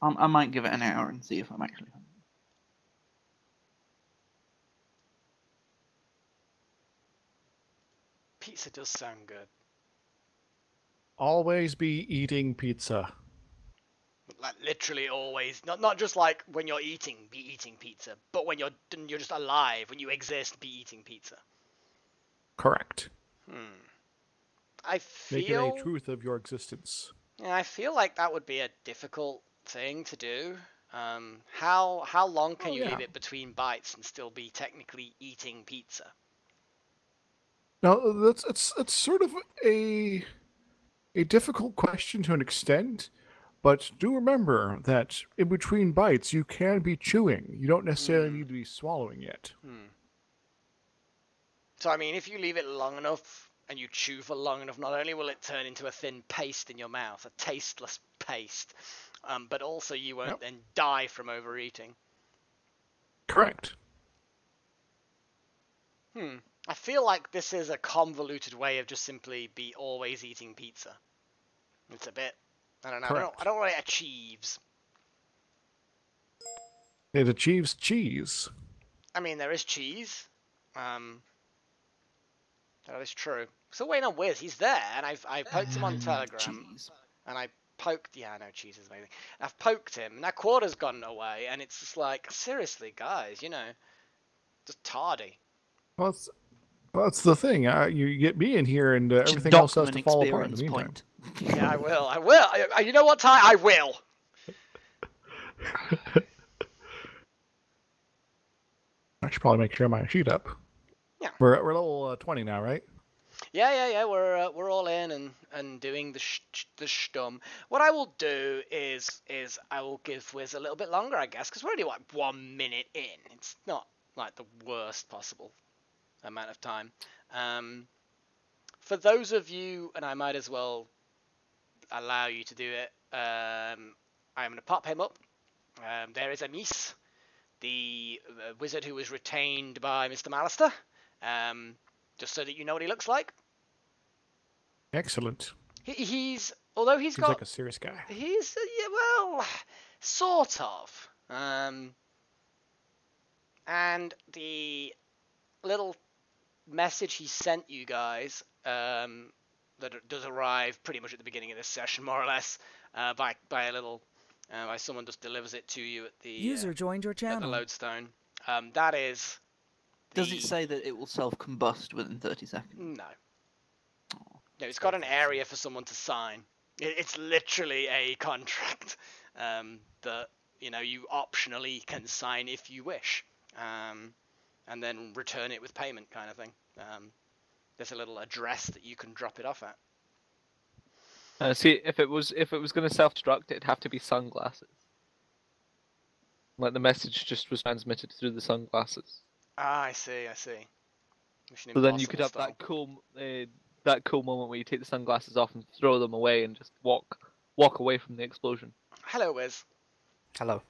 I might give it an hour and see if I'm actually hungry. Pizza does sound good. Always be eating pizza. Like literally always, not just like when you're eating, be eating pizza, but when you're just alive, when you exist, be eating pizza. Correct. I Make it feel a truth of your existence. Yeah, I feel like that would be a difficult thing to do. How long can you leave it between bites and still be technically eating pizza? Now it's sort of a difficult question to an extent, but do remember that in between bites you can be chewing. You don't necessarily need to be swallowing it. So I mean, if you leave it long enough and you chew for long enough, not only will it turn into a thin paste in your mouth, a tasteless paste, but also you won't then die from overeating. Correct. I feel like this is a convoluted way of just simply be always eating pizza. It's a bit, I don't know, I don't know what it achieves. It achieves cheese. I mean, there is cheese. That is true. So waiting on Wiz, he's there, and I poked him on Telegram, Cheese. and I poked, yeah, I know cheese is amazing. I've poked him, and that quarter's gone away, and it's just like, seriously, guys, you know, just tardy. Well, that's the thing. You get me in here, and everything else has to fall apart in the meantime. Yeah, I will. You know what, Ty? I will. I should probably make sure my sheet up. Yeah. We're level 20 now, right? Yeah. We're all in and doing the stum. What I will do is I will give Wiz a little bit longer, I guess, because we're only like 1 minute in. It's not like the worst possible amount of time. For those of you, and I might as well allow you to do it, I'm going to pop him up. There is Amis, the wizard who was retained by Mr. Mallister, just so that you know what he looks like. Excellent. He's Seems like a serious guy. He's well, sort of. And the little message he sent you guys, that does arrive pretty much at the beginning of this session, more or less, by a little, by someone just delivers it to you at the user joined your channel at the lodestone. That is. Does it say that it will self-combust within 30 seconds? No. No, it's got an area for someone to sign. It's literally a contract that you optionally can sign if you wish, and then return it with payment, kind of thing. There's a little address that you can drop it off at. See, if it was going to self-destruct, it'd have to be sunglasses. Like the message just was transmitted through the sunglasses. Ah, I see. So then you could have that cool moment where you take the sunglasses off and throw them away and just walk away from the explosion. Hello, Wiz. Hello.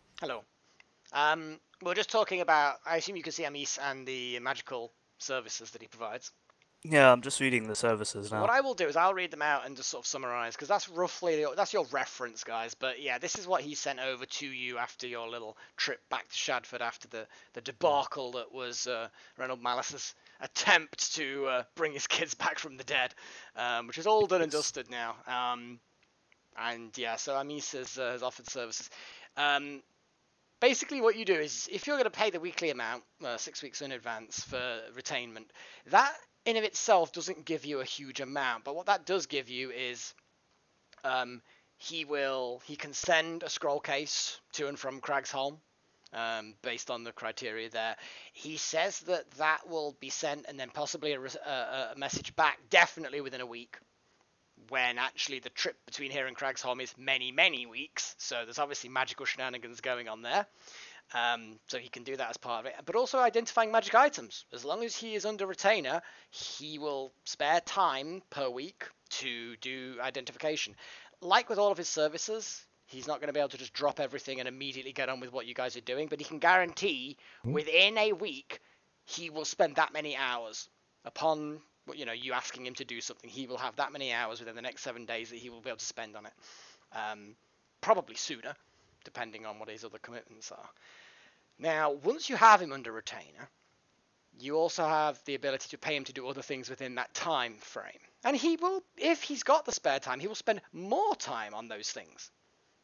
We're just talking about. I assume you can see Amis and the magical services that he provides. Yeah, I'm just reading the services now. What I will do is I'll read them out and just sort of summarize, because that's your reference, guys. But yeah, this is what he sent over to you after your little trip back to Shadford after the debacle that was Reynold Malice's attempt to bring his kids back from the dead, which is all done and dusted now. And yeah, so Amis has offered services. Basically, what you do is, if you're going to pay the weekly amount, 6 weeks in advance for retainment, that in of itself doesn't give you a huge amount, but what that does give you is he can send a scroll case to and from Cragsholm, based on the criteria there. He says that will be sent, and then possibly a message back, definitely within a week, when actually the trip between here and Cragsholm is many weeks, so there's obviously magical shenanigans going on there. So he can do that as part of it, but also identifying magic items. As long as he is under retainer, he will spare time per week to do identification. Like with all of his services, he's not going to be able to just drop everything and immediately get on with what you guys are doing, but he can guarantee within a week he will spend that many hours. Upon you asking him to do something, he will have that many hours within the next 7 days that he will be able to spend on it. Probably sooner. depending on what his other commitments are. Now, once you have him under retainer, you also have the ability to pay him to do other things within that time frame. And he will, if he's got the spare time, he will spend more time on those things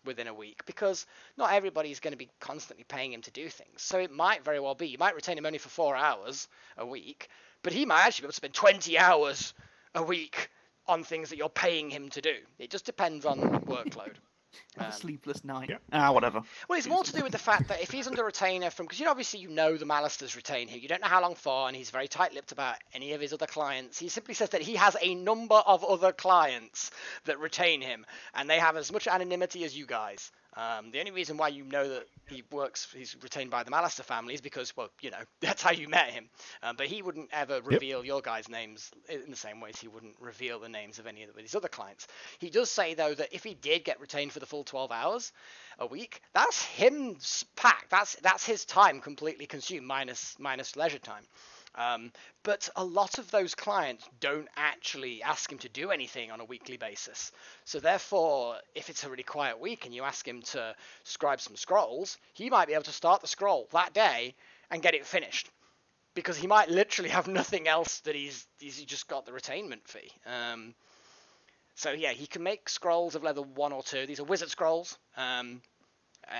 within a week, because not everybody's going to be constantly paying him to do things. So it might very well be, you might retain him only for 4 hours a week, but he might actually be able to spend 20 hours a week on things that you're paying him to do. It just depends on workload. Have a sleepless night. Yeah. Whatever. Well, it's more to do with the fact that if he's under retainer from, because obviously you know the Malisters retain him, you don't know how long for, and he's very tight-lipped about any of his other clients. He simply says that he has a number of other clients that retain him, and they have as much anonymity as you guys. The only reason why you know that he's retained by the Malister family is because, well, you know, that's how you met him. But he wouldn't ever reveal your guys' names in the same way as he wouldn't reveal the names of any of his other clients. He does say, though, that if he did get retained for the full 12 hours a week, that's him's pack. That's his time completely consumed, minus leisure time. But a lot of those clients don't actually ask him to do anything on a weekly basis. So therefore, if it's a really quiet week and you ask him to scribe some scrolls, he might be able to start the scroll that day and get it finished, because he might literally have nothing else that he's just got the retainment fee. So yeah, he can make scrolls of level 1 or 2. These are wizard scrolls.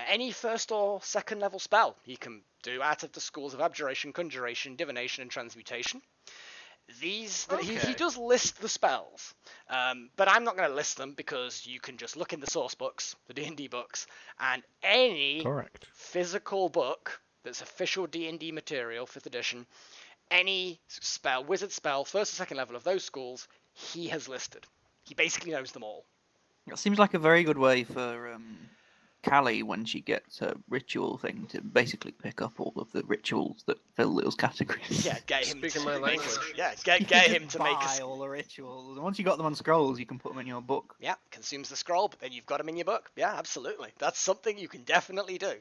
Any first or second level spell he can do out of the schools of abjuration, conjuration, divination, and transmutation. He does list the spells, but I'm not going to list them, because you can just look in the source books, the D&D books, and any physical book that's official D&D material, 5th edition, any spell, wizard spell, first or second level of those schools, he has listed. He basically knows them all. It seems like a very good way for Callie, when she gets her ritual thing, to basically pick up all of the rituals that fill those categories. Yeah, get him Speaking my language. Get him to make all the rituals. And once you got them on scrolls, you can put them in your book. Yeah, consumes the scroll, but then you've got them in your book. Yeah, absolutely. That's something you can definitely do.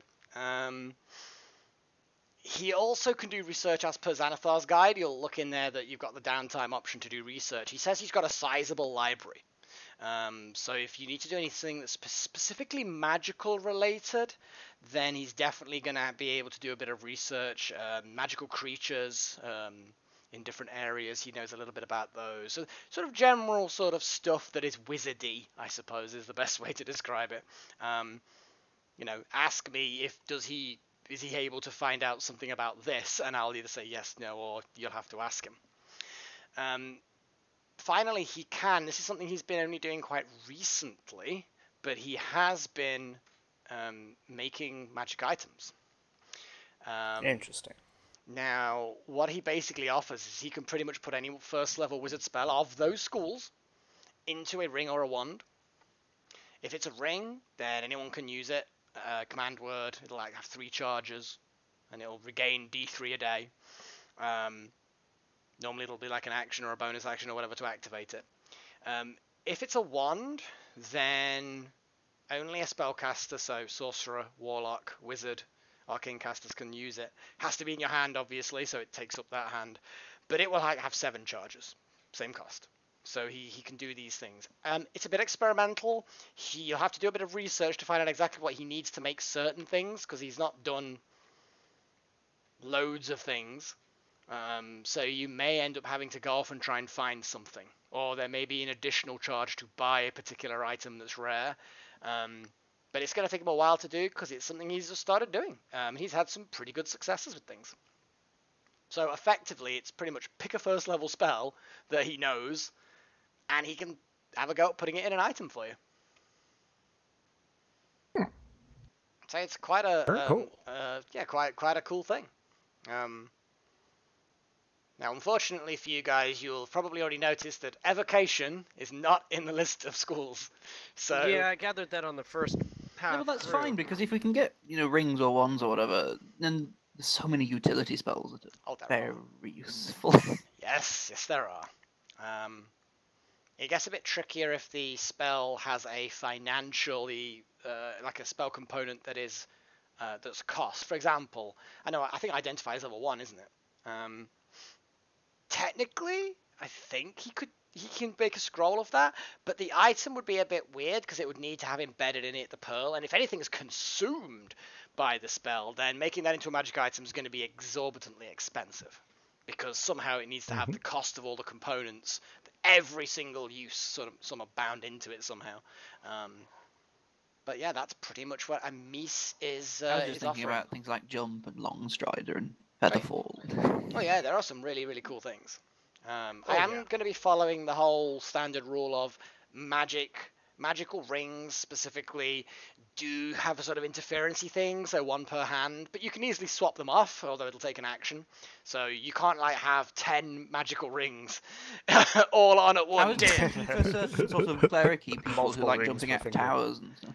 He also can do research as per Xanathar's guide. You'll look in there that you've got the downtime option to do research. He says he's got a sizable library. So if you need to do anything that's specifically magical related, then he's definitely going to be able to do a bit of research. Magical creatures in different areas, he knows a little bit about those. So sort of general sort of stuff that is wizardy, I suppose, is the best way to describe it. You know, ask me is he able to find out something about this, and I'll either say yes, no, or you'll have to ask him. Finally, this is something he's been only doing quite recently, but he has been making magic items. Interesting. Now, what he basically offers is he can pretty much put any first level wizard spell of those schools into a ring or a wand. If it's a ring, then anyone can use it. Command word, it'll have 3 charges, and it'll regain D3 a day. Normally it'll be like an action or a bonus action or whatever to activate it. If it's a wand, then only a spellcaster, so sorcerer, warlock, wizard, arcane casters can use it. Has to be in your hand, obviously, so it takes up that hand. But it will have 7 charges, same cost. So he can do these things. It's a bit experimental. You'll have to do a bit of research to find out exactly what he needs to make certain things, because he's not done loads of things. So you may end up having to go off and try and find something, or there may be an additional charge to buy a particular item that's rare. But it's going to take him a while to do, because it's something he's just started doing. He's had some pretty good successes with things. So effectively, it's pretty much pick a first level spell that he knows, and he can have a go at putting it in an item for you. So it's quite a quite a cool thing. Now, unfortunately for you guys, you'll probably already noticed that evocation is not in the list of schools. So yeah, I gathered that on the first path. No, well, that's fine, because if we can get rings or wands or whatever, then there's so many utility spells that are very useful. Yes, there are. It gets a bit trickier if the spell has a financially like a spell component that is that's cost. For example, I think Identify is level 1, isn't it? Technically, I think he could he can make a scroll of that, but the item would be a bit weird because it would need to have embedded in it the pearl, and if anything is consumed by the spell, then making that into a magic item is going to be exorbitantly expensive, because somehow it needs to have the cost of all the components, every single use sort of bound into it somehow. But yeah, that's pretty much what a Mies is. I was just thinking about things like jump and long strider and featherfall. Oh yeah, there are some really, really cool things. I am going to be following the whole standard rule of magical rings specifically do have a sort of interferency thing, so 1 per hand, but you can easily swap them off, although it'll take an action. So you can't like have 10 magical rings all on at one day. For certain sort of cleric-y people who like jumping out of towers and stuff.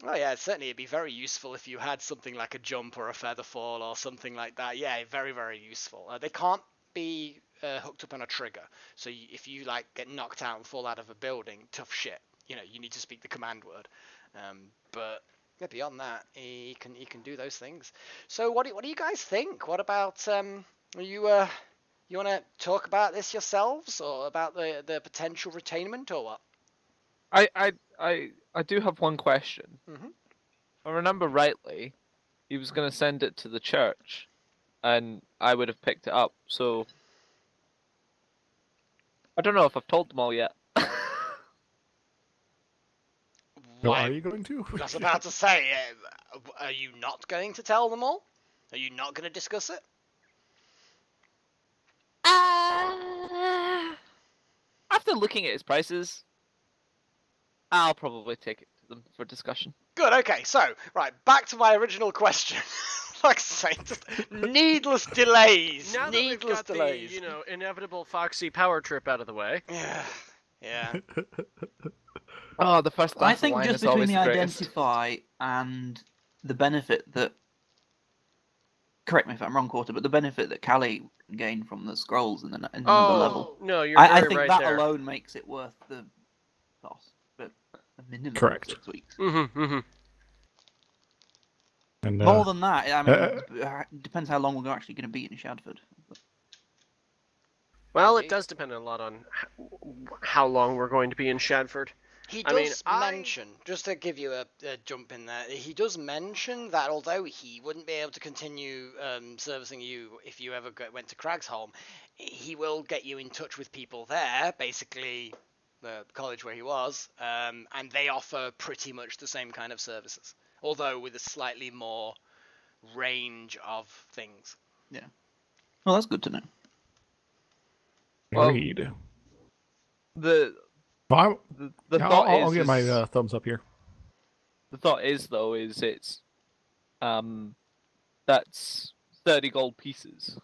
Oh yeah, certainly it'd be very useful if you had something like a jump or a feather fall or something like that. Yeah, very, very useful. They can't be hooked up on a trigger, so if you like get knocked out and fall out of a building, tough shit. You know, you need to speak the command word. But yeah, beyond that, he can do those things. So what do you guys think? What about you want to talk about this yourselves, or about the potential retainment, or what? I do have one question. Mm-hmm. If I remember rightly, he was going to send it to the church, and I would have picked it up. So I don't know if I've told them all yet. No, are you going to? I was about to say, are you not going to tell them all? Are you not going to discuss it? After looking at his prices, I'll probably take it to them for discussion. Good, okay, so, right, back to my original question. Like I say, just needless delays. Now that we've got delays. the, inevitable Foxxy power trip out of the way. Yeah. Oh, the first glass I think of wine just is between always the greatest. identify and the benefit that, correct me if I'm wrong, Quarter, but the benefit that Callie gained from the scrolls in the level. No, you're I very think right that there. alone makes it worth the cost, but a minimum Correct. of 6 weeks. Mm-hmm. And, More than that, I mean, it depends how long we're actually going to be in Shadford. Well, it does depend a lot on how long we're going to be in Shadford. He does mention, just to give you a jump in there, he does mention that although he wouldn't be able to continue servicing you if you ever went to Cragsholm, he will get you in touch with people there, basically the college where he was, and they offer pretty much the same kind of services, although with a slightly more range of things. Yeah. Well, that's good to know. Agreed. The Well, thought I'll is get my thumbs up here. the thought is though is it's that's 30 gold pieces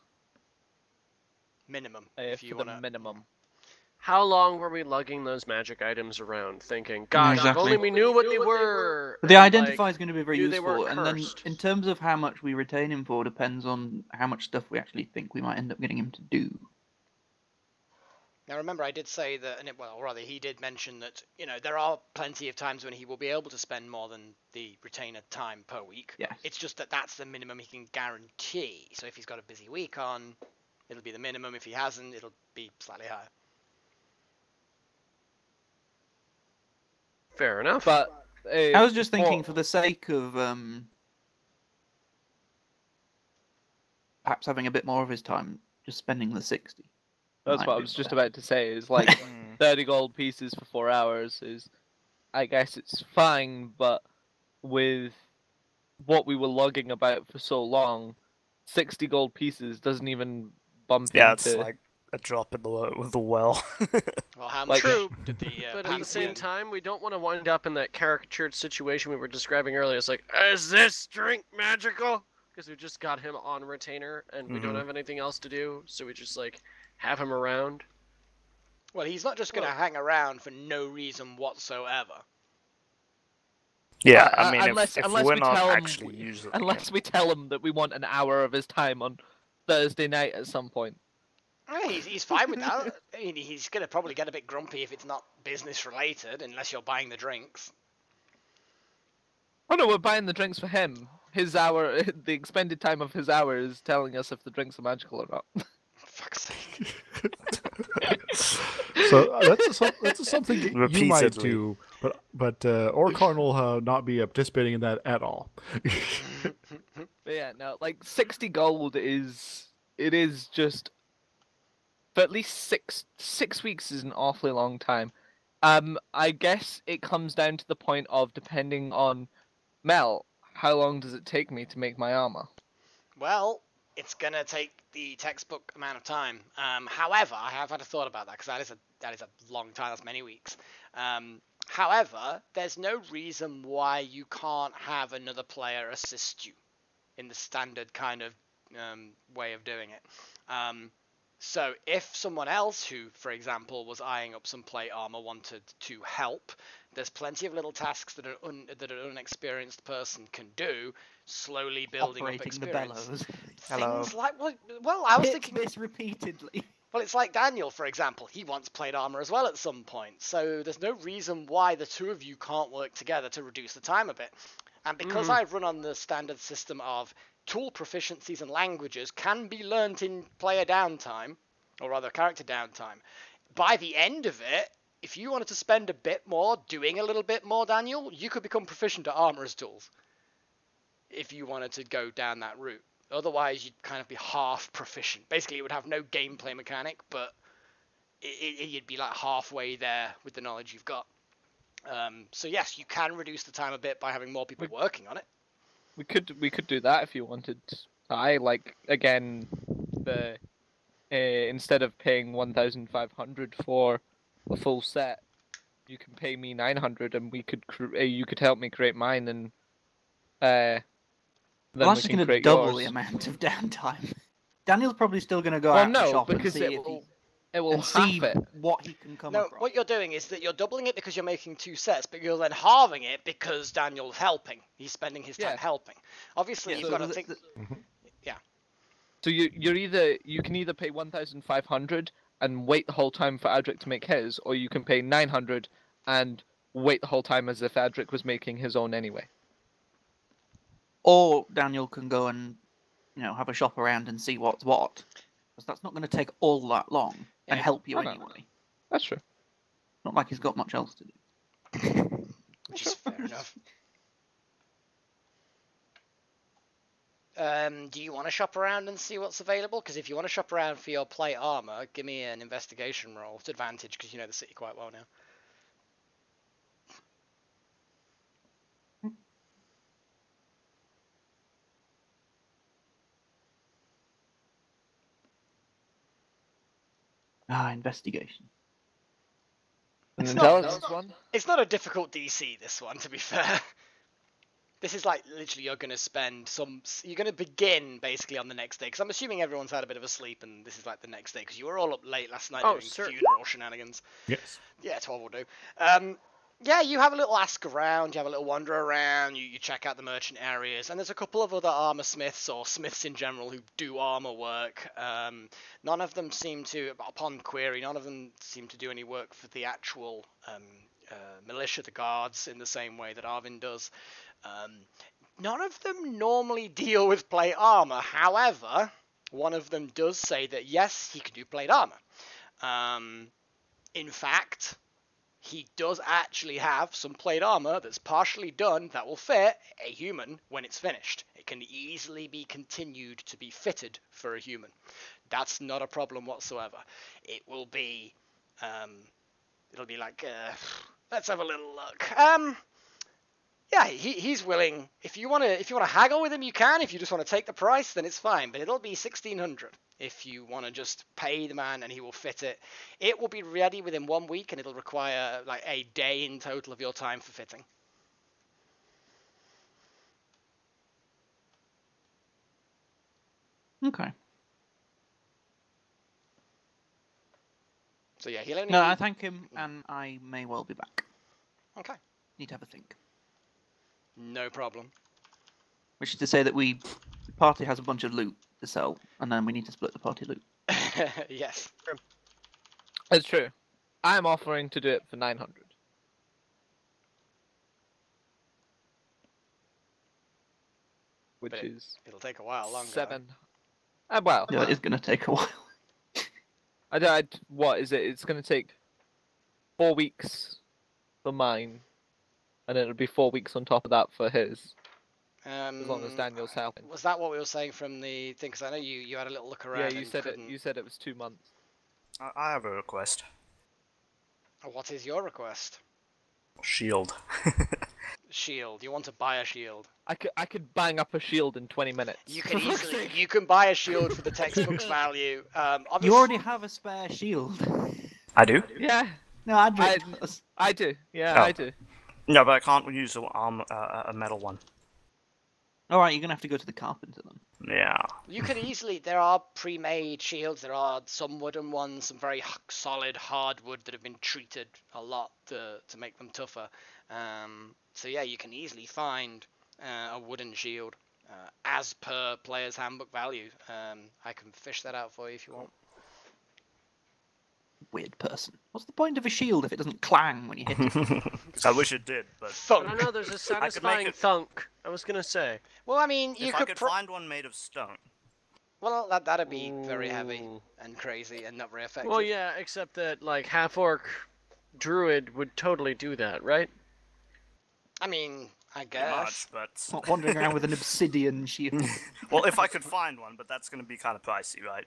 Minimum, if if you for want the minimum. How long were we lugging those magic items around, thinking, "Gosh, Exactly. if only we knew what they were." The and, identify is going to be very knew they weren't useful, and then cursed. in terms of how much we retain him for depends on how much stuff we actually think we might end up getting him to do. Now remember, I did say that, or rather, he did mention that, there are plenty of times when he will be able to spend more than the retainer time per week. Yes. It's just that that's the minimum he can guarantee. So if he's got a busy week on, it'll be the minimum. If he hasn't, it'll be slightly higher. Fair enough. But I was just thinking, for the sake of perhaps having a bit more of his time, just spending the 60. that's might what I be was just better. about to say. Is like 30 gold pieces for 4 hours is, I guess it's fine, but with what we were lugging about for so long, 60 gold pieces doesn't even bump Yeah, into. it's like a drop in the well. Well, how much True, did the but at the pants same get? time, we don't want to wind up in that caricatured situation we were describing earlier. It's like, is this drink magical? Because we just got him on retainer, and we don't have anything else to do, so we just have him around. Well, he's not just going to hang around for no reason whatsoever. Yeah, I mean, unless if we we're not tell him, actually using it. unless we tell him that we want an hour of his time on Thursday night at some point. Yeah, he's fine with that. I mean, he's going to probably get a bit grumpy if it's not business related, unless you're buying the drinks. Oh no, we're buying the drinks for him. His hour, the expended time of his hour is telling us if the drinks are magical or not. For fuck's sake. So that's something you might Repeatedly. do, but Orkon will not be participating in that at all. But yeah, no, like 60 gold is just for at least six weeks is an awfully long time. I guess it comes down to the point of depending on Mel, how long does it take me to make my armor? Well, it's gonna take the textbook amount of time. However, I have had a thought about that because that is a long time. That's many weeks. However, there's no reason why you can't have another player assist you in the standard kind of way of doing it. So if someone else who, for example, was eyeing up some plate armor wanted to help, there's plenty of little tasks that an unexperienced person can do, slowly building Operating up experience. the bellows. Things like well, I was Hit thinking this repeatedly. well, it's like Daniel, for example. He wants plate armor as well at some point, so there's no reason why the two of you can't work together to reduce the time a bit. And because I run on the standard system of tool proficiencies and languages can be learnt in player downtime, or rather character downtime, by the end of it, if you wanted to spend a bit more doing a little bit more, Daniel, you could become proficient at armorer's tools if you wanted to go down that route. Otherwise, you'd kind of be half proficient. Basically, it would have no gameplay mechanic, but you'd be like halfway there with the knowledge you've got. So yes, you can reduce the time a bit by having more people working on it. We could do that if you wanted. I like again the instead of paying 1,500 for a full set, you can pay me 900, and we could you could help me create mine, and then Well, that's we just can going to create double yours. the amount of downtime. Daniel's probably still going to go Well, out and no, shop and because see it if will and see half it. what he can come No, across. what you're doing is that you're doubling it because you're making two sets, but you're then halving it because Daniel's helping. He's spending his time Yeah. helping. Obviously, Yeah, you've so got to the- think. So you can either pay 1,500 and wait the whole time for Adrik to make his, or you can pay 900 and wait the whole time as if Adrik was making his own anyway. Or Daniel can go and have a shop around and see what's what, because that's not going to take all that long and Yeah. help you Oh, no. anyway. That's true. Not like he's got much else to do. Which is fair enough. Do you want to shop around and see what's available? Because if you want to shop around for your plate armor, give me an investigation roll. It's advantage because you know the city quite well now. Investigation. An It's intelligence one? It's not a difficult DC, this one, to be fair. This is like literally you're going to begin basically on the next day, because I'm assuming everyone's had a bit of a sleep and this is like the next day, because you were all up late last night doing funeral shenanigans. Yes. Yeah, 12 will do. Yeah, you have a little ask around, you have a little wander around, you check out the merchant areas, and there's a couple of other armor smiths, or smiths in general, who do armor work. None of them seem to, upon query, do any work for the actual militia, the guards, in the same way that Arvin does. None of them normally deal with plate armor. However, one of them does say that yes, he can do plate armor. In fact, he does actually have some plate armor that's partially done that will fit a human when it's finished. It can easily be continued to be fitted for a human. That's not a problem whatsoever. It will be, it'll be like, let's have a little look. Yeah, he's willing. If you want to haggle with him, you can. If you just want to take the price, then it's fine. But it'll be 1,600 if you want to just pay the man and he will fit it. It will be ready within 1 week, and it'll require like a day in total of your time for fitting. Okay. So yeah, he'll only. No, I thank him, and I may well be back. Okay. Need to have a think. No problem. Which is to say that the party has a bunch of loot to sell, and then we need to split the party loot. Yes. It's true. I'm offering to do it for 900. Which But is it'll take a while longer. 7. Well, Yeah, it is going to take a while. what is it? It's going to take 4 weeks for mine, and it'll be 4 weeks on top of that for his. As long as Daniel's helping. Was that what we were saying from the thing? Because I know you had a little look around. Yeah, you and said couldn't... it. You said it was 2 months. I have a request. What is your request? Shield. Shield. You want to buy a shield? I could bang up a shield in 20 minutes. You can easily. You can buy a shield for the textbook's value. Obviously... You already have a spare shield. I do? Yeah. No, Adrik does. I do. Yeah, Oh. I do. No, but I can't use a metal one. Alright, you're gonna have to go to the carpenter then. Yeah. You can easily. There are pre-made shields. There are some wooden ones, some very solid hardwood that have been treated a lot to make them tougher. So yeah, you can easily find a wooden shield as per player's handbook value. I can fish that out for you if you want. Weird person. What's the point of a shield if it doesn't clang when you hit it? I wish it did, but Thunk. I know there's a satisfying thunk. I was gonna say. Well, I mean, you if I could find one made of stone. Well, that'd be very heavy and crazy and not very effective. Well, yeah, except that like half-orc druid would totally do that, right? I mean, I Pretty much, guess. but Not wandering around with an obsidian shield. well, if I could find one, but that's going to be kind of pricey, right?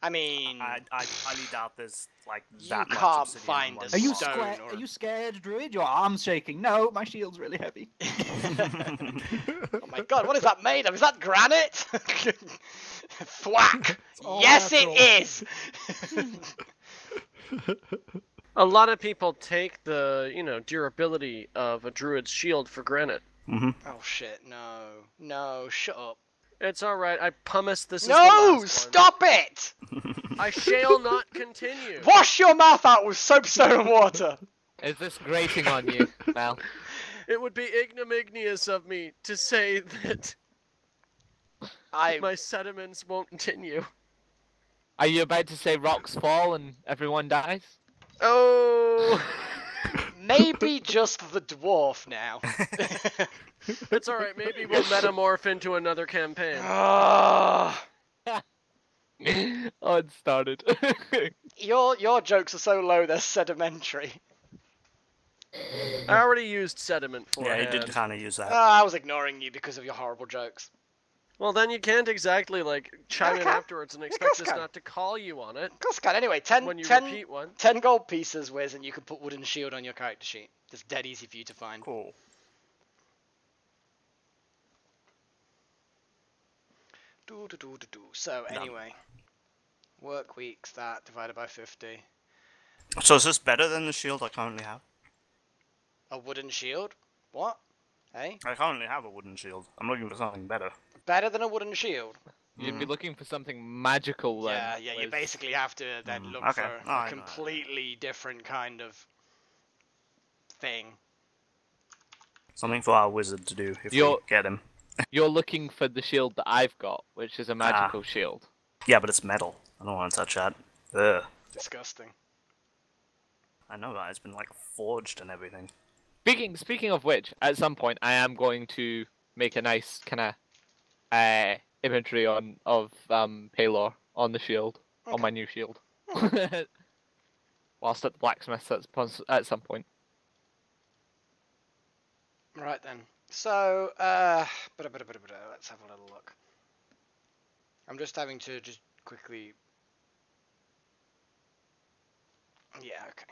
I mean, I highly doubt there's like you that much can't obsidian find in one a Are you stone spot. or- Are you scared, Druid? Your arm's shaking. No, my shield's really heavy. Oh my god, what is that made of? Is that granite? Thwack! all Yes, natural. it is! A lot of people take the, durability of a druid's shield for granted. Mm-hmm. Oh shit, no. No, shut up. It's alright, I promise this is the No! last Stop it! one. I shall not continue. Wash your mouth out with soapstone and water! Is this grating on you, Mel? It would be ignominious of me to say that my sediments won't continue. Are you about to say rocks fall and everyone dies? Oh! Maybe just the dwarf now. It's alright, maybe we'll metamorph into another campaign. Ah. Oh, it started. Your jokes are so low they're sedimentary. I already used sediment for Yeah, he it. did kind of use that. I was ignoring you because of your horrible jokes. Well, then you can't exactly, chime in Okay. afterwards and course expect us can. not to call you on it Of course, can. Anyway, 10 when you repeat one. 10 gold pieces, Wiz, and you can put wooden shield on your character sheet. It's dead easy for you to find. Cool. So, Done. anyway. Work weeks, that divided by 50. So is this better than the shield I currently have? A wooden shield? What? Hey? I currently have a wooden shield. I'm looking for something better. Better than a wooden shield? You'd be looking for something magical then. Yeah, you Liz. basically have to then look okay. for I a know. completely different kind of thing. Something for our wizard to do if we You're- get him. You're looking for the shield that I've got, which is a magical shield. Yeah, but it's metal. I don't want to touch that. Ugh. Disgusting. I know that. It's been like forged and everything. Speaking of which, at some point I am going to make a nice kind of imagery of Palor on the shield, on my new shield. Whilst at the blacksmith at some point. Right then. So, let's have a little look. I'm just having to just quickly... Yeah, okay.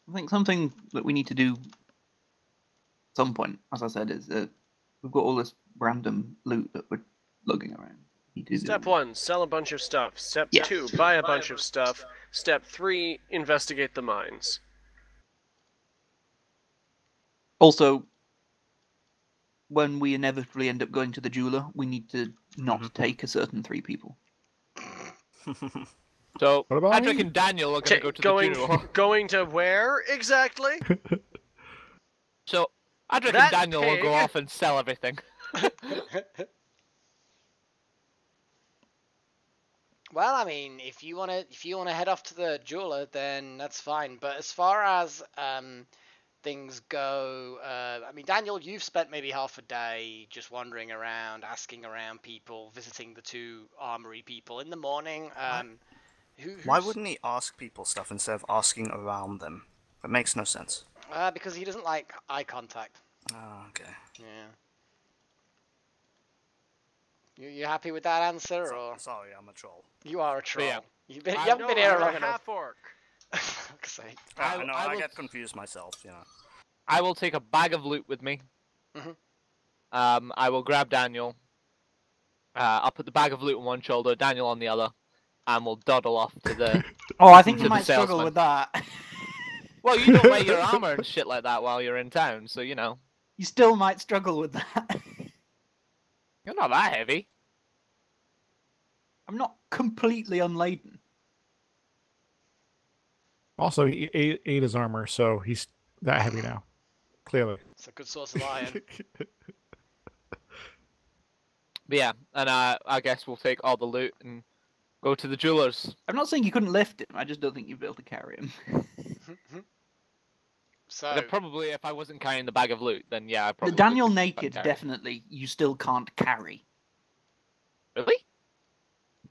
I think something that we need to do at some point, as I said, is we've got all this random loot that we're lugging around. We need to do- Step 1, sell a bunch of stuff. Step Yeah. 2, buy a bunch of stuff. Step 3, investigate the mines. Also, when we inevitably end up going to the jeweler, we need to not take a certain 3 people. So What about Adrik me? and Daniel are going to go to going, the funeral. going to where exactly? So Adrik That and Daniel will go pig. off and sell everything. Well, I mean, if you wanna head off to the jeweler, then that's fine. But as far as things go, I mean, Daniel, you've spent maybe half a day just wandering around, asking around people, visiting the 2 armory people in the morning. Why wouldn't he ask people stuff instead of asking around them? That makes no sense. Because he doesn't like eye contact. Oh, okay. Yeah. You happy with that answer, or Sorry, I'm a troll. you are a troll? Yeah. You haven't been here long enough. half-orc. Fuck's sake. I know, I will- get confused myself, you know. I will take a bag of loot with me. Mhm. I will grab Daniel. I'll put the bag of loot on one shoulder, Daniel on the other, and we'll dawdle off to the. Oh, I think To you the might struggle salesman. with that. Well, you don't wear your armor and shit like that while you're in town, so you know. You still might struggle with that. You're not that heavy. I'm not completely unladen. Also, he ate his armor, so he's that heavy now. Clearly. It's a good source of iron. But yeah, and I guess we'll take all the loot and go to the jewelers. I'm not saying you couldn't lift him. I just don't think you'd be able to carry him. So But probably if I wasn't carrying the bag of loot, then yeah, I The probably. Daniel would naked, carry. definitely, you still can't carry. Really?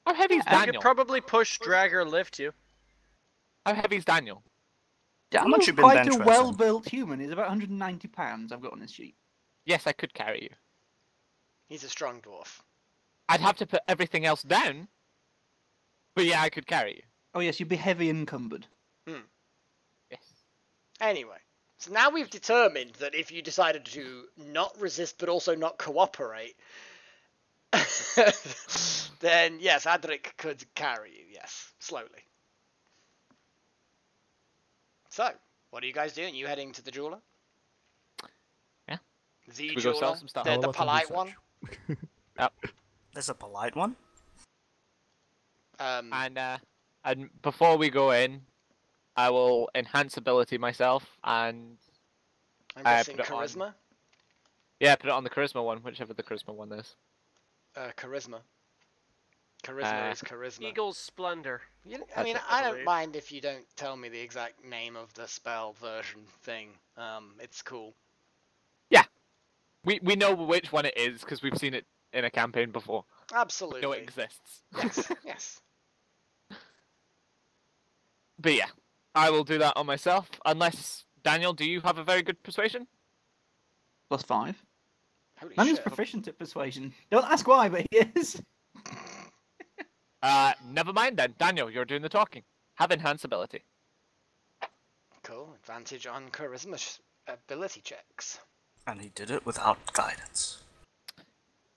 How heavy is Yeah, I I Daniel? could probably push, drag, or lift you. How heavy is Daniel? Daniel's much you been quite bench a pressing? well-built human. He's about 190 pounds. I've got on his sheet. Yes, I could carry you. he's a strong dwarf. I'd have to put everything else down. But yeah, I could carry you. Oh yes, you'd be heavy encumbered. Yes. Anyway, so now we've determined that if you decided to not resist but also not cooperate, then yes, Adrik could carry you, yes, slowly. So, what are you guys doing? You heading to the jeweler? Yeah. The Should we go sell jeweler? some stuff? The I'll let them polite do one? such. There's a polite one? And before we go in, I will enhance ability myself and I'm guessing put it on. charisma? put it on the charisma one, whichever the charisma one is. Charisma. Charisma is charisma. Eagle's Splendor. I mean, it, I I don't believe. mind if you don't tell me the exact name of the spell version thing. It's cool. We know which one it is because we've seen it in a campaign before. Absolutely. We know it exists. Yes, yes. But yeah, I will do that on myself. Unless Daniel, do you have a very good persuasion? +5. Holy Daniel's shit. proficient at persuasion. Don't ask why, but he is. Never mind then. Daniel, you're doing the talking. Have enhance ability. Cool. Advantage on charisma ability checks. And he did it without guidance.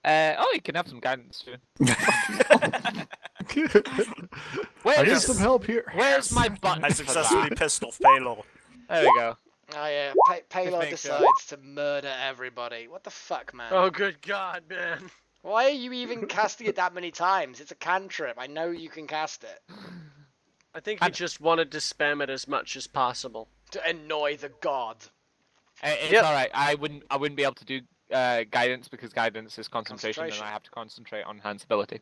You can have some guidance too. I need Where's some help here. Where's my button? I for successfully that? pissed off Paylor. There we go. Oh yeah, Paylor make sure. decides to murder everybody. What the fuck, man? Oh, good God, man. Why are you even casting it that many times? It's a cantrip. I know you can cast it. I think he just wanted to spam it as much as possible. To annoy the god. It's Yep. all right. I wouldn't be able to do guidance because guidance is concentration, and Concentration. I have to concentrate on enhance ability.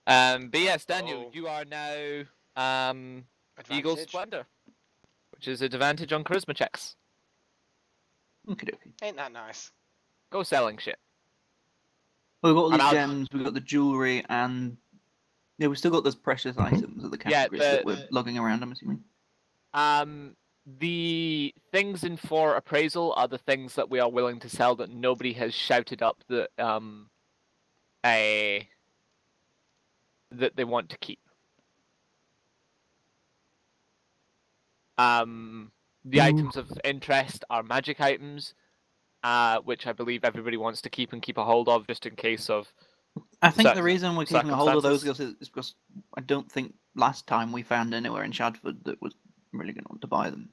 But yes, Daniel, Oh. you are now Eagle's Advantage. Splendor, which is advantage on charisma checks. Okie dokie. Ain't that nice? Go selling shit. Well, we've got all And these I'll- gems, we've got the jewellery, and... Yeah, we've still got those precious items at the Yeah, categories that we're lugging around, I'm assuming. The things in for appraisal are the things that we are willing to sell that nobody has shouted up that that they want to keep. The items of interest are magic items, which I believe everybody wants to keep and keep a hold of just in case of. I think the Certain reason we're keeping a hold of those circumstances. is because I don't think last time we found anywhere in Shadford that was really going to want to buy them.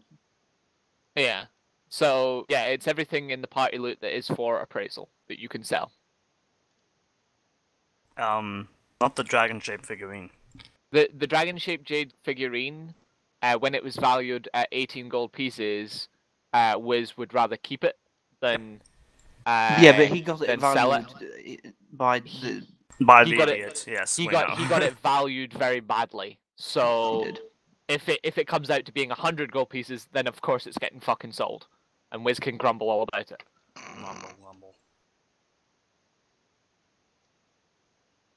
Yeah. So yeah, it's everything in the party loot that is for appraisal that you can sell. Not the dragon-shaped figurine. The dragon-shaped jade figurine, when it was valued at 18 gold pieces, Wiz would rather keep it than. Yeah, but he got it then sell it. valued by the... By He the got it- idiot, yes. He we got know. he got it valued very badly. So He did. if it comes out to being 100 gold pieces, then of course it's getting fucking sold, and Wiz can grumble all about it. Mumble, mumble.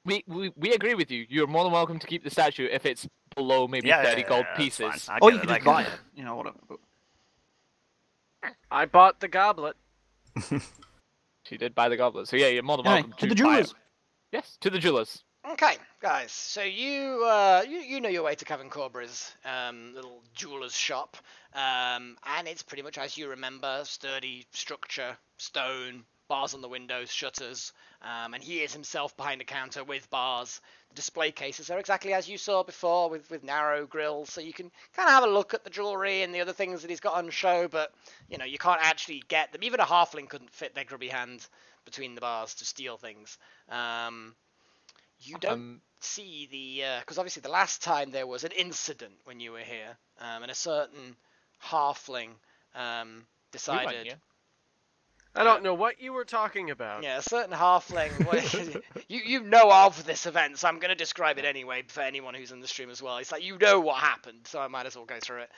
We agree with you. You're more than welcome to keep the statue if it's below maybe 30 gold that's pieces. fine. I Or get you it, could I just get buy it. it, you know, whatever. But I bought the goblet. She did buy the goblet. So yeah, you're more than Anyway, welcome to the buy it. jewelers. Yes, to the jewelers. Okay, guys. So you know your way to Kevin Corbra's little jeweler's shop, and it's pretty much as you remember: sturdy structure, stone, bars on the windows, shutters, and he is himself behind the counter with bars. The display cases are exactly as you saw before, with narrow grills, so you can kind of have a look at the jewelry and the other things that he's got on show, but you know you can't actually get them. Even a halfling couldn't fit their grubby hand between the bars to steal things. You don't see the because obviously the last time there was an incident when you were here, and a certain halfling decided. I don't know what you were talking about. Yeah, a certain halfling. you know of this event, so I'm going to describe it anyway for anyone who's in the stream as well. It's like you know what happened, so I might as well go through it.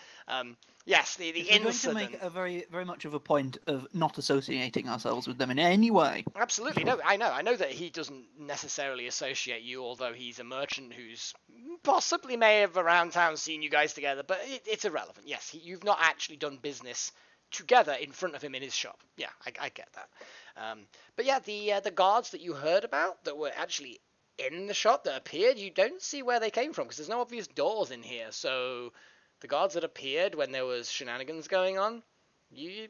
Yes, the incident. We're going to make a very much of a point of not associating ourselves with them in any way. Absolutely, no, I know that he doesn't necessarily associate you, although he's a merchant who's possibly may have around town seen you guys together, but it's irrelevant. Yes, you've not actually done business together in front of him in his shop. Yeah, I get that. But yeah, the guards that you heard about that were actually in the shop that appeared, you don't see where they came from because there's no obvious doors in here. So the guards that appeared when there was shenanigans going on, you're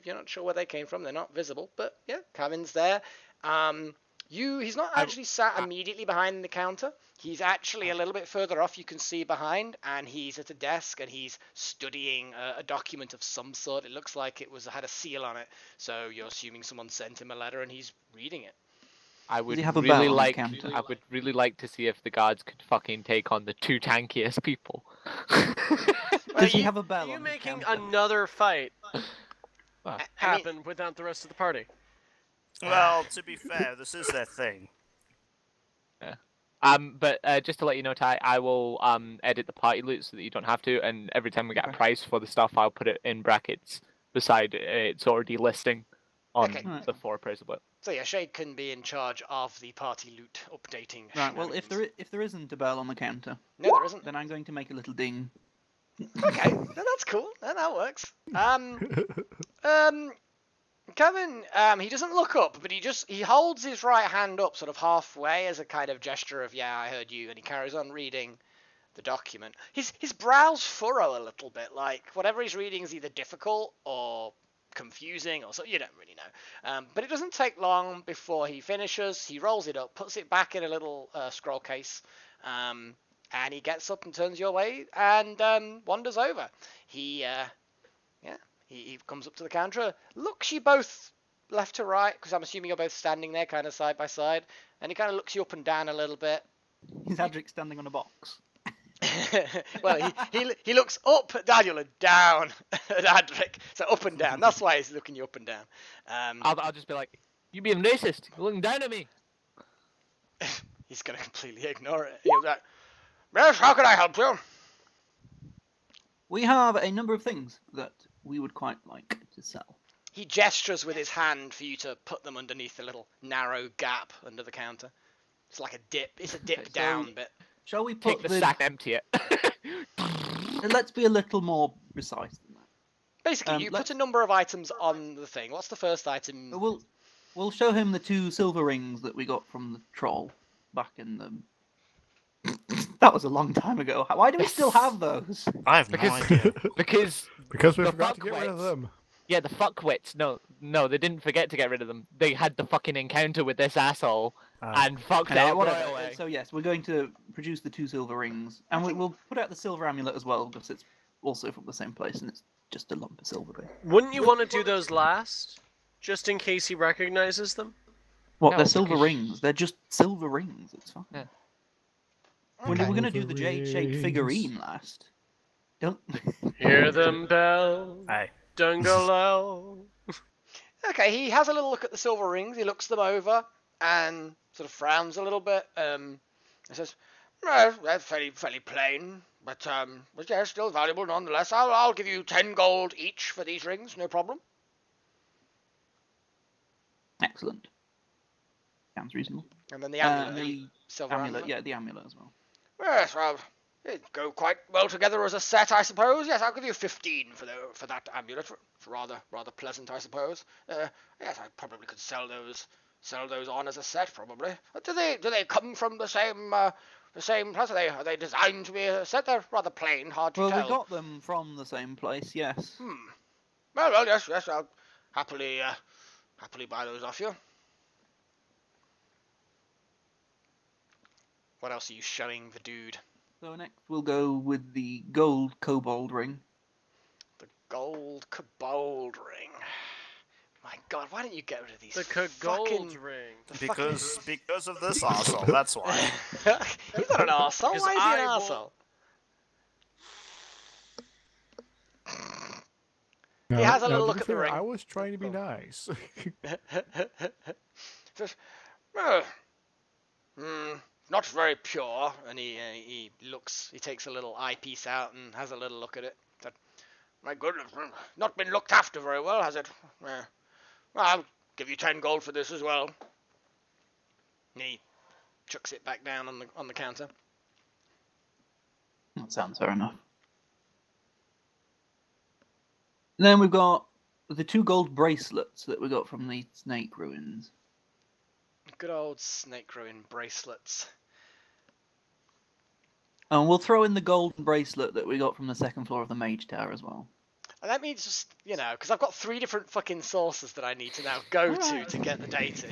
not sure where they came from. They're not visible, but yeah, Kevin's there. He's not actually sat immediately behind the counter. He's actually a little bit further off, you can see behind, and he's at a desk and he's studying a document of some sort. It looks like it had a seal on it, so you're assuming someone sent him a letter and he's reading it. I would really like to see if the guards could fucking take on the two tankiest people. Does he have a bell? Are you on the making counter? another fight I happen mean, without the rest of the party? Well, to be fair, this is their thing. Yeah. But just to let you know, Ty, I will edit the party loot so that you don't have to, and every time we get a price for the stuff, I'll put it in brackets beside its already listing on the for appraisal book. So yeah, Shade can be in charge of the party loot updating. Right. Well, if there isn't a bell on the counter, no, there isn't. Then I'm going to make a little ding. Okay, that's cool. That works. Kevin, he doesn't look up, but he holds his right hand up sort of halfway as a kind of gesture of, yeah, I heard you, and he carries on reading the document. His brows furrow a little bit, like whatever he's reading is either difficult or confusing or so, you don't really know. But it doesn't take long before he finishes. He rolls it up, puts it back in a little scroll case, and he gets up and turns your way and wanders over. He comes up to the counter, looks you both left to right, because I'm assuming you're both standing there kind of side by side, and he kind of looks you up and down a little bit. Is Adrik standing on a box? Well, he looks up at Daniel and down at Adrik, so up and down. That's why he's looking you up and down. I'll just be like, you being racist, you're looking down at me. He's going to completely ignore it. He'll be like, yes, how can I help you? We have a number of things that we would quite like to sell. He gestures with his hand for you to put them underneath the little narrow gap under the counter. It's like a dip. It's a dip down bit. Shall we put Take the sack, empty it. Let's be a little more precise than that. Basically, you put a number of items on the thing. What's the first item? We'll show him the 2 silver rings that we got from the troll back in the... That was a long time ago. Why do we still have those? I have no idea. Because we the forgot to get rid of fuckwits- them. Yeah, the fuckwits. No, they didn't forget to get rid of them. They had the fucking encounter with this asshole and fucked it up right away. So yes, we're going to produce the 2 silver rings, and we'll put out the silver amulet as well, because it's also from the same place, and it's just a lump of silver. Wouldn't you want to do those last, just in case he recognizes them? What? No, They're silver because- rings. They're just silver rings. It's fine. Yeah. We're Okay. going to do the jade-shaped figurine last. Don't. Hear them bells, Hey. Dungalow. Okay, he has a little look at the silver rings. He looks them over and sort of frowns a little bit. He says, "No, they're fairly plain, but yeah, still valuable nonetheless. I'll give you 10 gold each for these rings, no problem." Excellent. Sounds reasonable. And then the amulet, the silver amulet, amulet. yeah, the amulet as well. Yes, well, go quite well together as a set, I suppose. Yes, I'll give you 15 for that amulet. It's rather pleasant, I suppose. Yes, I probably could sell those on as a set, probably. Do they come from the same place? Are they designed to be a set? They're rather plain, hard to tell. Well, we got them from the same place, yes. Well, yes, I'll happily buy those off you. What else are you showing the dude? So next we'll go with the gold kobold ring. The gold kobold ring. My God, why don't you get rid of these? The gold ring. Because of this arsehole, that's why. He's not an arsehole. Because Why is he an I will- arsehole? Now, He has a now, little to look be at the fair, ring. I was trying to be nice. Says, not very pure. And he looks. He takes a little eyepiece out and has a little look at it. Said, my goodness, not been looked after very well, has it? Well, I'll give you 10 gold for this as well. And he chucks it back down on the counter. That sounds fair enough. And then we've got the 2 gold bracelets that we got from the snake ruins. Good old snake ruin bracelets. And we'll throw in the golden bracelet that we got from the 2nd floor of the Mage Tower as well. And that means just, because I've got 3 different fucking sources that I need to now go to get the data,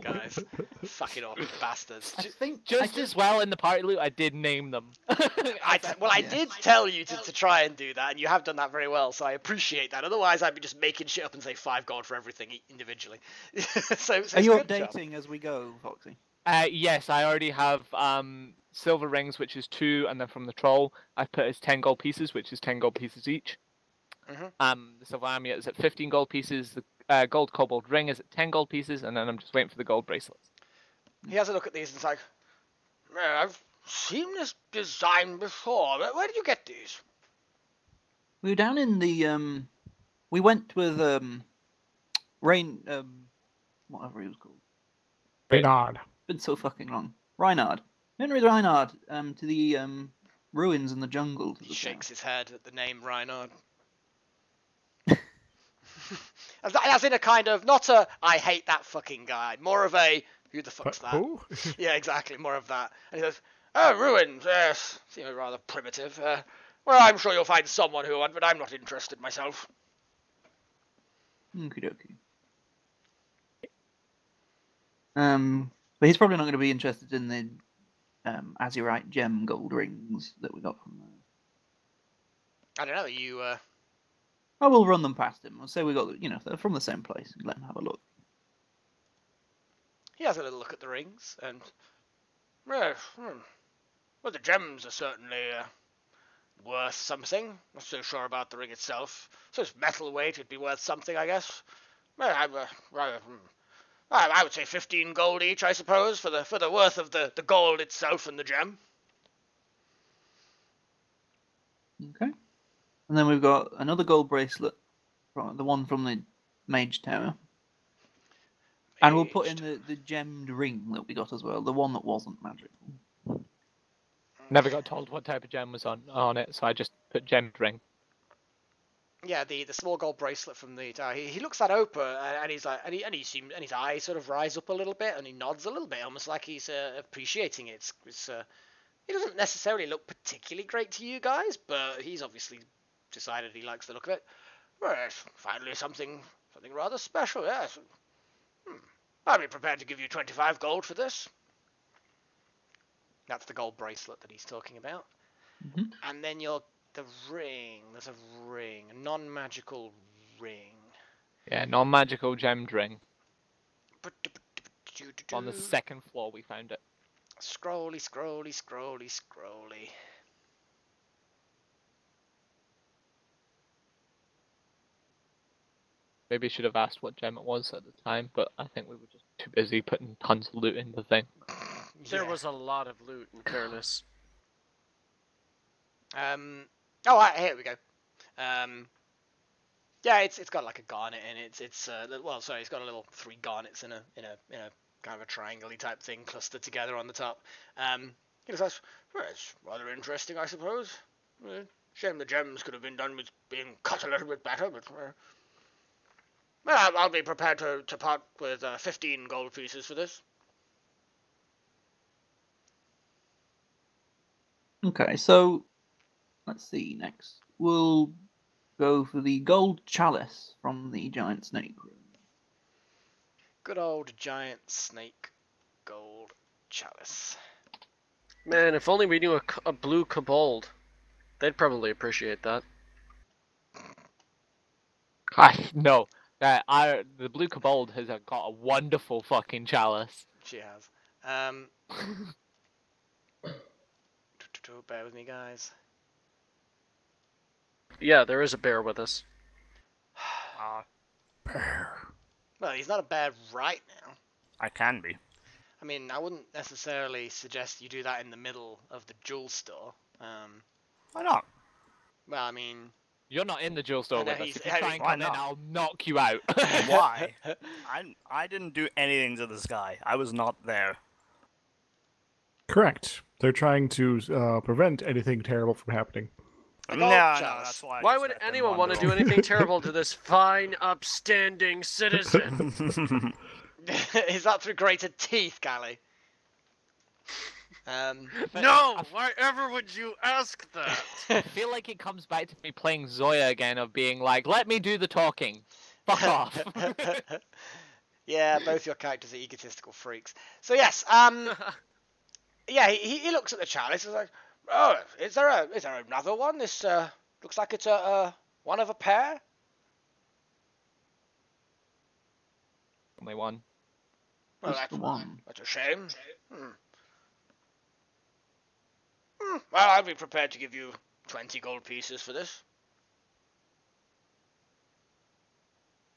guys. Fucking awful bastards. I think just as well in the party loot, I did name them. I did tell you to try and do that, and you have done that very well, so I appreciate that. Otherwise, I'd be just making shit up and say 5 gold for everything individually. so Are you good job. updating as we go, Foxy? Yes, I already have silver rings, which is 2, and then from the troll, I've put as 10 gold pieces, which is 10 gold pieces each. The silver amulet is at 15 gold pieces, the gold kobold ring is at 10 gold pieces, and then I'm just waiting for the gold bracelets. He has a look at these and it's like, I've seen this design before. Where did you get these? We were down in the we went with whatever he was called. Reynard. Been so fucking long. Reinhard. Went with Reinhard to the ruins in the jungle. To He the shakes south. his head at the name Reinhard. As in a kind of, not a, I hate that fucking guy, more of a, who the fuck's that? Who? Yeah, exactly, more of that. And he says, oh, ruins, yes, seem rather primitive. Well, I'm sure you'll find someone who would, but I'm not interested myself. Okie dokie. But he's probably not going to be interested in the azurite gem gold rings that we got from there. I don't know, you, I will run them past him. I'll say we got, they're from the same place, and let him have a look. he has a little look at the rings, and, well, the gems are certainly worth something. Not so sure about the ring itself. So it's metal weight, it'd be worth something, I guess. Well, I would say 15 gold each, I suppose, for the worth of the gold itself and the gem. Okay. And then we've got another gold bracelet, the one from the Mage Tower. And we'll put in the gemmed ring that we got as well, the one that wasn't magical. Never got told what type of gem was on it, so I just put gemmed ring. Yeah, the small gold bracelet from the tower. He looks that open, and he's like, and his eyes sort of rise up a little bit, and he nods a little bit, almost like he's appreciating it. He doesn't necessarily look particularly great to you guys, but he's obviously decided he likes the look of it. Well, yes, finally something rather special. Yes, I'll be prepared to give you 25 gold for this. That's the gold bracelet that he's talking about. Mm-hmm. And then the ring. There's a ring, a non-magical ring. Yeah, non-magical gemmed ring. On the 2nd floor we found it. Scrolly. Maybe I should have asked what gem it was at the time, but I think we were just too busy putting tons of loot in the thing. There was a lot of loot, in fairness. Here we go. Yeah, it's got like a garnet in it. It's got a little 3 garnets in a kind of a triangle-y type thing clustered together on the top. He says, well, it's rather interesting, I suppose. Shame the gems could have been done with being cut a little bit better, but... well, I'll be prepared to part with 15 gold pieces for this. Okay, so let's see next. We'll go for the gold chalice from the giant snake room. Good old giant snake gold chalice. Man, if only we knew a blue kobold. They'd probably appreciate that. No. The blue kobold has got a wonderful fucking chalice. She has. Bear with me, guys. Yeah, there is a bear with us. Bear. Well, he's not a bear right now. I can be. I mean, I wouldn't necessarily suggest you do that in the middle of the jewel store. Why not? Well, I mean... You're not in the jewel store I know with us. he's- If you try and why come in, not? I'll knock you out. Why? I didn't do anything to this guy. I was not there. Correct. They're trying to prevent anything terrible from happening. The No, gold no, chalice. that's why. I Why just would let them anyone want to wander do anything terrible to this fine, upstanding citizen? on. Is that through grated teeth, Callie? No! Why ever would you ask that? I feel like it comes back to me playing Zoya again, of being like, let me do the talking. Fuck off. Yeah, both your characters are egotistical freaks. So yes, yeah, he looks at the chalice and is like, oh, is there another one? This looks like it's a one of a pair. Only one. Well, Just the one. that's a shame. Well, I'll be prepared to give you 20 gold pieces for this.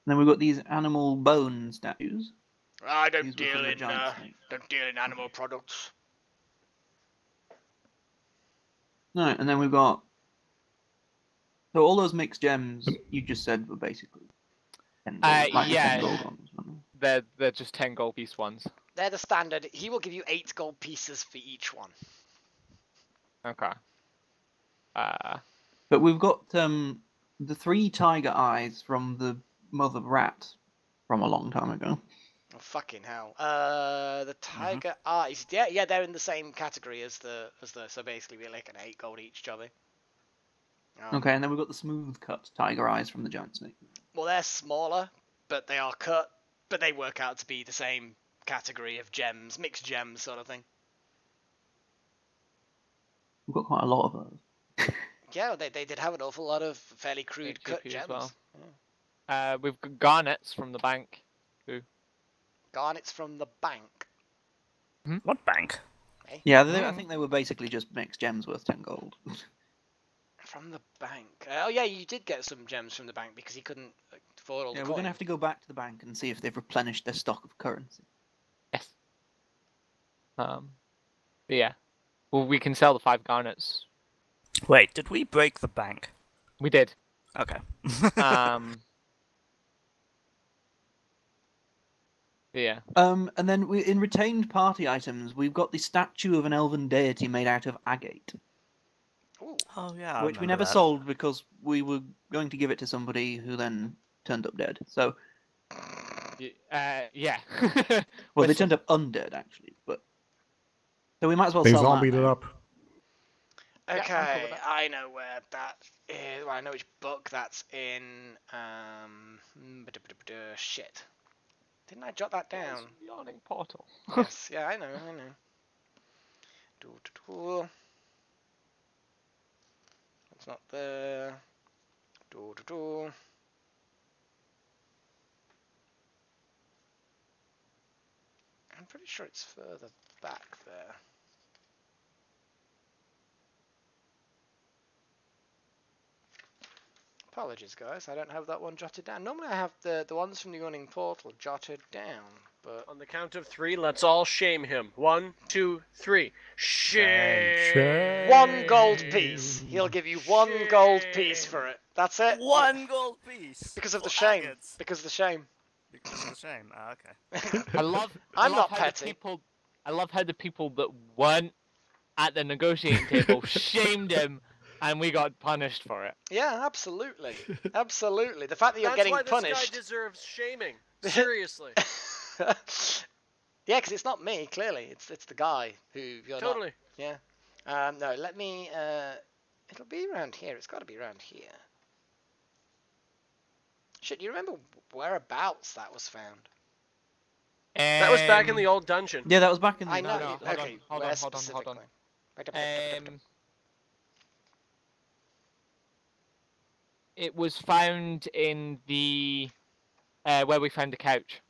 Then we've got these animal bone statues. I These don't were deal from the in giant snake. don't deal in animal products. No, and then we've got. So all those mixed gems you just said were basically 10 gold, like the 10 yeah. gold ones, weren't they? They're just 10 gold piece ones. They're the standard. He will give you 8 gold pieces for each one. Okay. But we've got the 3 tiger eyes from the mother rat from a long time ago. Oh, fucking hell. The tiger eyes. Yeah, they're in the same category as the. So basically, we're like an 8 gold each, jobby. Okay, and then we've got the smooth cut tiger eyes from the giant snake. Well, they're smaller, but they are cut. But they work out to be the same category of gems, mixed gems, sort of thing. We've got quite a lot of those. Yeah, they did have an awful lot of fairly crude cut HGP as gems. well. Yeah. We've got garnets from the bank. Garnets from the bank. What bank? Yeah, I think they were basically just mixed gems worth 10 gold. From the bank. Oh yeah, you did get some gems from the bank because he couldn't afford all the Yeah, coins. we're going to have to go back to the bank and see if they've replenished their stock of currency. Yes. But yeah. Well, we can sell the 5 garnets. Wait, did we break the bank? We did. Okay. Yeah. And then in retained party items, we've got the statue of an elven deity made out of agate, Ooh. Oh yeah. I which we remember never that. sold because we were going to give it to somebody who then turned up dead. So, Yeah. well, they turned up undead actually, but so we might as well They sell that. zombied it now. up. I'm cool Okay, with that. I know where that is. Well, I know which book that's in. Shit. Didn't I jot that down? Yawning portal. Yes, yeah, I know. It's not there. I'm pretty sure it's further back there. Apologies, guys. I don't have that one jotted down. Normally I have the ones from the Yawning Portal jotted down, but... On the count of 3, let's all shame him. 1, 2, 3. Shame! 1 gold piece. He'll give you 1 gold piece for it. That's it. 1 gold piece. Because of the for shame. agates. Because of the shame. Because of the shame. Okay. I love I'm how not the petty. people, I love how the people that weren't at the negotiating table, shamed him, and we got punished for it. Yeah, absolutely, absolutely. The fact that you're That's getting why this punished. guy deserves shaming. Seriously. Yeah, because it's not me. Clearly, it's the guy who you're Totally. not. Yeah. No, let me. It'll be around here. It's got to be around here. Shit, do you remember whereabouts that was found? That was back in the old dungeon. Yeah, that was back in the. I know. no, Okay, hold where on. specifically? It was found in the where we found the couch.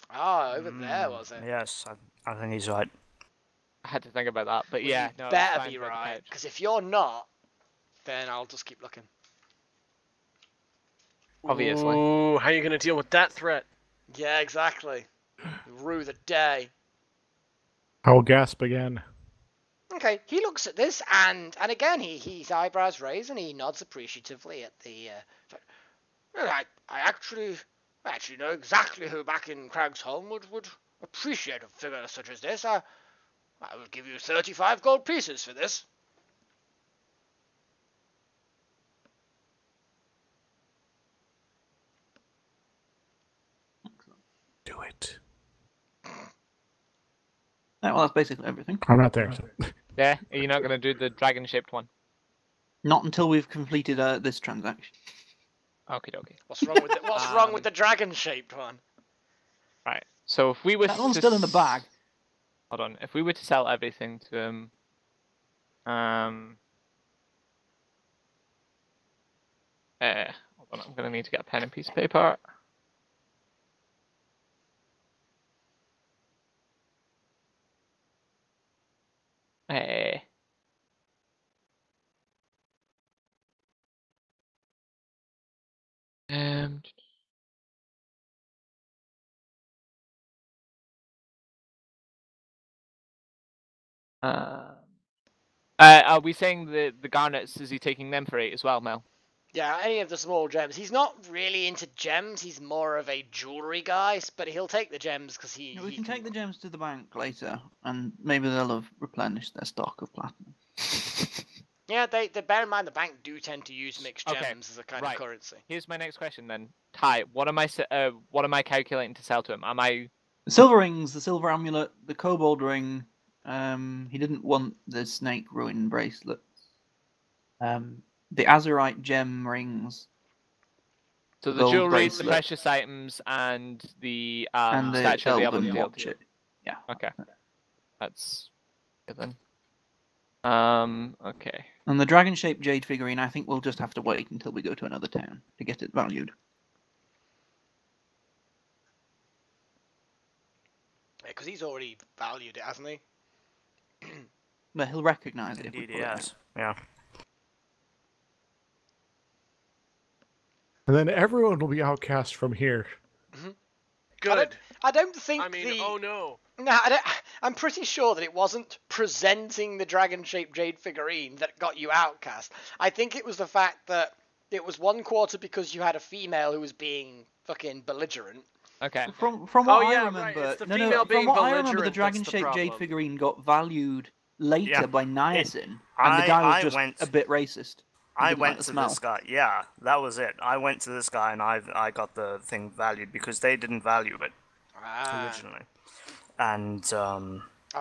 Ah, over there was it? Yes, I think he's right. I had to think about that, but Well, yeah, you no, it was better found be by the right. couch. Because if you're not, then I'll just keep looking. Obviously. Ooh, how are you gonna deal with that threat? Yeah, exactly. Rue the day. I will gasp again. Okay, he looks at this and again his eyebrows raise and he nods appreciatively at the. Well, I actually know exactly who back in Cragsholm would appreciate a figure such as this. I will give you 35 gold pieces for this. Do it. Yeah, well, that's basically everything. I'm not there. So. Yeah, are you not going to do the dragon-shaped one? Not until we've completed this transaction. Okie dokie. What's wrong with the dragon-shaped one? Right. So if we were That one's still in the bag. Hold on. If we were to sell everything to him, hold on. I'm going to need to get a pen and piece of paper. Um, are we saying the garnets, is he taking them for 8 as well, Mel? Yeah, any of the small gems. He's not really into gems. He's more of a jewelry guy, but he'll take the gems because Yeah, we can take the gems to the bank later, and maybe they'll have replenished their stock of platinum. Yeah, they bear in mind the bank do tend to use mixed Okay, gems as a kind of currency. Here's my next question then. Ty, what am I calculating to sell to him? Am I The silver rings, the silver amulet, the kobold ring. He didn't want the snake ruin bracelet. The azurite gem rings. so the gold jewelry, bracelet. the precious items, and the And the statue of the elven elven watch it. Yeah. Okay, that's good then. Okay. And the dragon-shaped jade figurine, I think we'll just have to wait until we go to another town to get it valued. Yeah, because he's already valued it, hasn't he? But he'll recognise it if we Indeed, pull it out. yes. Yeah. And then everyone will be outcast from here. Good. I don't think I mean, oh no. No, I'm pretty sure that it wasn't presenting the dragon-shaped jade figurine that got you outcast. I think it was the fact that it was 1/4 because you had a female who was being fucking belligerent. Okay. From what I yeah, remember, right, it's the no, female from being what I remember, the belligerent that's the dragon-shaped jade problem. figurine got valued later Yeah, by Niacin, and the guy was just a bit racist. I didn't like went the to smell. this guy. Yeah, that was it. I went to this guy and I got the thing valued because they didn't value it originally. And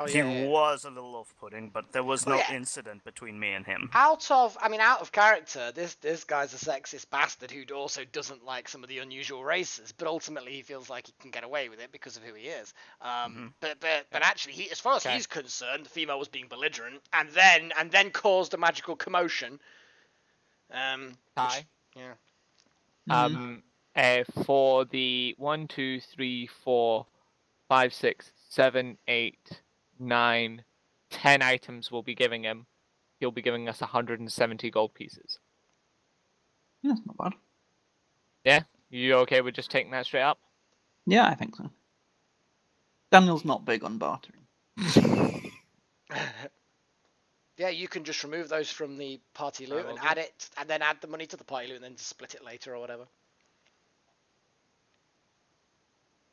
he was a little off-putting, but there was no incident between me and him. Out of character, this guy's a sexist bastard who also doesn't like some of the unusual races, but ultimately he feels like he can get away with it because of who he is. But actually, as far as he's concerned, the female was being belligerent, and then caused a magical commotion. Ty. Yeah. For the 1, 2, 3, 4, 5, 6, 7, 8, 9, 10 items we'll be giving him, he'll be giving us 170 gold pieces. Yeah, that's not bad. Yeah? You okay with just taking that straight up? Yeah, I think so. Daniel's not big on bartering. Yeah, you can just remove those from the party loot and add it, and then add the money to the party loot, and then split it later or whatever.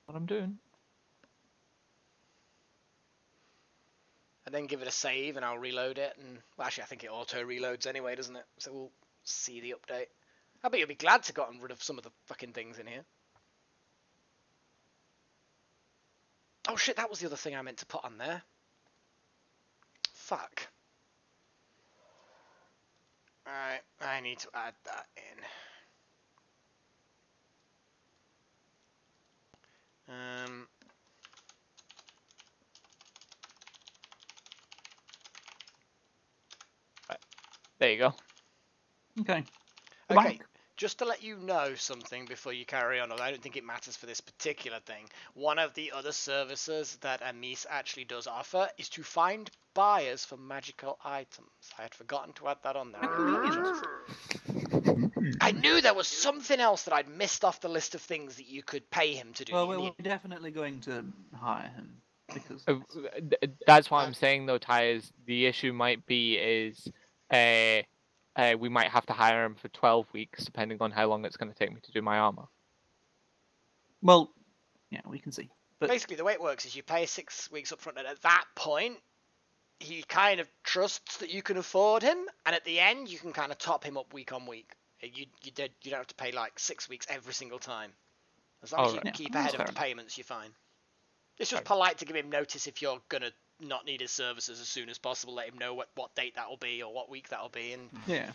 What I'm doing. and then give it a save, and I'll reload it. And well, actually, I think it auto reloads anyway, doesn't it? So we'll see the update. I bet you'll be glad to gotten rid of some of the fucking things in here. Oh shit, that was the other thing I meant to put on there. Fuck. Alright, I need to add that in. There you go. Okay. Okay, just to let you know something before you carry on, although I don't think it matters for this particular thing, one of the other services that Amis actually does offer is to find buyers for magical items. I had forgotten to add that on there. I knew there was something else that I'd missed off the list of things that you could pay him to do. Well, we're definitely going to hire him. Because that's why I'm saying, though, Ty, is the issue might be is we might have to hire him for 12 weeks, depending on how long it's going to take me to do my armor. Well, yeah, we can see. But basically, the way it works is you pay 6 weeks up front, and at that point, he kind of trusts that you can afford him, and at the end, you can kind of top him up week on week. You don't have to pay like 6 weeks every single time. As long as you keep ahead of the payments, you're fine. It's just polite to give him notice if you're going to not need his services as soon as possible. Let him know what date that'll be or what week that'll be. And yeah.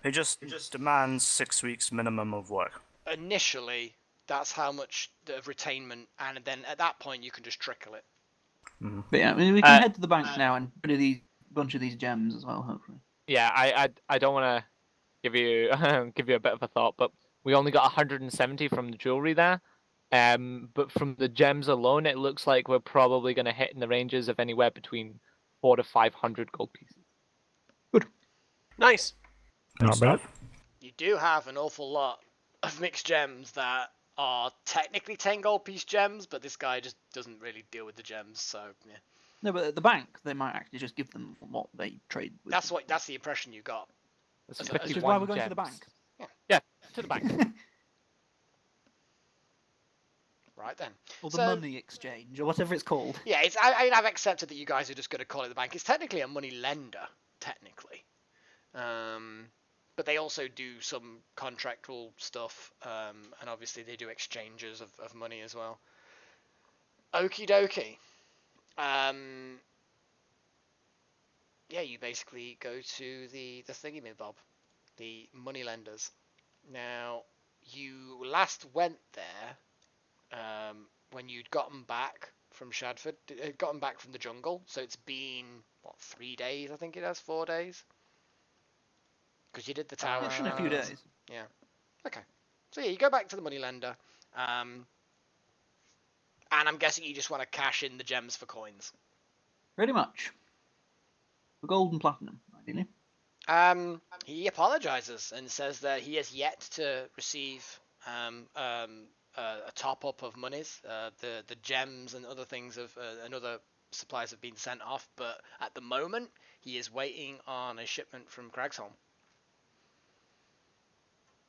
He just demands 6 weeks minimum of work. Initially, that's how much of retainment, and then at that point you can just trickle it. Mm-hmm. But yeah, I mean, we can head to the bank now and put a bunch of these gems as well, hopefully. Yeah, I don't want to give you a bit of a thought, but we only got 170 from the jewelry there. But from the gems alone, it looks like we're probably going to hit in the ranges of anywhere between 400 to 500 gold pieces. Good. Nice. Not bad. You do have an awful lot of mixed gems that are technically 10 gold piece gems, but this guy just doesn't really deal with the gems, so yeah. No, but at the bank, they might actually just give them what they trade with. That's the impression you got. Which is why we're going to the bank. Yeah, to the bank. Right then. Or the money exchange, or whatever it's called. Yeah, I've accepted that you guys are just going to call it the bank. It's technically a money lender, technically. But they also do some contractual stuff, and obviously they do exchanges of money as well. Okie dokie. Yeah, you basically go to the thingy-me-bob, the money lenders. Now, you last went there when you'd gotten back from Shadford, gotten back from the jungle. So it's been, what, 3 days, I think it has, 4 days? Because you did the tower. It's been a few days. Yeah. Okay. So yeah, you go back to the moneylender, and I'm guessing you just want to cash in the gems for coins. Pretty much. For gold and platinum, ideally. He apologizes and says that he has yet to receive a top-up of monies. The gems and other things and other supplies have been sent off, but at the moment he is waiting on a shipment from Cragsholm.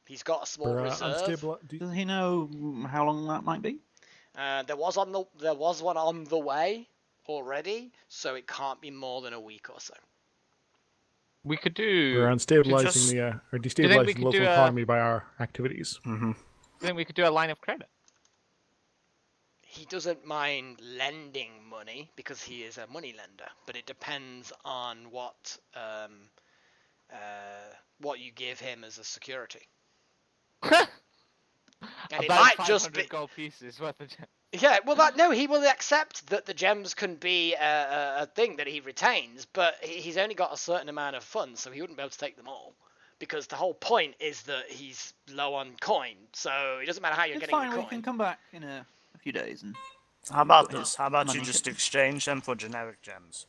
He's got a small reserve. Does he know how long that might be? There was one on the way already, so it can't be more than a week or so. We could do. We're unstabilizing or destabilizing the local economy by our activities. Mm-hmm. I think we could do a line of credit. He doesn't mind lending money because he is a money lender, but it depends on what you give him as a security. And it might just be gold pieces worth of gems. Yeah, well, he will accept that the gems can be a thing that he retains, but he's only got a certain amount of funds, so he wouldn't be able to take them all. Because the whole point is that he's low on coin, so it doesn't matter how you're getting the coin. It's fine, we can come back in a few days. And how about this? How about you just exchange them for generic gems?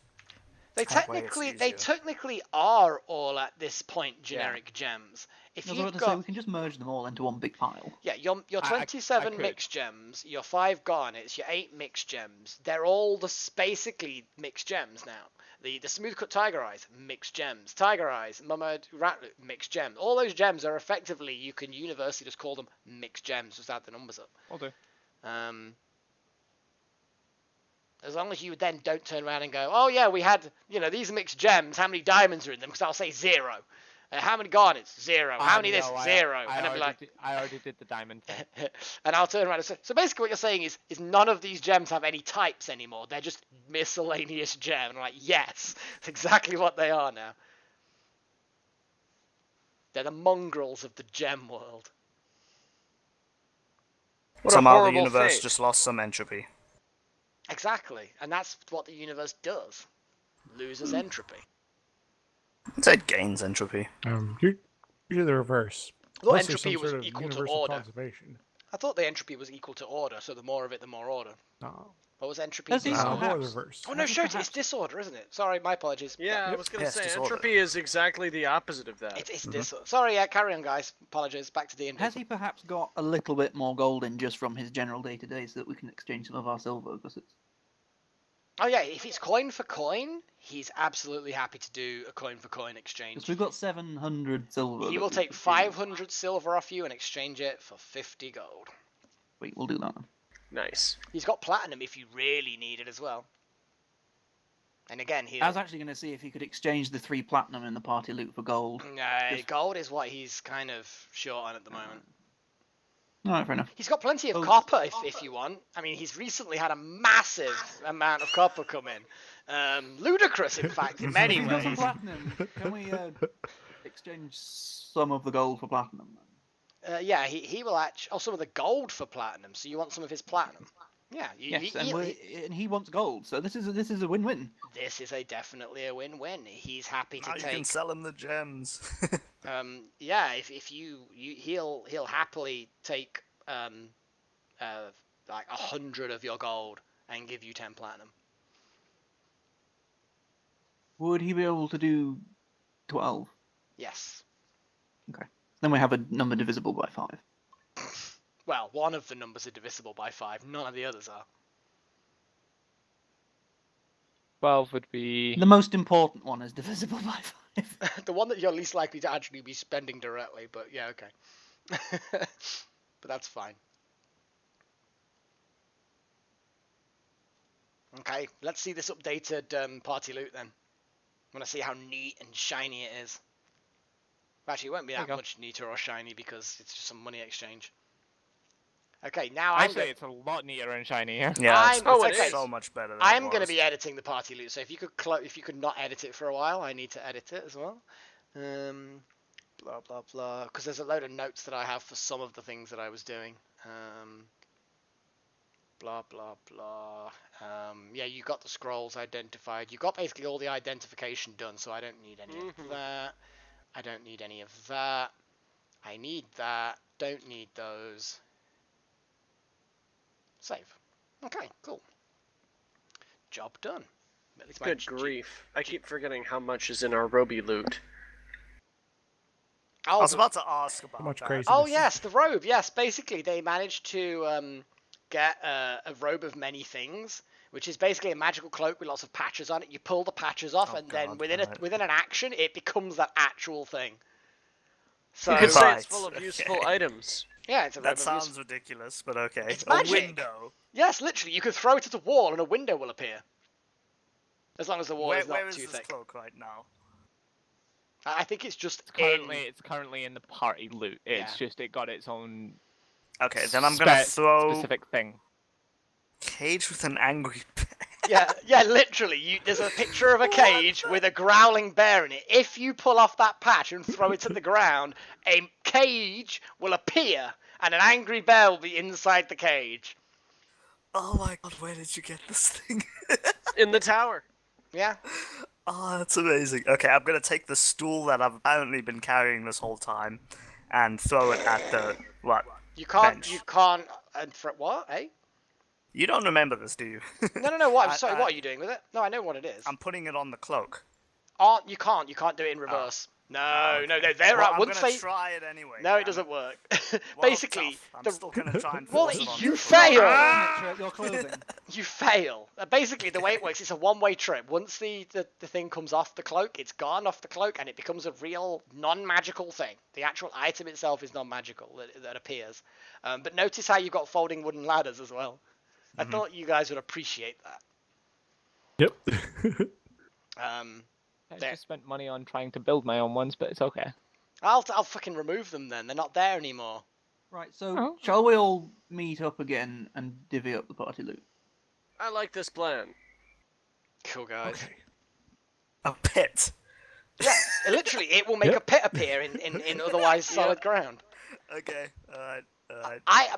They technically are all at this point generic gems. If I was about to say, we can just merge them all into one big pile. Yeah, your 27 mixed gems, your 5 garnets, your 8 mixed gems, they're all basically mixed gems now. The smooth cut tiger eyes, mixed gems. Tiger eyes, mummered ratlet, mixed gems. All those gems are effectively, you can universally just call them mixed gems, just add the numbers up. Okay. As long as you then don't turn around and go, oh yeah, we had, these mixed gems, how many diamonds are in them? Because I'll say 0. How many garnets? 0. How many this? 0. And I'll be like... I already did the diamond thing. And I'll turn around and say... So basically what you're saying is none of these gems have any types anymore. They're just miscellaneous gems. And I'm like, yes, it's exactly what they are now. They're the mongrels of the gem world. Somehow the universe just lost some entropy. Exactly. And that's what the universe does. Loses entropy. I'd say it gains entropy. You're the reverse. I thought Unless there's entropy some was sort of equal to universal order. conservation. I thought the entropy was equal to order, so the more of it, the more order. No. What was entropy? Has he Disorder? More perhaps- reverse. Oh no, shoot, it's disorder, isn't it? Sorry, my apologies. Yeah, I was going to Yes, say, disorder. entropy is exactly the opposite of that. It's disorder. Sorry, carry on, guys. Apologies. Back to D&D. Has he perhaps got a little bit more gold in just from his general day-to-day so that we can exchange some of our silver? Because it's... Oh yeah, if it's coin for coin, he's absolutely happy to do a coin for coin exchange. Because we've got 700 silver. He that will we take could do. 500 silver off you and exchange it for 50 gold. Wait, we'll do that then. Nice. He's got platinum if you really need it as well. And again, I was actually going to see if he could exchange the 3 platinum in the party loot for gold. No, gold is what he's kind of short on at the moment. Alright, fair enough. He's got plenty of Oh. copper if you want. I mean, he's recently had a massive amount of copper come in. Ludicrous, in fact, in many We've got some ways. platinum. Can we exchange some of the gold for platinum? Yeah, he will actually... Oh, some of the gold for platinum. So you want some of his platinum? Yeah. Yes, and he wants gold, so this is a win-win. This is definitely a win-win. He's happy to Now take... you can sell him the gems. Yeah, if he'll happily take like 100 of your gold and give you 10 platinum. Would he be able to do 12? Yes. Okay. Then we have a number divisible by 5. Well, one of the numbers are divisible by 5. None of the others are. 12 would be... The most important one is divisible by 5. The one that you're least likely to actually be spending directly, but yeah, okay. But that's fine. Okay, let's see this updated party loot then. I want to see how neat and shiny it is. Actually, it won't be that much neater or shiny because it's just some money exchange. Okay, now Actually, it's a lot neater and shinier. Yeah, it's so much better than I'm it going to was. be editing the party loot, so if you could not edit it for a while, I need to edit it as well. Blah blah blah, because there's a load of notes that I have for some of the things that I was doing. Blah blah blah. Yeah, you got the scrolls identified. You got basically all the identification done, so I don't need any of that. I don't need any of that. I need that. Don't need those. Save. Okay, cool. Job done. At least my Good grief. I keep forgetting how much is in our Roby loot. I was about to ask about much that. crazy. Oh yes, the robe. Yes, basically they managed to get a robe of many things, which is basically a magical cloak with lots of patches on it. You pull the patches off, and then within an action, it becomes that actual thing. So You could say Right, it's full of okay. useful items. yeah, it's a robe That of sounds ridiculous, but okay. It's a magic. window. Yes, literally, you can throw it at a wall and a window will appear. As long as the wall is Where not is too this thick. cloak right now? I think it's just It's currently in the party loot. It's Yeah. just it got its own Okay, then I'm gonna throw specific thing. cage with an angry bear. Yeah, literally. There's a picture of a cage with a growling bear in it. If you pull off that patch and throw it to the ground, a cage will appear, and an angry bear will be inside the cage. Oh my god, where did you get this thing? In the tower. Yeah. Oh, that's amazing. Okay, I'm gonna take the stool that I've apparently been carrying this whole time and throw it at the what? You can't. Bench. You can't. And for what? Eh? You don't remember this, do you? No. What? I'm sorry. I- What are you doing with it? No, I know what it is. I'm putting it on the cloak. You can't. You can't do it in reverse. No, okay. no. They're Well, out. I'm Once gonna they. try it anyway. No, it damn doesn't work. Well, Basically, tough. I'm still gonna try and well, force it on you the fail. floor. Your clothing. You fail. Basically, the way it works, it's a one-way trip. Once the thing comes off the cloak, it's gone off the cloak, and it becomes a real non-magical thing. The actual item itself is non-magical that appears. But notice how you've got folding wooden ladders as well. I thought you guys would appreciate that. Yep. I just spent money on trying to build my own ones, but it's okay. I'll fucking remove them then. They're not there anymore. Right, so shall we all meet up again and divvy up the party loot? I like this plan. Cool, guys. Okay. A pit. Yeah, literally, it will make a pit appear in otherwise solid ground. Okay, alright.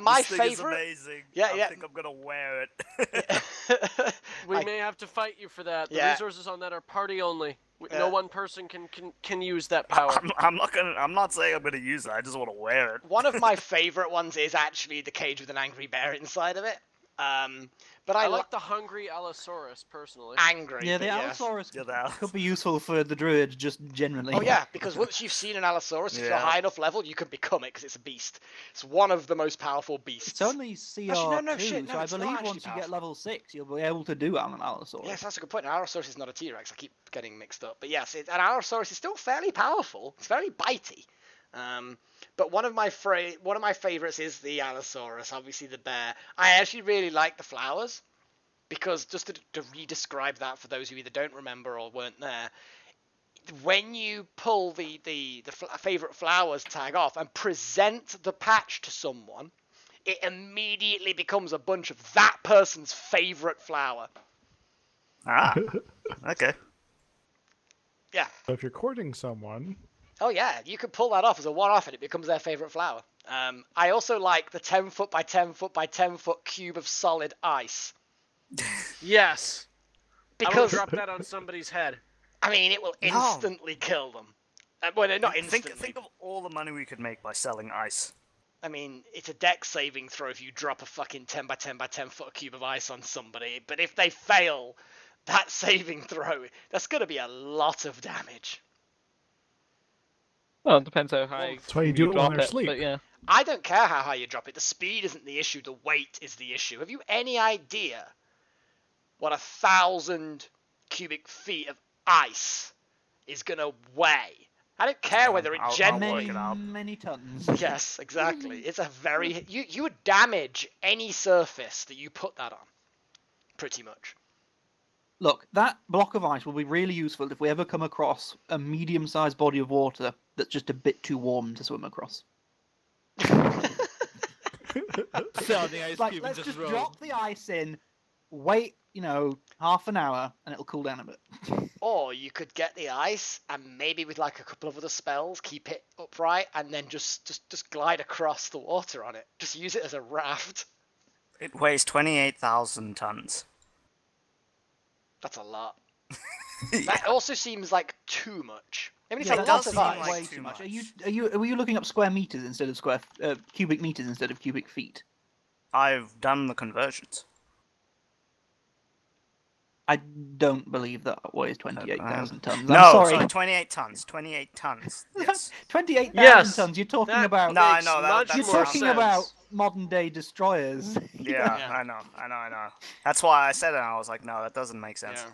My this thing favorite. is amazing. Yeah, I yeah. think I'm gonna wear it. We may have to fight you for that. The resources on that are party only. No one person can use that power. I'm not saying I'm gonna use it. I just want to wear it. One of my favorite ones is actually the cage with an angry bear inside of it. But I like the hungry Allosaurus personally. Angry. Yeah, the Allosaurus Yeah, could be useful for the druid just generally. Oh yeah, because once you've seen an Allosaurus, if you're high enough level, you can become it because it's a beast. It's one of the most powerful beasts. It's only CR2, shit, so I believe once you get level 6, you'll be able to do an Allosaurus. Yes, that's a good point. An Allosaurus is not a T-Rex. I keep getting mixed up. But yes, an Allosaurus is still fairly powerful. It's very bitey. But one of my favorites is the Allosaurus, obviously the bear. I actually really like the flowers, because just to re-describe that for those who either don't remember or weren't there, when you pull the favorite flowers tag off and present the patch to someone, it immediately becomes a bunch of that person's favorite flower. Ah, okay. Yeah. So if you're courting someone... Oh yeah, you could pull that off as a one-off and it becomes their favourite flower. I also like the 10 foot by 10 foot by 10 foot cube of solid ice. Yes. Because I will drop that on somebody's head. I mean, it will instantly kill them. Well, not instantly. Think of all the money we could make by selling ice. I mean, it's a dex saving throw if you drop a fucking 10 by 10 by 10 foot cube of ice on somebody. But if they fail that saving throw, that's going to be a lot of damage. Well, it depends how high. That's why you do it while drop they're it, asleep. but yeah. I don't care how high you drop it. The speed isn't the issue. The weight is the issue. Have you any idea what 1,000 cubic feet of ice is going to weigh? I don't care whether it many tons. Yes, exactly. It's a very... You would damage any surface that you put that on. Pretty much. Look, that block of ice will be really useful if we ever come across a medium-sized body of water that's just a bit too warm to swim across. So the ice cube let's and just roll. drop the ice in, wait, half an hour, and it'll cool down a bit. Or you could get the ice and maybe with like a couple of other spells keep it upright and then just glide across the water on it. Just use it as a raft. It weighs 28,000 tons. That's a lot. That also seems like too much. I mean, it's a that lot does of seem ice. way too much. Are you looking up square meters instead of cubic meters instead of cubic feet? I've done the conversions. I don't believe that weighs 28,000 tons. No, I'm sorry. 28 tons. 28 tons. Yes. 28,000 Yes, tons. You're talking that about. No, I makes know much that. You're more talking sense. about modern day destroyers. Yeah, Yeah. I know. That's why I said it. I was like, no, that doesn't make sense. Yeah.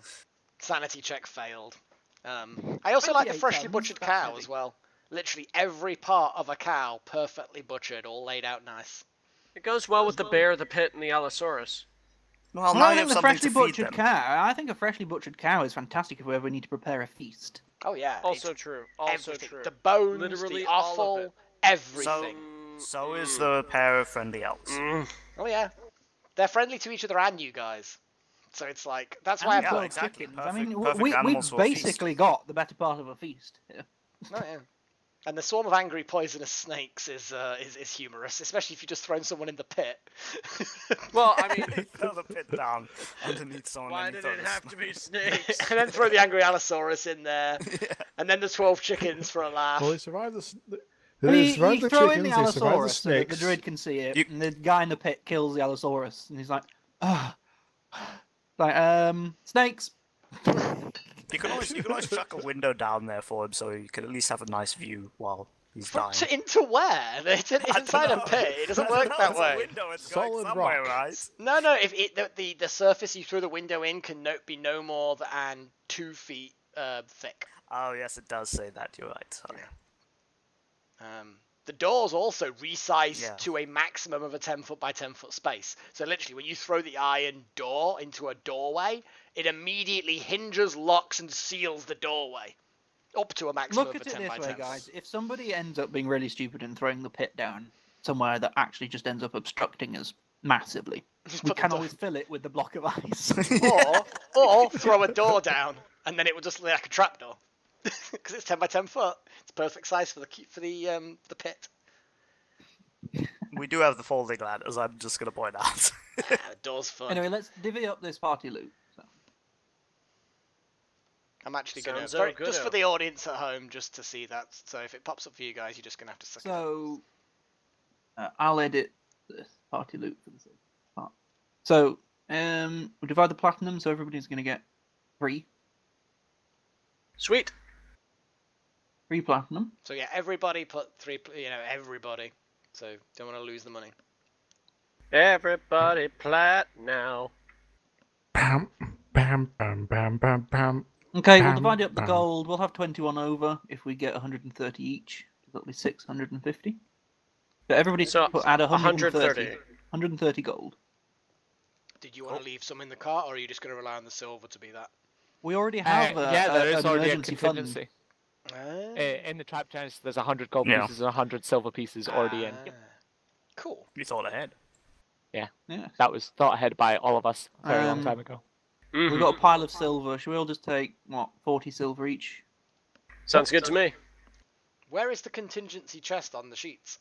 Sanity check failed. I also like the 28 freshly tons, butchered that's cow heavy. as well. Literally every part of a cow perfectly butchered, all laid out nice. It goes well with the bear, the pit, and the Allosaurus. Well, I now don't you think have the something freshly to feed butchered them. cow. I think a freshly butchered cow is fantastic if we ever need to prepare a feast. Oh yeah. Also it's true. Also everything. true. The bones, Literally the all of offal, it. everything. So is the pair of friendly elves. Oh yeah. They're friendly to each other and you guys. So it's like, that's why I've And got... well, exactly. chickens. I mean, Perfect we've animals for a feast. basically got the better part of a feast here. Oh yeah. And the swarm of angry poisonous snakes is humorous, especially if you just thrown someone in the pit. Well, I mean, Throw the pit down underneath someone. why and did throw it the have to be snakes? And then throw the angry Allosaurus in there. And then the 12 chickens for a laugh. Well, they survived the... Well, They you survived the throw chickens, in the they survived the Allosaurus so that the snakes. druid can see it, You- and the guy in the pit kills the Allosaurus, and he's like, like, snakes. You can always chuck a window down there for him, so you can at least have a nice view while he's dying. Into where? It's inside a pit. It doesn't work that way. A window, it's going Solid somewhere, rock. right? No. If the surface you threw the window in can be no more than 2 feet thick. Oh yes, it does say that. You're right. Sorry. The doors also resize to a maximum of a 10-foot by 10-foot space. So literally, when you throw the iron door into a doorway, it immediately hinges, locks, and seals the doorway up to a maximum of a 10 by 10. Look at it this way, guys. If somebody ends up being really stupid and throwing the pit down somewhere that actually just ends up obstructing us massively, we can always fill it with the block of ice. or throw a door down, and then it would just look like a trapdoor. Because it's 10 by 10 foot. It's perfect size for the pit. We do have the folding ladders, I'm just going to point out. The door's fun. Anyway, let's divvy up this party loot. So. I'm actually going to, just for the audience at home, just to see that. So if it pops up for you guys, you're just going to have to suck it up. So, I'll edit the party loot for the part. So, we'll divide the platinum, so everybody's going to get 3. Sweet. 3 platinum. So yeah, everybody put 3, everybody. So don't want to lose the money. Everybody plat now. Bam, bam, bam, bam, bam, bam. Okay, we'll divide up the gold. We'll have 21 over if we get 130 each. That'll be 650. But everybody add 130 gold. Did you want to leave some in the cart, or are you just going to rely on the silver to be that? We already have there is an already a emergency contingency. In the trap chest, there's 100 gold pieces and 100 silver pieces already in. Cool. You thought ahead. Yeah. That was thought ahead by all of us a very long time ago. We've got a pile of silver. Should we all just take, 40 silver each? Sounds good to me. Where is the contingency chest on the sheets?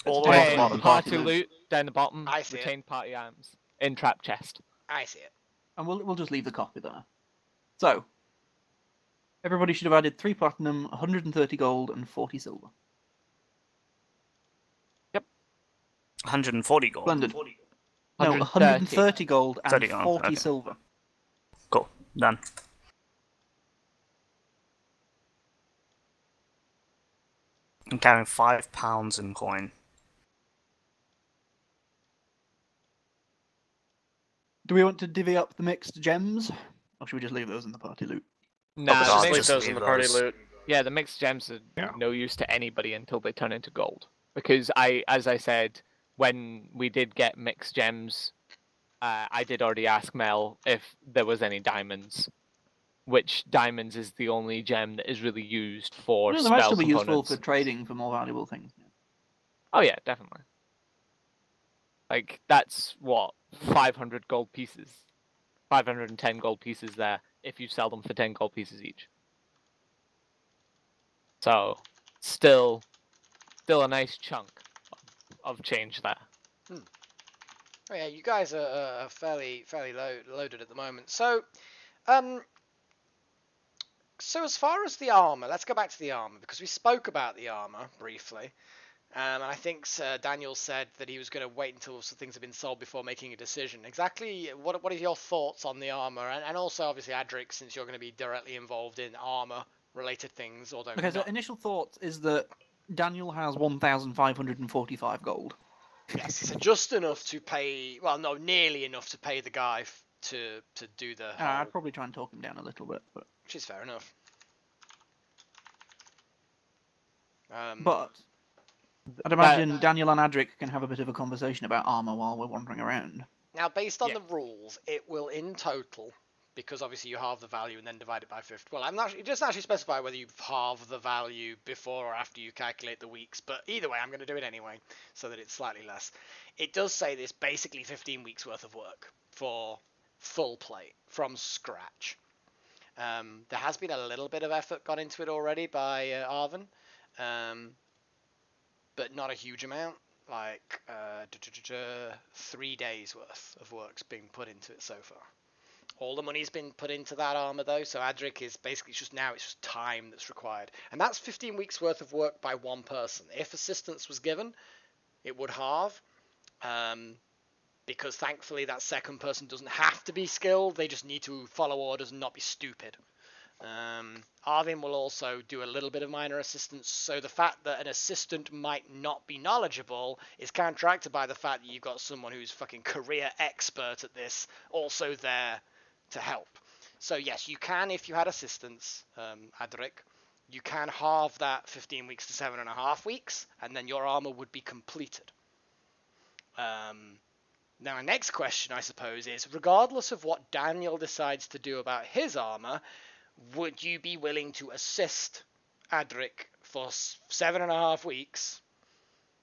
All the way at the bottom. Party loot, down the bottom, I see retained party items, in trap chest. I see it. And we'll just leave the copy there. So, everybody should have added 3 platinum, 130 gold, and 40 silver. Yep. 140 gold. Splendid. No, 130 gold and 40 okay. silver. Cool. Done. I'm carrying £5 in coin. Do we want to divvy up the mixed gems? Or should we just leave those in the party loot? Nah, just leave those in the party loot. Yeah, the mixed gems are no use to anybody until they turn into gold. Because as I said, when we did get mixed gems, I did already ask Mel if there was any diamonds. Which diamonds is the only gem that is really used for spell components. They might still be useful for trading for more valuable things. Oh yeah, definitely. Like, that's, 500 gold pieces. 510 gold pieces there, if you sell them for 10 gold pieces each. So, still a nice chunk of change there. Oh yeah, you guys are fairly loaded at the moment. So, so as far as the armor, let's go back to the armor, because we spoke about the armor briefly. And I think Daniel said that he was going to wait until things have been sold before making a decision. Exactly, what are your thoughts on the armor? And also, obviously, Adrik, since you're going to be directly involved in armor-related things. Okay, so initial thoughts is that Daniel has 1,545 gold. Yes, so just enough to pay... Well, no, nearly enough to pay the guy to do the whole... I'd probably try and talk him down a little bit. But... Which is fair enough. But... I'd imagine Daniel and Adrik can have a bit of a conversation about armor while we're wandering around. Now, based on the rules, it will in total, because obviously you halve the value and then divide it by 50. Well, it doesn't actually specify whether you halve the value before or after you calculate the weeks, but either way, I'm going to do it anyway, so that it's slightly less. It does say there's basically 15 weeks worth of work for full plate from scratch. There has been a little bit of effort gone into it already by Arvin. But not a huge amount, like 3 days worth of work's been put into it so far. All the money's been put into that armor though, so Adrik is basically it's just time that's required. And that's 15 weeks worth of work by one person. If assistance was given, it would halve, because thankfully that second person doesn't have to be skilled, they just need to follow orders and not be stupid. Arvin will also do a little bit of minor assistance, so the fact that an assistant might not be knowledgeable is counteracted by the fact that you've got someone who's fucking career expert at this also there to help. So yes, you can, if you had assistance, Adrik, you can halve that 15 weeks to 7.5 weeks, and then your armor would be completed. Now, my next question, I suppose, is regardless of what Daniel decides to do about his armor, would you be willing to assist Adrik for 7.5 weeks,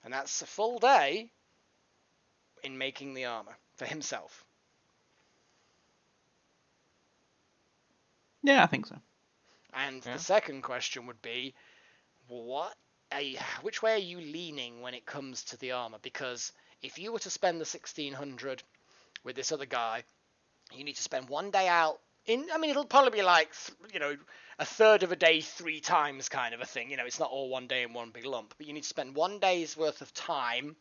and that's a full day, in making the armor for himself? Yeah, I think so. And the second question would be, which way are you leaning when it comes to the armor? Because if you were to spend the 1,600 with this other guy, you need to spend 1 day out it'll probably be like, a third of a day 3 times kind of a thing. It's not all 1 day in one big lump, but you need to spend 1 day's worth of time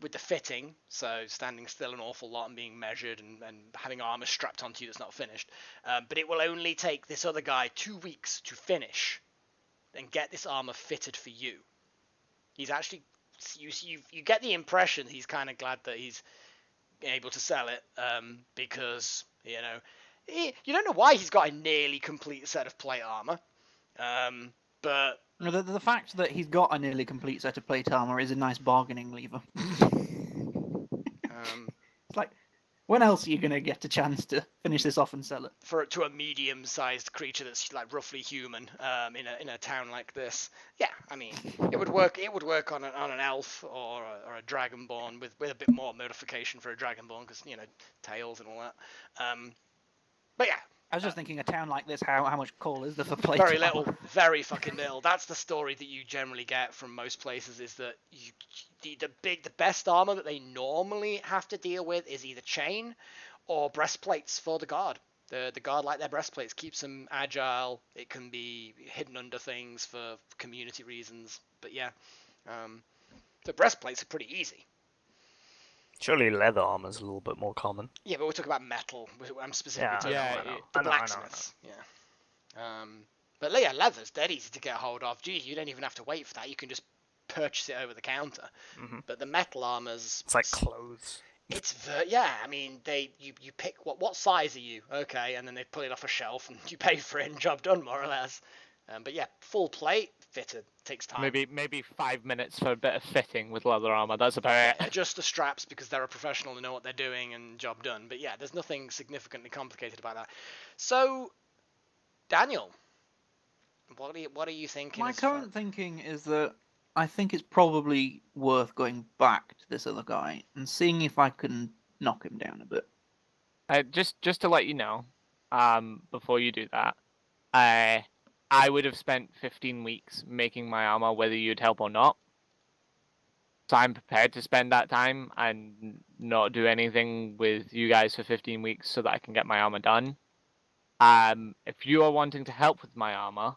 with the fitting, so standing still an awful lot and being measured and having armor strapped onto you that's not finished. But it will only take this other guy 2 weeks to finish and get this armor fitted for you. He's actually, you get the impression he's kind of glad that he's able to sell it, because you don't know why he's got a nearly complete set of plate armor, but the fact that he's got a nearly complete set of plate armor is a nice bargaining lever. It's like, when else are you going to get a chance to finish this off and sell it? To a medium-sized creature that's like roughly human, in a town like this, yeah, I mean, it would work. It would work on an elf or a dragonborn with a bit more modification for a dragonborn, because tails and all that. But yeah. I was just thinking, a town like this, how much call is there for plate Very armor? little, very fucking little. That's the story that you generally get from most places, is that the best armor that they normally have to deal with is either chain or breastplates for the guard. The guard like their breastplates, keeps them agile. It can be hidden under things for community reasons. But yeah, the breastplates are pretty easy. Surely leather armor's a little bit more common. Yeah, but we're talking about metal. I'm specifically talking about the blacksmiths. Yeah. But yeah, leather's dead easy to get hold of. Gee, you don't even have to wait for that. You can just purchase it over the counter. Mm-hmm. But the metal armors, it's like clothes. I mean, you pick what size are you? Okay, and then they pull it off a shelf and you pay for it and job done, more or less. But yeah, full plate fitted takes time. Maybe 5 minutes for a bit of fitting with leather armor. That's about it. Adjust the straps because they're a professional and know what they're doing, and job done. But yeah, there's nothing significantly complicated about that. So, Daniel, what are you thinking? My current thinking is that I think it's probably worth going back to this other guy and seeing if I can knock him down a bit. Just to let you know, before you do that, I would have spent 15 weeks making my armor, whether you'd help or not. So I'm prepared to spend that time and not do anything with you guys for 15 weeks so that I can get my armor done. If you are wanting to help with my armor,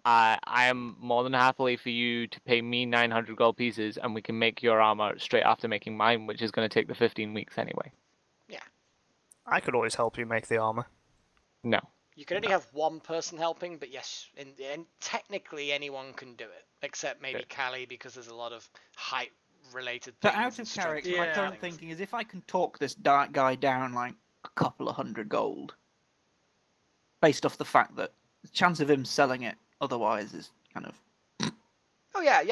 I am more than happy for you to pay me 900 gold pieces, and we can make your armor straight after making mine, which is going to take the 15 weeks anyway. Yeah. I could always help you make the armor. No. You can only have one person helping, but yes, and technically anyone can do it, except maybe Callie, because there's a lot of height-related things. But out of character, my current thinking is if I can talk this guy down like a couple of 100 gold, based off the fact that the chance of him selling it otherwise is kind of... Oh yeah,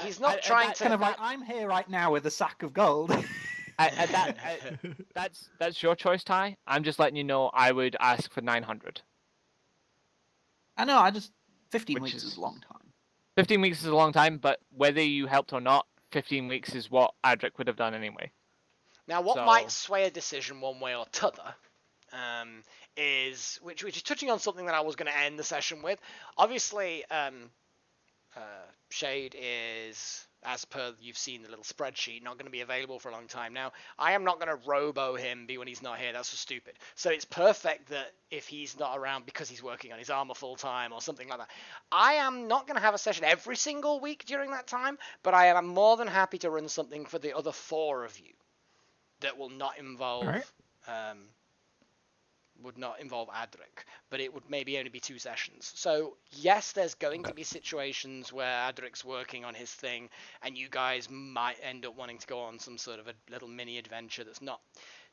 he's not trying to... Kind of like, I'm here right now with a sack of gold. That's your choice, Ty. I'm just letting you know I would ask for 900. I know, 15 weeks is a long time. 15 weeks is a long time, but whether you helped or not, 15 weeks is what Adrik would have done anyway. Now, what might sway a decision one way or t'other, is, which is touching on something that I was going to end the session with. Obviously, Shade is, as per you've seen the little spreadsheet, not going to be available for a long time. Now, I am not going to robo him when he's not here. That's so stupid. So it's perfect that if he's not around because he's working on his armor full time or something like that, I am not going to have a session every single week during that time, but I am more than happy to run something for the other 4 of you that will not involve... would not involve Adrik, but it would maybe only be 2 sessions. So yes, there's going to be situations where Adrik's working on his thing, and you guys might end up wanting to go on some sort of a little mini adventure that's not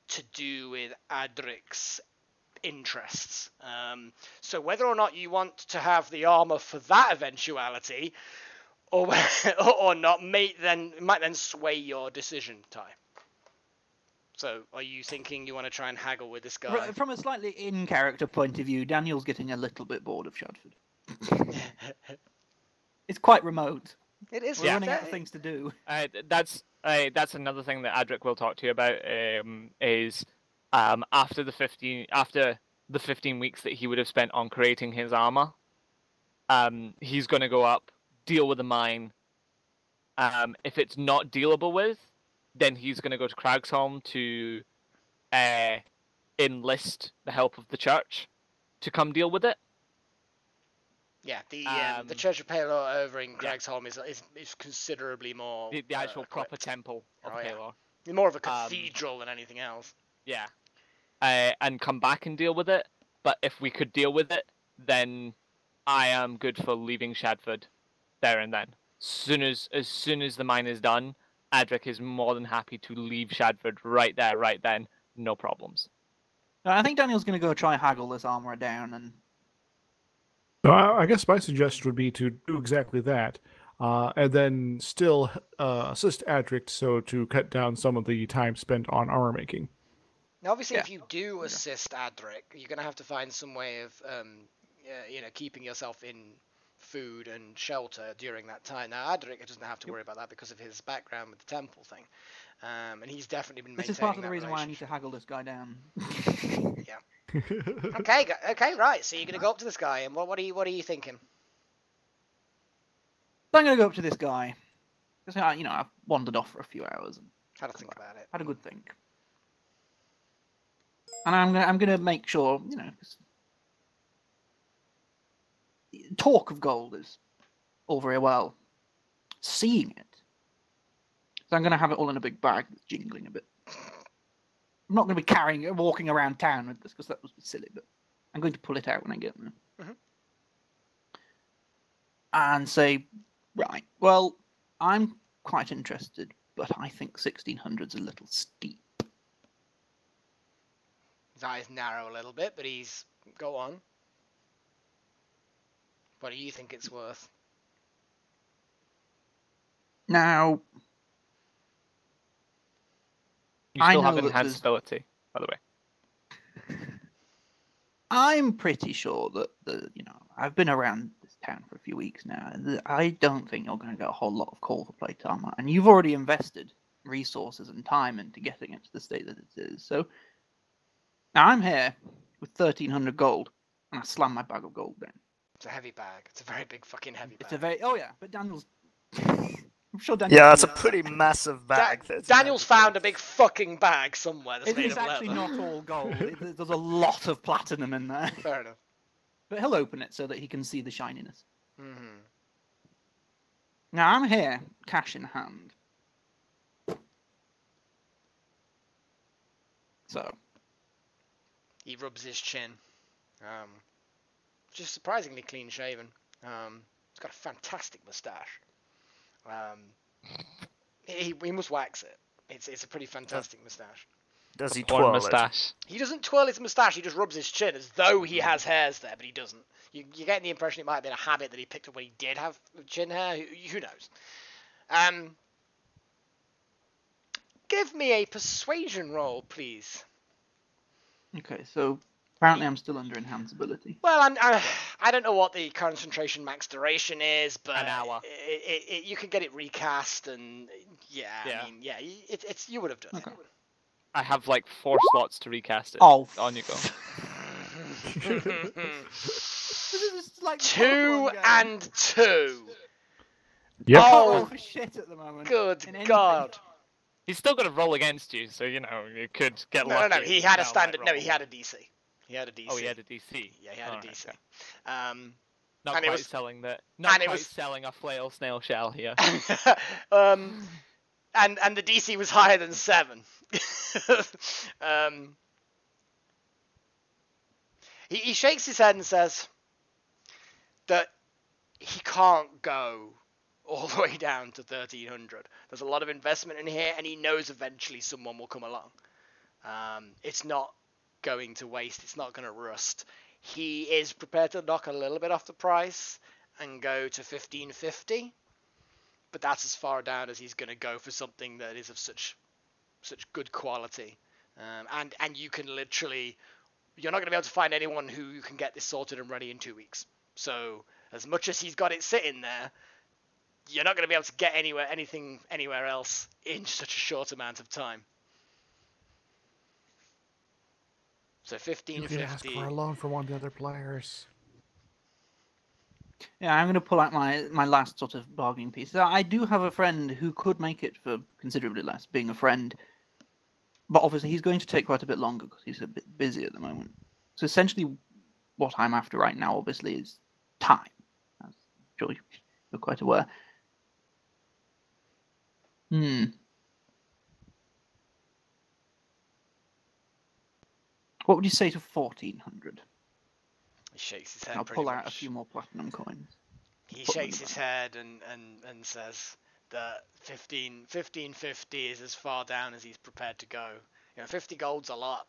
to do with Adrik's interests. So whether or not you want to have the armor for that eventuality, or not, might then sway your decision, Ty. So, are you thinking you want to try and haggle with this guy? From a slightly in-character point of view, Daniel's getting a little bit bored of Shadford. It's quite remote. It is. We're running out of things to do. That's another thing that Adrik will talk to you about. Is after the 15 weeks that he would have spent on creating his armor, he's going to go up, deal with the mine. If it's not dealable with, then he's going to go to Cragsholm to enlist the help of the church to come deal with it. Yeah, the Church of Palor over in Cragsholm is considerably more... The actual proper temple of Palor. Yeah. More of a cathedral than anything else. Yeah. And come back and deal with it. But if we could deal with it, then I am good for leaving Shadford there and then. As soon as the mine is done, Adrik is more than happy to leave Shadford right there, right then. No problems. I think Daniel's going to go try haggle this armor down and... So I guess my suggestion would be to do exactly that, and then still assist Adrik to cut down some of the time spent on armor making. Now, obviously, if you do assist Adrik, you're going to have to find some way of, keeping yourself in food and shelter during that time. Now, Adrik doesn't have to worry about that because of his background with the temple thing, and he's definitely been maintaining This is part of the that reason why I need to haggle this guy down. Yeah. Okay, right. So you're gonna go up to this guy, and what are you thinking? I'm gonna go up to this guy because I've wandered off for a few hours and had to think about it. Had a good think, and I'm gonna make sure talk of gold is all very well. Seeing it, so I'm gonna have it all in a big bag that's jingling a bit. I'm not going to be walking around town with this because that would be silly, but I'm going to pull it out when I get there. Mm-hmm. And say, right, well, I'm quite interested, but I think 1600's a little steep. His eyes narrow a little bit, but go on. What do you think it's worth? Now... You still have enhanced ability, by the way. I'm pretty sure that I've been around this town for a few weeks now. I don't think you're going to get a whole lot of call for plate armor, and you've already invested resources and time into getting it to the state that it is. So now I'm here with 1,300 gold, and I slam my bag of gold down. It's a heavy bag. It's a very big fucking heavy bag. But Daniel's. I'm sure Daniel. Yeah, that's a pretty massive bag. Daniel's found a big fucking bag somewhere that's made of leather. It's actually not all gold. There's a lot of platinum in there. Fair enough. But he'll open it so that he can see the shininess. Mm-hmm. Now I'm here, cash in hand. So. He rubs his chin. Just surprisingly clean shaven. He's got a fantastic moustache. He must wax it. It's a pretty fantastic moustache. Does he twirl moustache? He doesn't twirl his moustache. He just rubs his chin as though he has hairs there, but he doesn't. You get the impression it might have been a habit that he picked up when he did have chin hair. Who knows? Give me a persuasion roll, please. Okay, so apparently I'm still under enhanced ability. Well, I don't know what the concentration max duration is, but an hour. You can get it recast, and I mean, it's you would have done it. I have like 4 slots to recast it. Oh, on you go. Like 2 and 2. Yep. Oh, for shit at the moment. Good God. He's still got to roll against you, so you could get lucky. No. He had a standard. No, he had a DC. He had a DC. Oh, he had a DC. Yeah, he had a DC. Okay. and Not quite selling that. Not quite selling a flail snail shell here. And the DC was higher than 7. He shakes his head and says that he can't go all the way down to 1,300. There's a lot of investment in here, and he knows eventually someone will come along. It's not going to waste. It's not going to rust. He is prepared to knock a little bit off the price and go to 1550, but that's as far down as he's going to go for something that is of such good quality. And you can literally, you're not going to be able to find anyone who can get this sorted and ready in 2 weeks. So as much as he's got it sitting there, you're not going to be able to get anything anywhere else in such a short amount of time. So 1550. You can ask for a loan from one of the other players. Yeah, I'm going to pull out my last sort of bargaining piece. I do have a friend who could make it for considerably less, being a friend. But obviously he's going to take quite a bit longer because he's a bit busy at the moment. So essentially what I'm after right now, obviously, is time. As I'm sure you're quite aware. What would you say to 1400? He shakes his head. I'll pull out a few more platinum coins. He shakes his head and says that 1550 is as far down as he's prepared to go. 50 gold's a lot,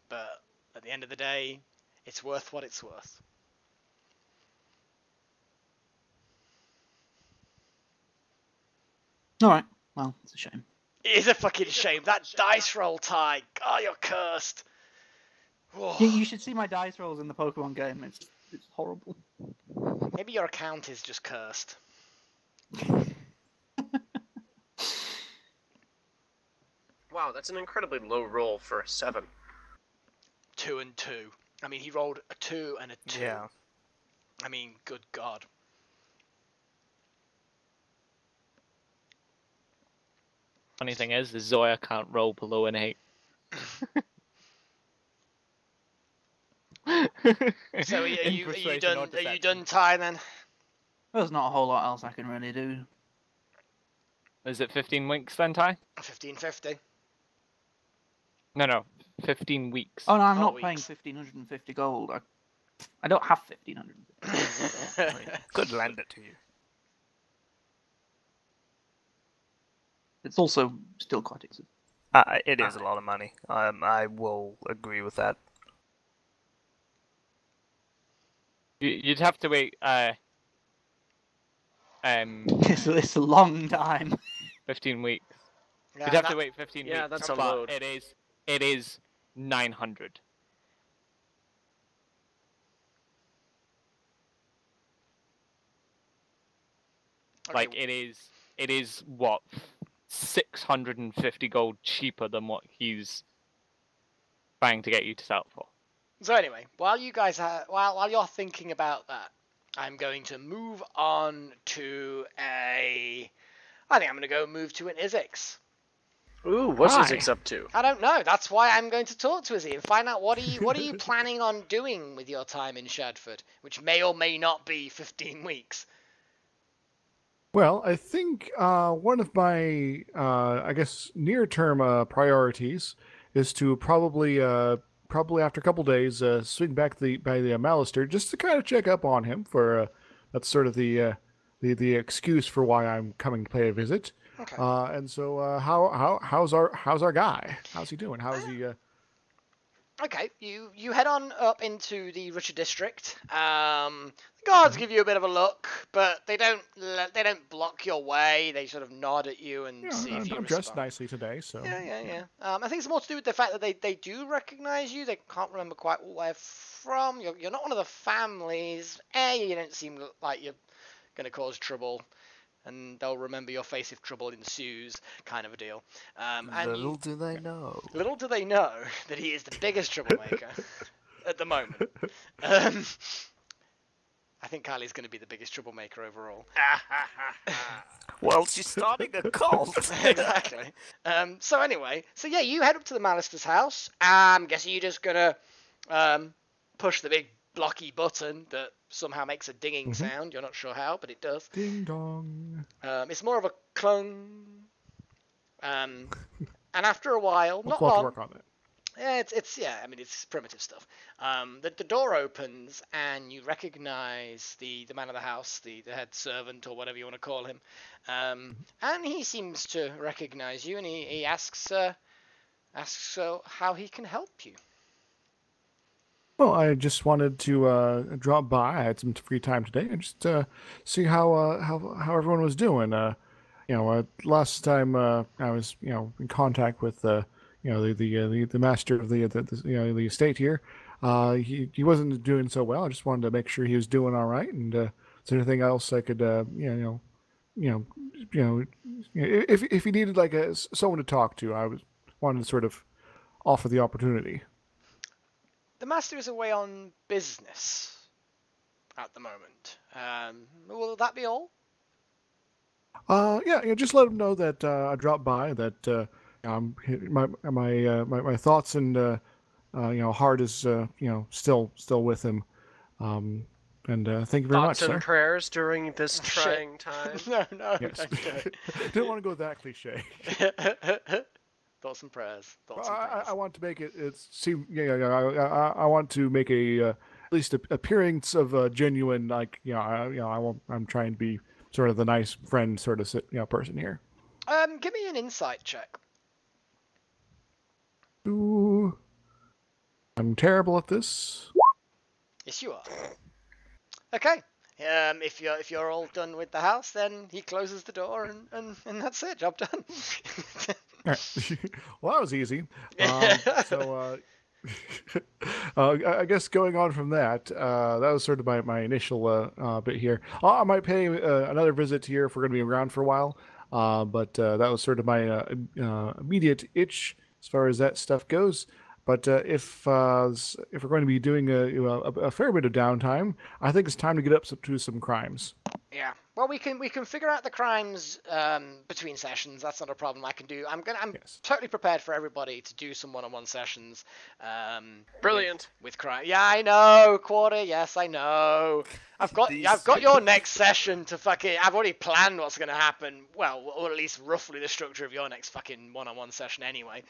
but at the end of the day, it's worth what it's worth. All right. Well, it's a shame. It is a fucking shame. That dice roll, Ty. God, you're cursed. You should see my dice rolls in the Pokemon game. It's horrible. Maybe your account is just cursed. Wow, that's an incredibly low roll for a 7. 2 and 2. I mean, he rolled a 2 and a 2. Yeah. I mean, good God. Funny thing is, the Zoya can't roll below an 8. So are you done? Are you done, Ty? Then there's not a whole lot else I can really do. Is it 15 weeks then, Ty? 1550. No, 15 weeks. Oh no, I'm 4 not weeks. paying 1550 gold. I don't have 1550. Could lend it to you. It's also still quite expensive. It is a lot of money. I will agree with that. You'd have to wait. It's a long time. 15 weeks. Yeah, You'd have to wait 15 weeks. Yeah, that's a but load. It is 900. Okay. Like it is what 650 gold cheaper than what he's trying to get you to sell it for. So anyway, while you guys while you're thinking about that, I'm going to move on to I think I'm going to move to an Izixs. Ooh, what's Hi. Izixs up to? I don't know. That's why I'm going to talk to Izzy and find out what are you planning on doing with your time in Shadford, which may or may not be 15 weeks. Well, I think one of my, I guess, near-term priorities is to probably after a couple days swing back by the Malister just to kind of check up on him. For that's sort of the excuse for why I'm coming to pay a visit. Okay. And so, how's our guy? How's he doing? How's he? Okay, you head on up into the richer district. The guards give you a bit of a look, but they don't block your way. They sort of nod at you and see if you I'm respond. dressed nicely today, so Yeah. I think it's more to do with the fact that they do recognize you. They can't remember quite where from. You're not one of the families. You don't seem like you're gonna cause trouble. And they'll remember your face if trouble ensues, kind of a deal. Little do they know. Little do they know that he is the biggest troublemaker at the moment. I think Kylie's going to be the biggest troublemaker overall. Well, she's starting a cult. Exactly. So yeah, you head up to the Malister's house. I'm guessing you're just going to push the big blocky button that somehow makes a dinging sound. You're not sure how, but it does. ding dong. It's more of a clung. And after a while, We'll not have to long. work on it. Yeah, it's primitive stuff. The door opens and you recognize the man of the house, the head servant or whatever you want to call him. And he seems to recognize you and he asks, asks how he can help you. Well, I just wanted to drop by. I had some free time today and just see how everyone was doing. Last time I was in contact with the master of the estate here. He wasn't doing so well. I just wanted to make sure he was doing all right. And is there anything else I could if he needed like someone to talk to, wanted to sort of offer the opportunity. The master is away on business at the moment. Will that be all? Just let him know that I dropped by. That my thoughts and heart is still with him. And thank you very much, Thoughts and sir. prayers during this trying time. No, Yes. don't do it. Didn't want to go that cliche. Thoughts and prayers. I want to make it seem. I want to make at least appearance of genuine. I'm trying to be sort of the nice friend sort of person here. Give me an insight check. Ooh, I'm terrible at this. Yes, you are. Okay. If you're all done with the house, then he closes the door and that's it. Job done. Well, that was easy. I guess going on from that, that was sort of my initial bit here. I might pay another visit here if we're going to be around for a while. But that was sort of my immediate itch as far as that stuff goes. But if we're going to be doing a fair bit of downtime, I think it's time to get up to some crimes. Yeah. Well, we can figure out the crimes between sessions. That's not a problem. I'm Yes. totally prepared for everybody to do some one-on-one sessions. Brilliant. With crime. Yeah, I know, Quarter. Yes, I know. I've got your next session to fucking. I've already planned what's going to happen. Well, or at least roughly the structure of your next fucking one-on-one session anyway.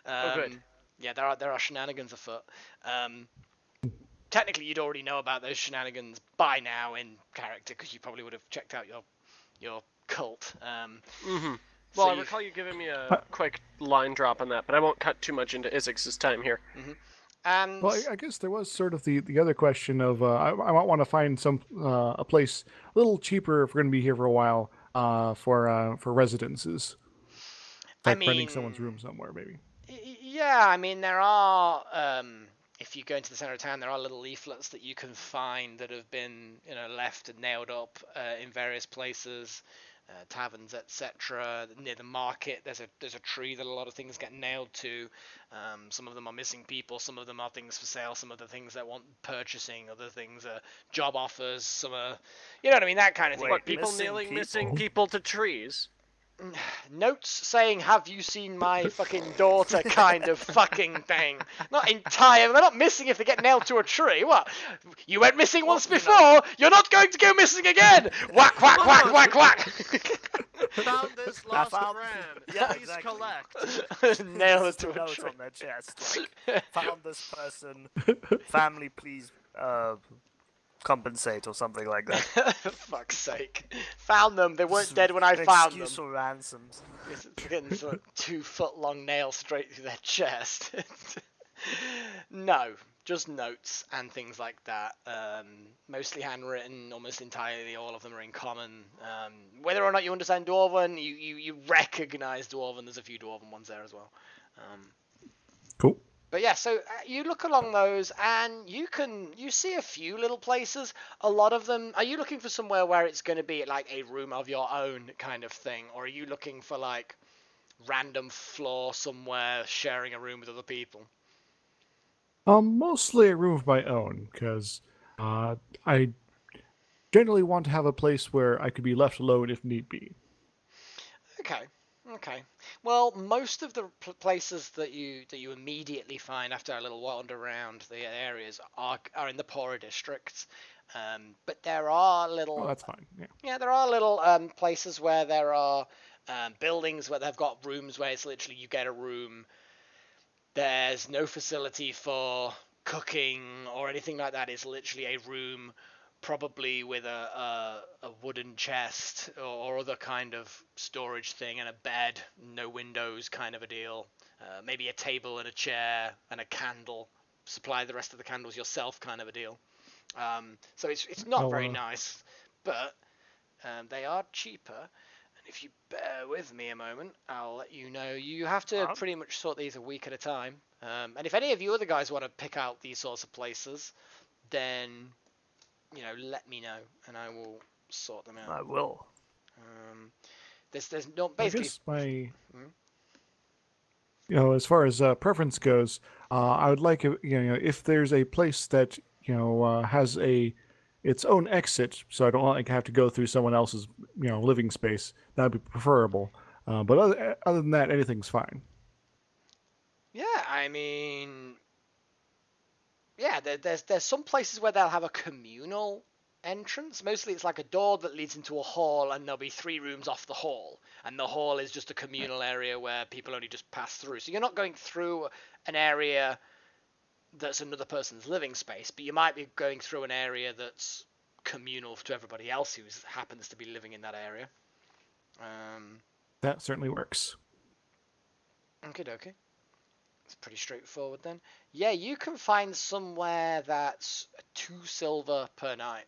Good. Yeah, there are shenanigans afoot. Technically, you'd already know about those shenanigans by now in character because you probably would have checked out your cult. Well, I recall you giving me a quick line drop on that, but I won't cut too much into Izixs' time here. Mm-hmm. And well, I guess there was sort of the other question of I might want to find a place a little cheaper if we're going to be here for a while for residences. Like renting someone's room somewhere, maybe. Yeah, I mean there are. If you go into the center of town, there are little leaflets that you can find that have been left and nailed up in various places. Taverns, etc. Near the market, there's a tree that a lot of things get nailed to. Some of them are missing people, some of them are things for sale, some of the things that want purchasing, other things are job offers, some are, you know what I mean, that kind of thing. What, people nailing missing people to trees? Notes saying, have you seen my fucking daughter kind of fucking thing. They're not missing if they get nailed to a tree. What? You went missing once before, you're not going to go missing again! Whack, whack, whack, whack, whack! Found this lost friend. Yeah, Please exactly. collect. Nail it to a Note tree. on their chest. Like, found this person. Family, please compensate or something like that. For fuck's sake. Found them. They weren't dead when I found them. Excuse for ransoms. It's getting sort of 2-foot-long nail straight through their chest. No, just notes and things like that. Mostly handwritten, almost entirely all of them are in common. Whether or not you understand Dwarven, you recognise Dwarven. There's a few Dwarven ones there as well. Cool. But yeah, so you look along those and you see a few little places. A lot of them, are you looking for somewhere where it's going to be like a room of your own kind of thing? Or are you looking for like random floor somewhere sharing a room with other people? Mostly a room of my own, because I generally want to have a place where I could be left alone if need be. Okay. Well, most of the places that you immediately find after a little wander around the areas are in the poorer districts. But there are little. Oh, that's fine. Yeah, there are little places where there are buildings where they've got rooms where it's literally you get a room. There's no facility for cooking or anything like that. It's literally a room, probably with a wooden chest or other kind of storage thing and a bed, no windows kind of a deal. maybe a table and a chair and a candle. Supply the rest of the candles yourself, kind of a deal. So it's not very nice, but they are cheaper. And if you bear with me a moment, I'll let you know. You have to pretty much sort these a week at a time. And if any of you other guys want to pick out these sorts of places, then let me know and I will sort them out. I will. There's no basically. As far as preference goes, I would like if there's a place that has its own exit, so I don't have to go through someone else's living space. That'd be preferable. But other than that, anything's fine. Yeah, I mean, yeah, there's some places where they'll have a communal entrance. Mostly it's like a door that leads into a hall, and there'll be 3 rooms off the hall, and the hall is just a communal area where people only just pass through. So you're not going through an area that's another person's living space, but you might be going through an area that's communal to everybody else who happens to be living in that area. That certainly works. Okay. It's pretty straightforward then. Yeah, you can find somewhere that's 2 silver per night.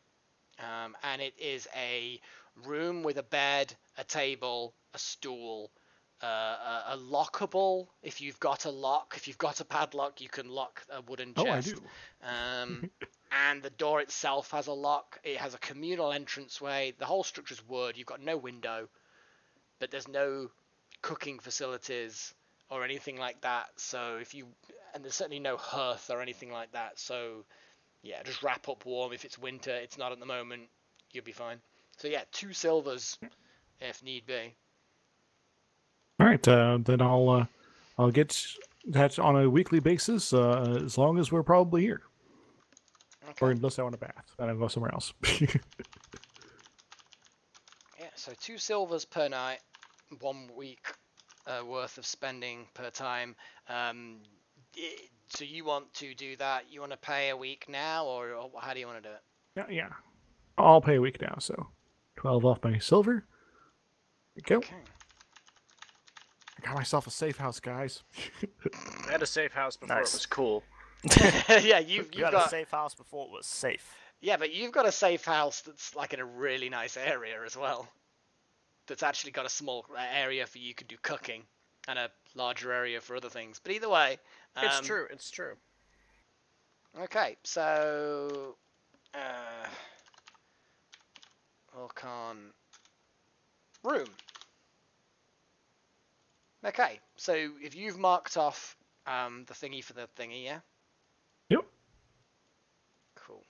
And it is a room with a bed, a table, a stool, a lockable. If you've got a lock, if you've got a padlock, you can lock a wooden chest. Oh, I do. And the door itself has a lock. It has a communal entranceway. The whole structure's wood. You've got no window, but there's no cooking facilities or anything like that. So and there's certainly no hearth or anything like that. So yeah, just wrap up warm. If it's winter, it's not at the moment, you'll be fine. So yeah, 2 silvers if need be. All right, then I'll get that on a weekly basis as long as we're probably here. Okay. Or unless I want a bath, then I'll go somewhere else. Yeah, so 2 silvers per night, 1 week worth of spending per time. So you want to do that? You want to pay a week now, or how do you want to do it? Yeah. I'll pay a week now, so 12 off my silver. There you go. Okay. I got myself a safe house, guys. I had a safe house before it was cool. Yeah, you've got a safe house before it was safe. Yeah, but you've got a safe house that's like in a really nice area as well. That's actually got a small area for you could do cooking, and a larger area for other things. But either way, it's true. Okay, so Orkon room. Okay, so if you've marked off the thingy for the thingy, yeah? Yep. Cool.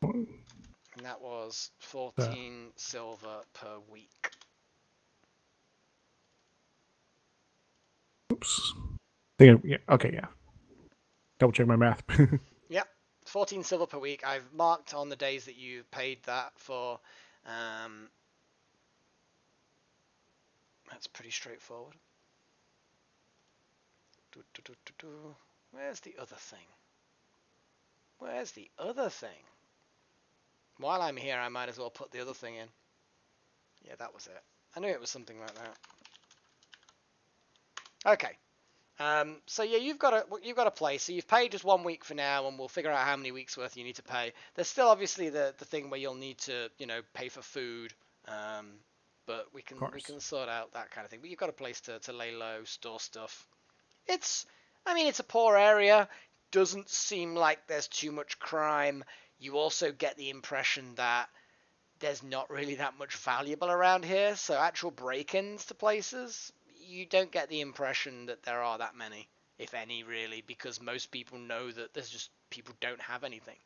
And that was 14 silver per week. Oops. Okay, yeah. Double check my math. Yep, 14 silver per week. I've marked on the days that you paid that for. That's pretty straightforward. Where's the other thing? While I'm here, I might as well put the other thing in. Yeah, that was it. I knew it was something like that. Okay. So yeah, you've got a place. So you've paid just 1 week for now, and we'll figure out how many weeks worth you need to pay. There's still obviously the thing where you'll need to pay for food, but we can sort out that kind of thing. But you've got a place to lay low, store stuff. It's a poor area. Doesn't seem like there's too much crime. You also get the impression that there's not really that much valuable around here. So actual break-ins to places, you don't get the impression that there are that many, if any, really, because most people know that there's just people don't have anything.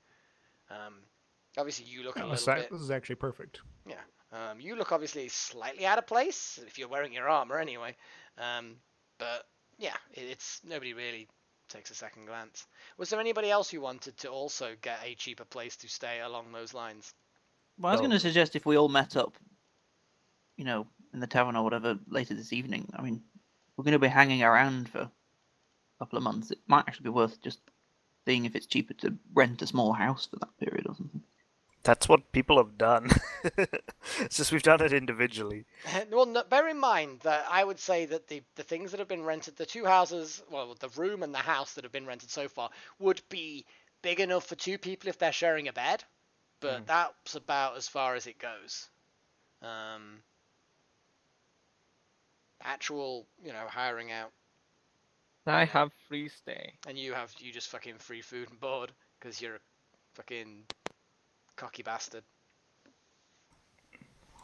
Obviously, you look a little bit. This is actually perfect. Yeah. You look obviously slightly out of place if you're wearing your armor anyway. But yeah, it's nobody really takes a second glance. Was there anybody else who wanted to also get a cheaper place to stay along those lines? Well, I was going to suggest if we all met up, in the tavern or whatever later this evening. I mean, we're going to be hanging around for a couple of months. It might actually be worth just seeing if it's cheaper to rent a small house for that period or something. That's what people have done. It's just we've done it individually. Well, no, bear in mind that I would say that the things that have been rented, the two houses, well, the room and the house that have been rented so far, would be big enough for two people if they're sharing a bed, but that's about as far as it goes. Actual, hiring out. I have free stay. And you just fucking free food and board, because you're a fucking cocky bastard.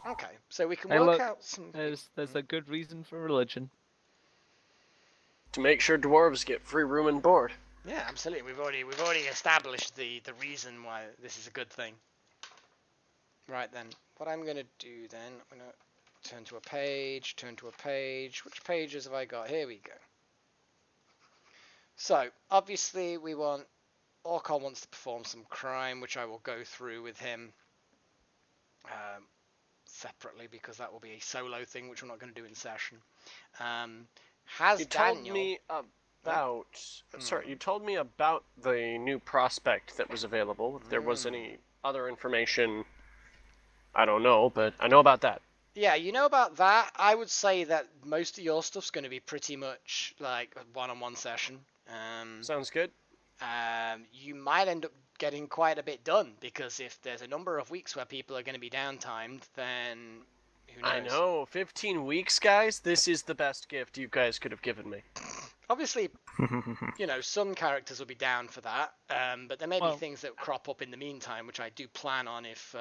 Okay, so we can work out some... There's a good reason for religion. To make sure dwarves get free room and board. Yeah, absolutely. We've already established the reason why this is a good thing. Right then, what I'm gonna do then, I'm gonna turn to a page. Which pages have I got? Here we go. So, obviously we want... Orkon wants to perform some crime, which I will go through with him separately, because that will be a solo thing, which we're not going to do in session. You told me about... Sorry, you told me about the new prospect that was available. If there was any other information, I don't know, but I know about that. Yeah, you know about that. I would say that most of your stuff's going to be pretty much like a one-on-one session. Sounds good. You might end up getting quite a bit done, because if there's a number of weeks where people are going to be downtimed, then who knows? I know, 15 weeks, guys. This is the best gift you guys could have given me. Obviously, some characters will be down for that, but there may be things that crop up in the meantime, which I do plan on if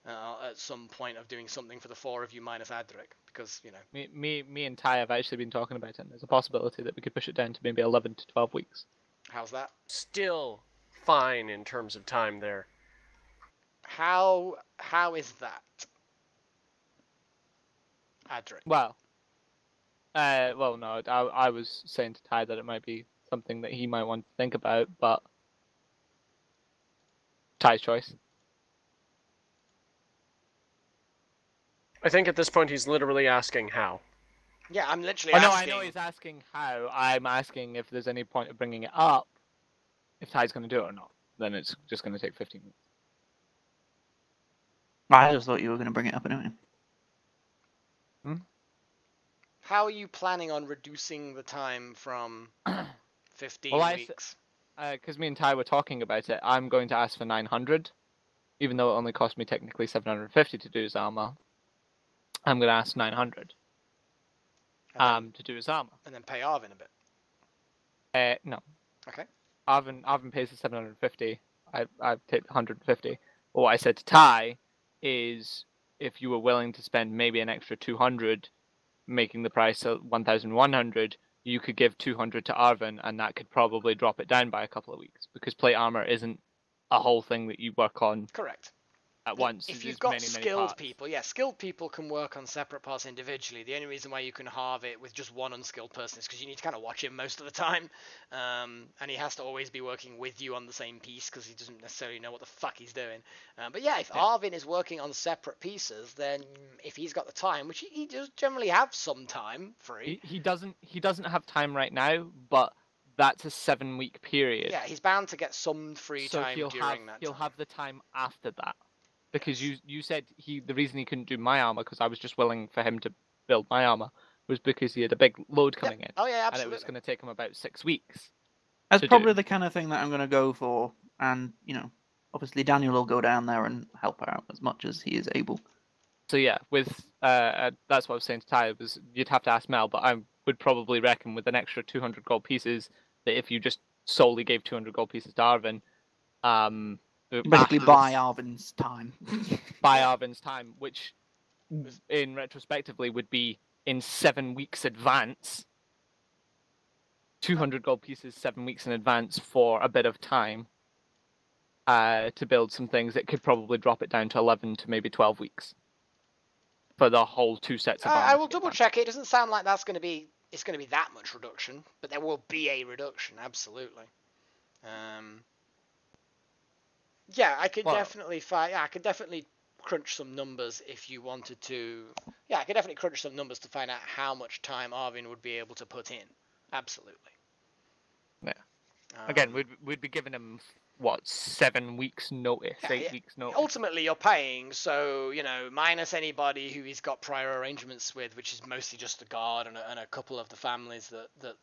at some point of doing something for the four of you minus Adrik, because Me and Ty have actually been talking about it, and there's a possibility that we could push it down to maybe 11 to 12 weeks. How's that? Still fine in terms of time there. How is that, Adrik? Well, no, I was saying to Ty that it might be something that he might want to think about, but Ty's choice. I think at this point he's literally asking how. Yeah, I'm literally asking. I know he's asking how. I'm asking if there's any point of bringing it up. If Ty's going to do it or not, then it's just going to take 15 minutes. I just thought you were going to bring it up anyway. How are you planning on reducing the time from 15 weeks? Because me and Ty were talking about it, I'm going to ask for 900, even though it only cost me technically 750 to do his armor. I'm going to ask 900 to do his armor. And then pay Arvin a bit. No. Okay. Arvin pays the 750. I take 150. But what I said to Ty is, if you were willing to spend maybe an extra 200, making the price 1,100, you could give 200 to Arvin, and that could probably drop it down by a couple of weeks, because plate armor isn't a whole thing that you work on. Correct. At once. If you've got skilled people, skilled people can work on separate parts individually. The only reason why you can halve it with just one unskilled person is because you need to kind of watch him most of the time, and he has to always be working with you on the same piece, because he doesn't necessarily know what the fuck he's doing. But if Arvin is working on separate pieces, then if he's got the time, which he does generally have some time free. He doesn't have time right now, but that's a 7-week period. Yeah, he's bound to get some free time during that. He'll have the time after that. Because you said the reason he couldn't do my armor, because I was just willing for him to build my armor, was because he had a big load coming in. Oh yeah, absolutely. And it was going to take him about 6 weeks. That's probably the kind of thing that I'm going to go for, and obviously Daniel will go down there and help out as much as he is able. So yeah, with that's what I was saying to Ty, was you'd have to ask Mel, but I would probably reckon with an extra 200 gold pieces, that if you just solely gave 200 gold pieces to Arvin, basically buy Arvin's time. Buy Arvin's time, which in retrospectively would be in 7 weeks advance. 200 gold pieces 7 weeks in advance for a bit of time to build some things that could probably drop it down to 11 to maybe 12 weeks for the whole 2 sets of armor. I will double check it. It doesn't sound like it's going to be that much reduction, but there will be a reduction, absolutely. Yeah, I could definitely I could definitely crunch some numbers if you wanted to. Yeah, I could definitely crunch some numbers to find out how much time Arvin would be able to put in. Absolutely. Yeah. Again, we'd be giving him what 7 weeks notice, Yeah, 8 weeks notice. Ultimately, you're paying, so minus anybody who he's got prior arrangements with, which is mostly just the guard and a couple of the families that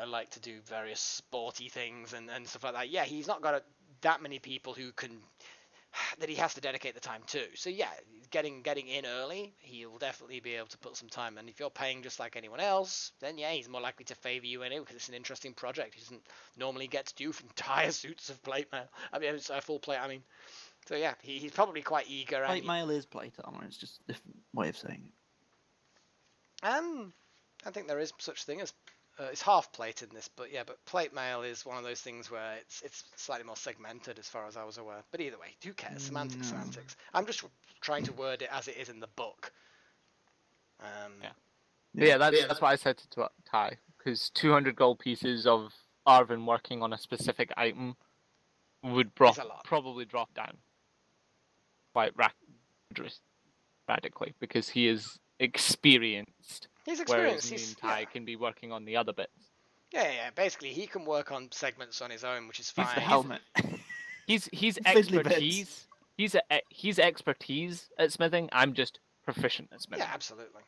like to do various sporty things and stuff like that. Yeah, he's not got that many people who can that he has to dedicate the time to. So yeah, getting in early, he'll definitely be able to put some time. And if you're paying just like anyone else, then yeah, he's more likely to favour you anyway because it's an interesting project. He doesn't normally get to do entire suits of plate mail. I mean, it's a full plate. I mean, so yeah, he's probably quite eager. Plate mail is plate armor. It's just a different way of saying it. I think there is such thing as it's half plate in this, but plate mail is one of those things where it's slightly more segmented as far as I was aware. But either way, who cares? Semantics. I'm just trying to word it as it is in the book. That's what I said to Ty, because 200 gold pieces of Arvin working on a specific item would probably drop down quite radically, because he is experienced. He's experienced. Whereas me and Ty can be working on the other bits. Yeah. Basically, he can work on segments on his own, which is fine. He's the helmet. He's expertise. He's expertise at smithing. I'm just proficient at smithing. Yeah, absolutely.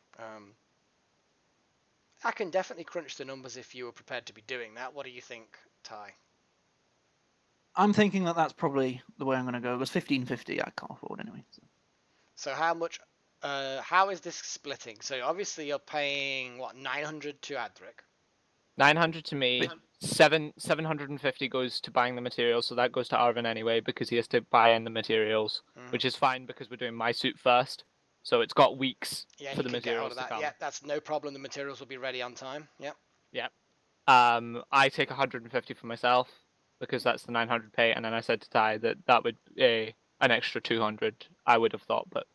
I can definitely crunch the numbers if you were prepared to be doing that. What do you think, Ty? I'm thinking that that's probably the way I'm going to go. Because 1550 I can't afford anyway. So how much? How is this splitting? So obviously you're paying what 900 to Adrik. 900 to me. 750 goes to buying the materials, so that goes to Arvin anyway because he has to buy in the materials, which is fine because we're doing my suit first. So it's got weeks for the materials to come. Yeah, that's no problem. The materials will be ready on time. Yep. Yeah. I take 150 for myself because that's the 900 pay, and then I said to Ty that would be an extra 200. I would have thought, but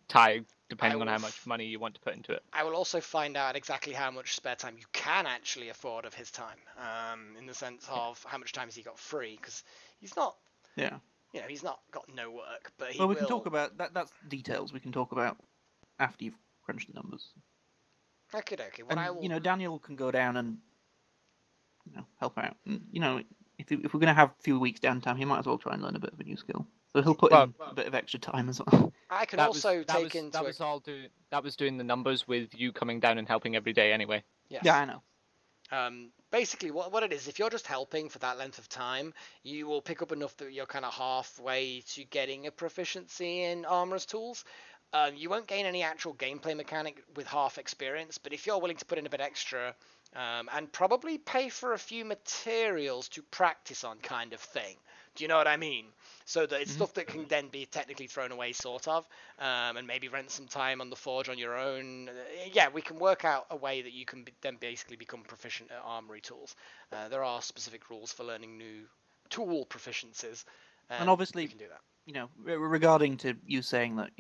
Ty, depending on how much money you want to put into it. I will also find out exactly how much spare time you can actually afford of his time, in the sense of how much time has he got free, because he's not. Yeah. He's not got no work, but he Well, we can talk about that. That's details we can talk about after you've crunched the numbers. Okay. And, Daniel can go down and help out. And, if we're going to have a few weeks downtime, he might as well try and learn a bit of a new skill. So he'll put in a bit of extra time as well. I can that was doing the numbers with you coming down and helping every day anyway. Yes. Yeah, I know. Basically, what it is, if you're just helping for that length of time, you will pick up enough that you're kind of halfway to getting a proficiency in armorer's tools. You won't gain any actual gameplay mechanic with half experience, but if you're willing to put in a bit extra and probably pay for a few materials to practice on kind of thing. Do you know what I mean? So that it's stuff that can then be technically thrown away, sort of, and maybe rent some time on the forge on your own. Yeah, we can work out a way that you can then basically become proficient at armory tools. There are specific rules for learning new tool proficiencies. And obviously, you can do that. Regarding to you saying that,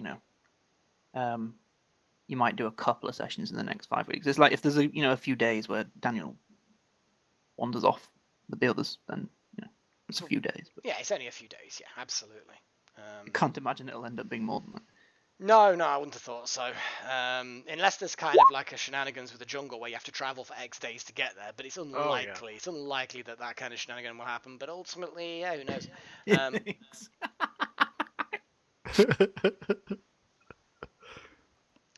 you might do a couple of sessions in the next 5 weeks. It's like if there's a few days where Daniel wanders off with the others, then it's a few days. But yeah, it's only a few days. Yeah, absolutely. I can't imagine it'll end up being more than that. No, I wouldn't have thought so. Unless there's kind of like a shenanigans with the jungle where you have to travel for X days to get there, but it's unlikely. Oh, yeah. It's unlikely that kind of shenanigan will happen. But ultimately, yeah, who knows?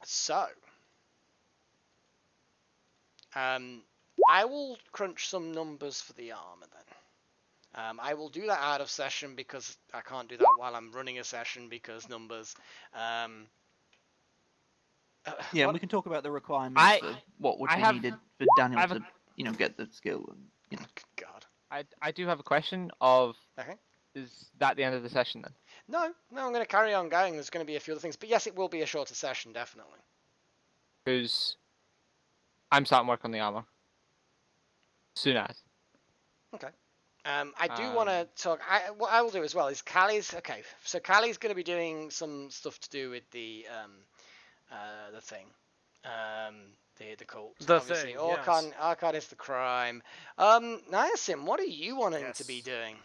So, I will crunch some numbers for the armor then. I will do that out of session because I can't do that while I'm running a session because numbers. Yeah, we can talk about the requirements for what would be needed for Daniel to get the skill. And, God. I do have a question of. Okay. Is that the end of the session then? No, I'm going to carry on going. There's going to be a few other things, but yes, it will be a shorter session, definitely. Because I'm starting work on the armor. Soon as. Okay. I do want to talk. What I will do as well is Callie's. Okay, so Callie's going to be doing some stuff to do with the thing, the cult. The obviously. thing. Orkon, yes. Orkon is the crime. Niacin, what are you wanting to be doing?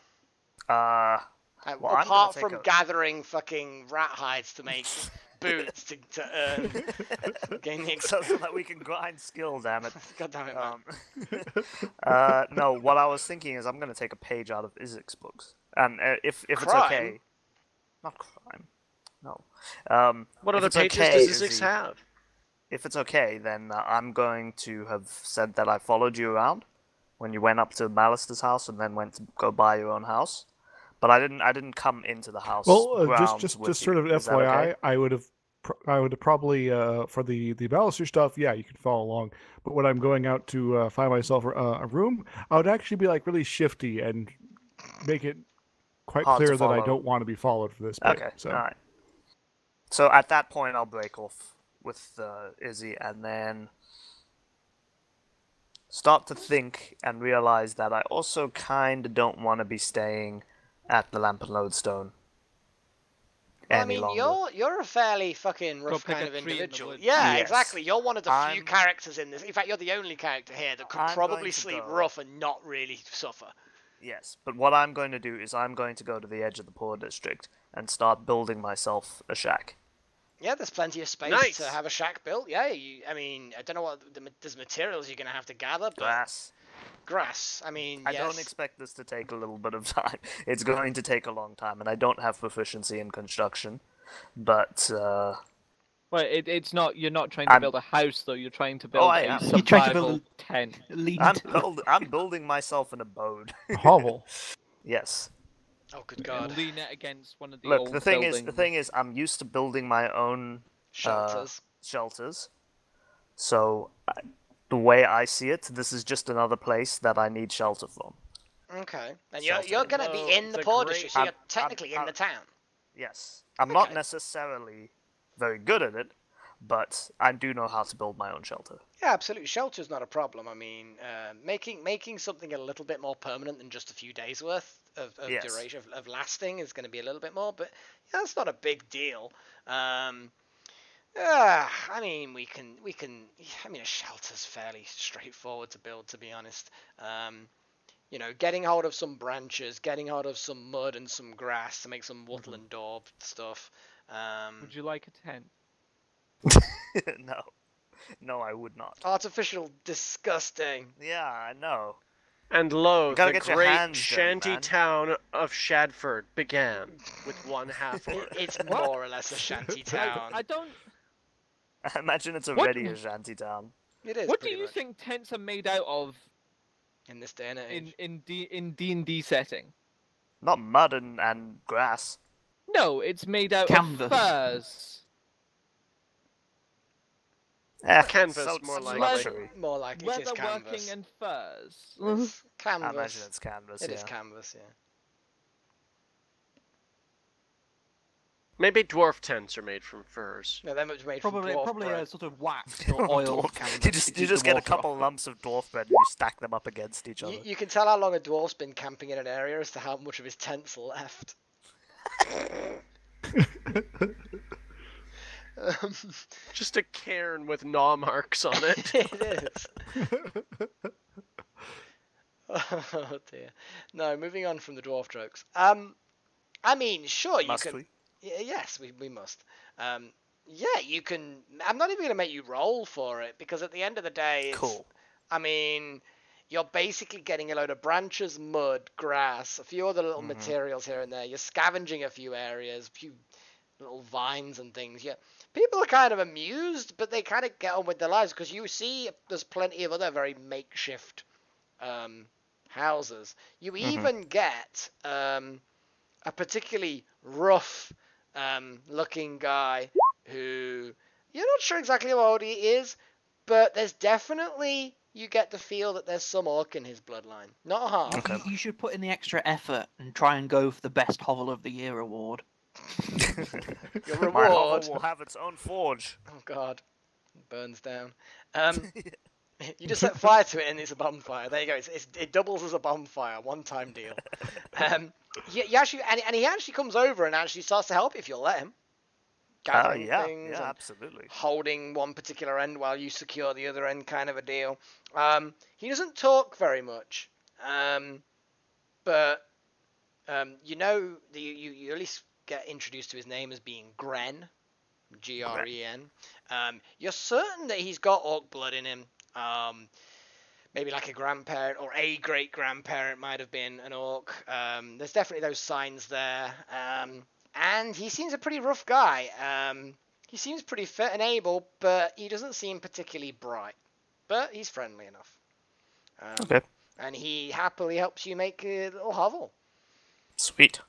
Well, apart from gathering fucking rat hides to make boots to earn gain the so that we can grind skill, damn it. God damn it, man. No, what I was thinking is I'm going to take a page out of Izixs books. And if it's Crime? okay... Not crime. No. What if other it's pages okay, does Izixs have? If it's okay, then I'm going to have said that I followed you around when you went up to Malister's house and then went to go buy your own house. But I didn't come into the house. Well, grounds just with sort you. of Is that FYI, okay? I would have probably for the Ballaster stuff. Yeah, you can follow along. But when I'm going out to find myself a room, I would actually be like really shifty and make it quite Hard to clear that I follow. don't want to be followed for this bit. Okay, So. all right. So at that point, I'll break off with Izzy and then start to think and realize that I also kind of don't want to be staying at the Lamp and Lodestone any longer. You're a fairly fucking rough pick kind a of tree in the individual. woods. Yeah, Yes. exactly. You're one of the few I'm- characters in this. In fact, you're the only character here that could I'm probably going to sleep go. rough and not really suffer. Yes, but what I'm going to do is I'm going to go to the edge of the Poor District and start building myself a shack. Yeah, there's plenty of space Nice. to have a shack built. Yeah, I mean, I don't know what there's materials you're gonna have to gather, but Grass. I mean, I yes. don't expect this to take a little bit of time. It's going to take a long time, and I don't have proficiency in construction. But Well, it's not. You're not trying to build a house, though. You're trying to build I a am. survival You're trying to build tent. I'm building myself an abode. A hovel. Yes. Oh, good God. Lean it against one of the Look, old the thing buildings. is, I'm used to building my own Shelters. So the way I see it, this is just another place that I need shelter from. Okay. And Shelter. you're gonna be in the the Poor great- District, so you're I'm- technically in the town. Yes. I'm not Okay. necessarily very good at it, but I do know how to build my own shelter. Yeah, absolutely. Shelter's not a problem. I mean, making something a little bit more permanent than just a few days worth of Yes. duration of lasting is going to be a little bit more, but yeah, that's not a big deal. I mean, we can. I mean, a shelter's fairly straightforward to build, to be honest. You know, getting hold of some branches, getting hold of some mud and some grass to make some wattle and daub stuff. Would you like a tent? No, I would not. Artificial, disgusting. Yeah, I know. And lo, gotta the get your great hands dirty, shanty man. town of Shadford began with one half orc. It's more or less a shanty town. I don't. I imagine it's What? already a shanty town. It is. What do pretty you much, think tents are made out of in this day and age? in D&D setting? Not mud and grass. No, it's made out Canvas. of furs. Canvas, so more it's likely. luxury. More likely it is Leather canvas. working and furs. It's I canvas. imagine it's canvas. It yeah. is canvas, yeah. Maybe dwarf tents are made from furs. No, they're made from Probably dwarf a bread. sort of waxed or oiled Dwarf- canvas. you to just keep the get a water couple off. lumps of dwarf bread and you stack them up against each other. You can tell how long a dwarf's been camping in an area as to how much of his tent's left. Just a cairn with gnaw marks on it. It is. Oh dear. No, moving on from the dwarf jokes. I mean, sure, Must you can. we? Yes, we must. Yeah, you can. I'm not even going to make you roll for it because at the end of the day, it's, Cool. I mean, you're basically getting a load of branches, mud, grass, a few other little materials here and there. You're scavenging a few areas, a few little vines and things. Yeah, people are kind of amused, but they kind of get on with their lives because you see there's plenty of other very makeshift houses. You even get a particularly rough looking guy who you're not sure exactly how old he is, but there's definitely, you get the feel that there's some orc in his bloodline. Not a half. Okay. You should put in the extra effort and try and go for the best hovel of the year award. Your My hovel reward. will have its own forge. Oh god. It burns down. You just set fire to it and it's a bonfire. There you go. It doubles as a bonfire. One-time deal. You actually, and he actually comes over and actually starts to help if you'll let him. Gathering things and absolutely. holding one particular end while you secure the other end, kind of a deal. He doesn't talk very much, but you know, you at least get introduced to his name as being Gren. Gren. You're certain that he's got orc blood in him. Maybe like a grandparent or a great-grandparent might have been an orc. There's definitely those signs there. And he seems a pretty rough guy. He seems pretty fit and able, but he doesn't seem particularly bright. But he's friendly enough. Okay. And he happily helps you make a little hovel. Sweet.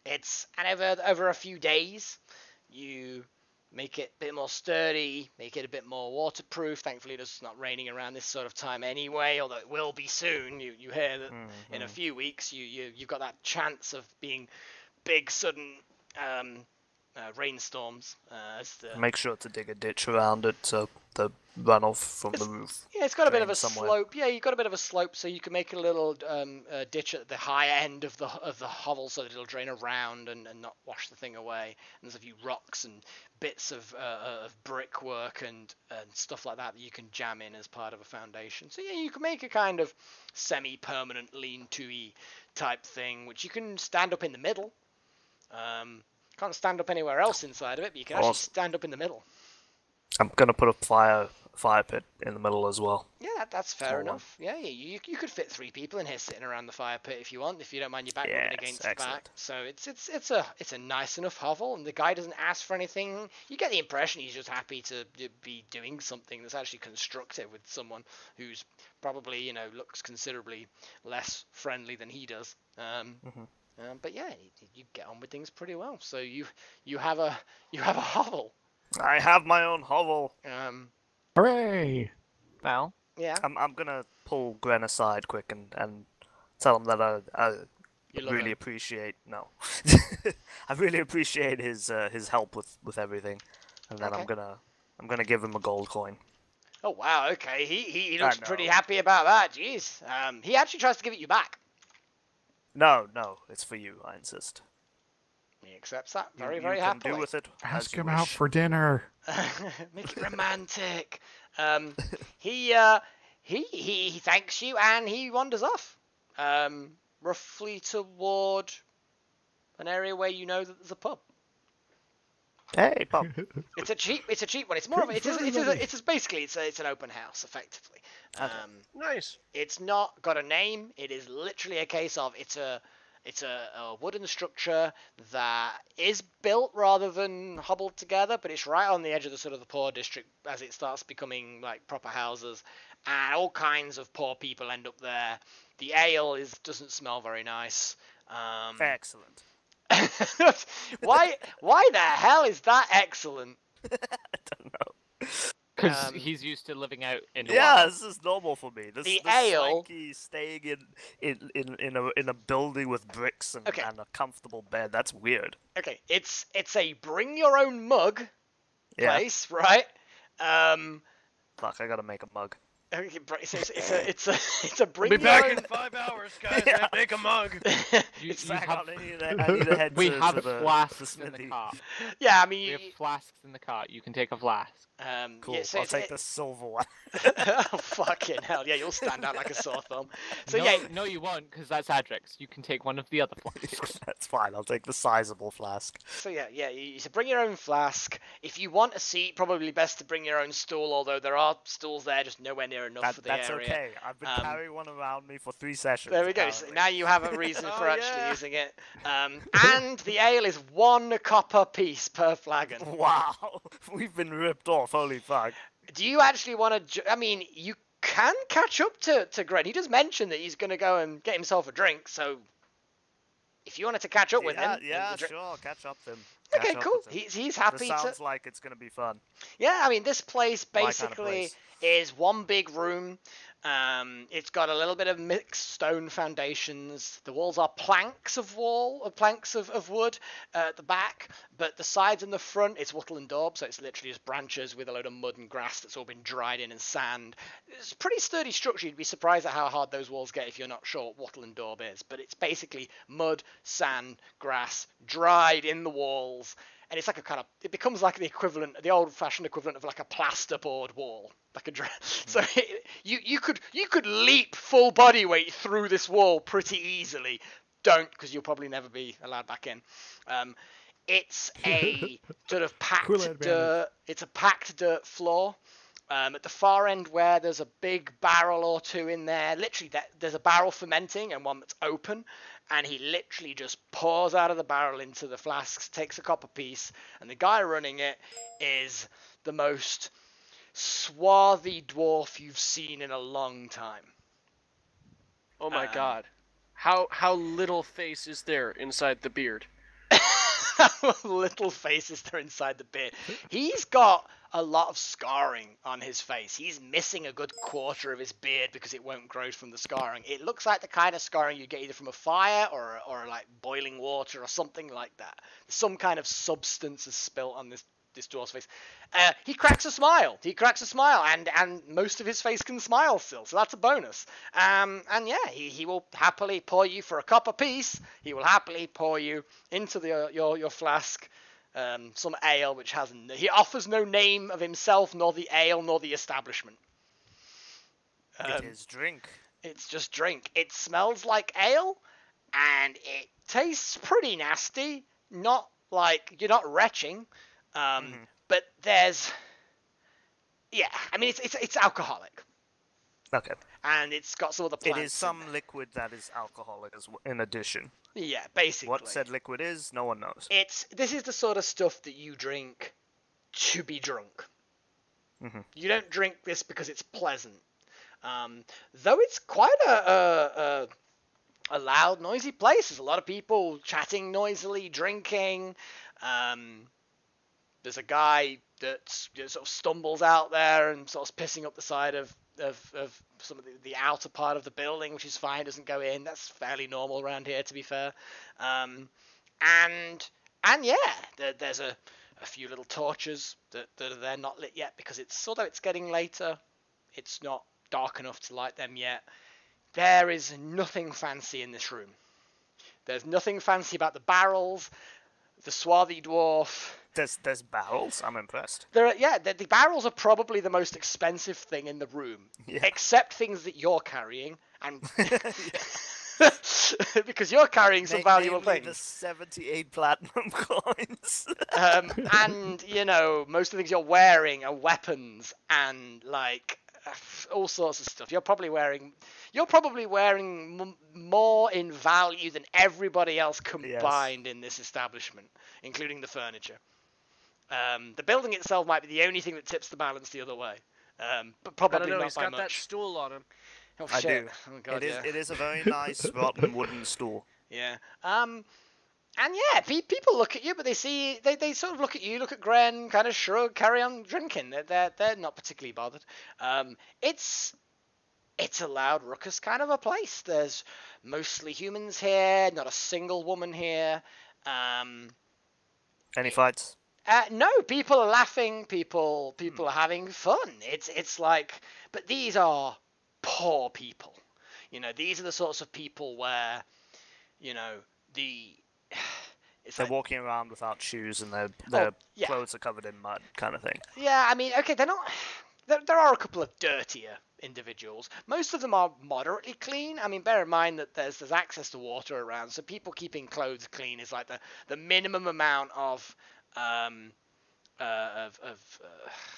It's over a few days, you make it a bit more sturdy, make it a bit more waterproof. Thankfully, it's not raining around this sort of time anyway, although it will be soon. You hear that in a few weeks you've got that chance of being big sudden rainstorms. Make sure to dig a ditch around it so the runoff from the roof. Yeah, it's got a bit of a slope. Yeah, you've got a bit of a slope, so you can make a little ditch at the higher end of the hovel so that it'll drain around and not wash the thing away. And there's a few rocks and bits of brickwork and stuff like that you can jam in as part of a foundation. So yeah, you can make a kind of semi-permanent lean-to-y type thing, which you can stand up in the middle. Can't stand up anywhere else inside of it, but you can actually stand up in the middle. I'm gonna put a fire pit in the middle as well. Yeah, that's fair enough. Yeah, you could fit 3 people in here sitting around the fire pit if you want, if you don't mind your back rubbing against the back. So it's a nice enough hovel, and the guy doesn't ask for anything. You get the impression he's just happy to be doing something that's actually constructive with someone who's probably looks considerably less friendly than he does. But yeah, you get on with things pretty well. So you have a hovel. I have my own hovel. Hooray! Now, yeah. I'm gonna pull Gren aside quick and tell him that I really appreciate I really appreciate his help with everything, and then I'm gonna give him a gold coin. Oh wow, okay. He looks pretty happy about that. Jeez. He actually tries to give it you back. No, it's for you. I insist. He accepts that very you very happily. Can do with it. Ask him out for dinner. Make it romantic. He thanks you and he wanders off. Roughly toward an area where you know that there's a pub. Hey, pub. It's a cheap one. It's more of it's an open house effectively. Nice. It's not got a name. It is literally a case of it's a wooden structure that is built rather than hobbled together, but it's right on the edge of the sort of the poor district as it starts becoming like proper houses, and all kinds of poor people end up there. The ale doesn't smell very nice. Excellent. Why the hell is that excellent? I don't know. Because he's used to living out in the wild. wild. This is normal for me. This ale, swanky staying in a building with bricks and a comfortable bed. That's weird. Okay, it's a bring your own mug place, right? Fuck, I gotta make a mug. It's a bring. We'll be back in 5 hours, guys. Make a mug. We have flasks in the cart. Yeah, I mean, we have flasks in the cart. You can take a flask. Cool. Yeah, I'll take the silver one. Oh, fucking hell! Yeah, you'll stand out like a sore thumb. So no, you won't, because that's Adrik's. You can take one of the other flasks. That's fine. I'll take the sizable flask. So you should bring your own flask. If you want a seat, probably best to bring your own stool. Although there are stools there, just nowhere near enough for the area. That's okay. I've been carrying one around me for 3 sessions. There we go. So now you have a reason for actually using it. And the ale is 1 copper piece per flagon. Wow, we've been ripped off. Holy fuck. Do you actually want to... I mean, you can catch up to Gren. He does mention that he's going to go and get himself a drink, so if you wanted to catch up with him... Yeah, sure, catch up with him. Okay, cool. He's happy to... Sounds like it's going to be fun. Yeah, I mean, this place basically is one big room. It's got a little bit of mixed stone foundations. The walls are planks of wood at the back, but the sides and the front it's wattle and daub, so it's literally just branches with a load of mud and grass that's all been dried in and sand. It's a pretty sturdy structure. You'd be surprised at how hard those walls get if you're not sure what wattle and daub is, but it's basically mud, sand, grass, dried in the walls. And it's like it becomes like the old-fashioned equivalent of like a plasterboard wall, like a so you could leap full body weight through this wall pretty easily. Don't, because you'll probably never be allowed back in. It's a sort of packed Cool dirt. It's a packed dirt floor. At the far end where there's a big barrel or two in there, literally there's a barrel fermenting and one that's open, and he literally just pours out of the barrel into the flasks, takes a copper piece, and the guy running it is the most swarthy dwarf you've seen in a long time. Oh my god. How little face is there inside the beard? How little face is there inside the beard? He's got a lot of scarring on his face. He's missing a good quarter of his beard because it won't grow from the scarring. It looks like the kind of scarring you get either from a fire or like boiling water or something like that. Some kind of substance is spilt on this dwarf's face. He cracks a smile. And most of his face can smile still, so that's a bonus. And yeah, he will happily pour you for a copper piece. He will happily pour you into your flask some ale, which he offers no name of himself, nor the ale, nor the establishment. It is drink. It's just drink. It smells like ale, and it tastes pretty nasty. Not like you're not retching. But there's, I mean, it's alcoholic. Okay. And it's got some other plants. It is some liquid that is alcoholic in addition. Yeah, basically. What said liquid is, no one knows. This is the sort of stuff that you drink to be drunk. You don't drink this because it's pleasant. Though it's quite a loud, noisy place. There's a lot of people chatting noisily, drinking. There's a guy that sort of stumbles out there and sort of pissing up the side of some of the outer part of the building, which is fine, doesn't go in. That's fairly normal around here, to be fair. And yeah, there's a few little torches that are there, not lit yet, because although it's getting later, it's not dark enough to light them yet. There is nothing fancy in this room. There's nothing fancy about the barrels, the swarthy dwarf. There's barrels. I'm impressed. The barrels are probably the most expensive thing in the room, except things that you're carrying, and because you're carrying some valuable things. The 78 platinum coins. And most of the things you're wearing are weapons and like all sorts of stuff. You're probably wearing more in value than everybody else combined in this establishment, including the furniture. The building itself might be the only thing that tips the balance the other way, but probably I don't know, not he's by got much. that stool on him. Oh, I shit. do. Oh, God, It is a very nice rotten wooden stool. Yeah. And yeah, people look at you, but they sort of look at you, look at Gren, kind of shrug, carry on drinking. They're not particularly bothered. It's a loud ruckus kind of a place. There's mostly humans here, not a single woman here. Any fights? No, people are laughing. People are having fun. It's like, but these are poor people. These are the sorts of people where, They're walking around without shoes and their clothes are covered in mud, kind of thing. Yeah, I mean, okay, they're not. There are a couple of dirtier individuals. Most of them are moderately clean. I mean, bear in mind that there's access to water around, so people keeping clothes clean is like the minimum amount of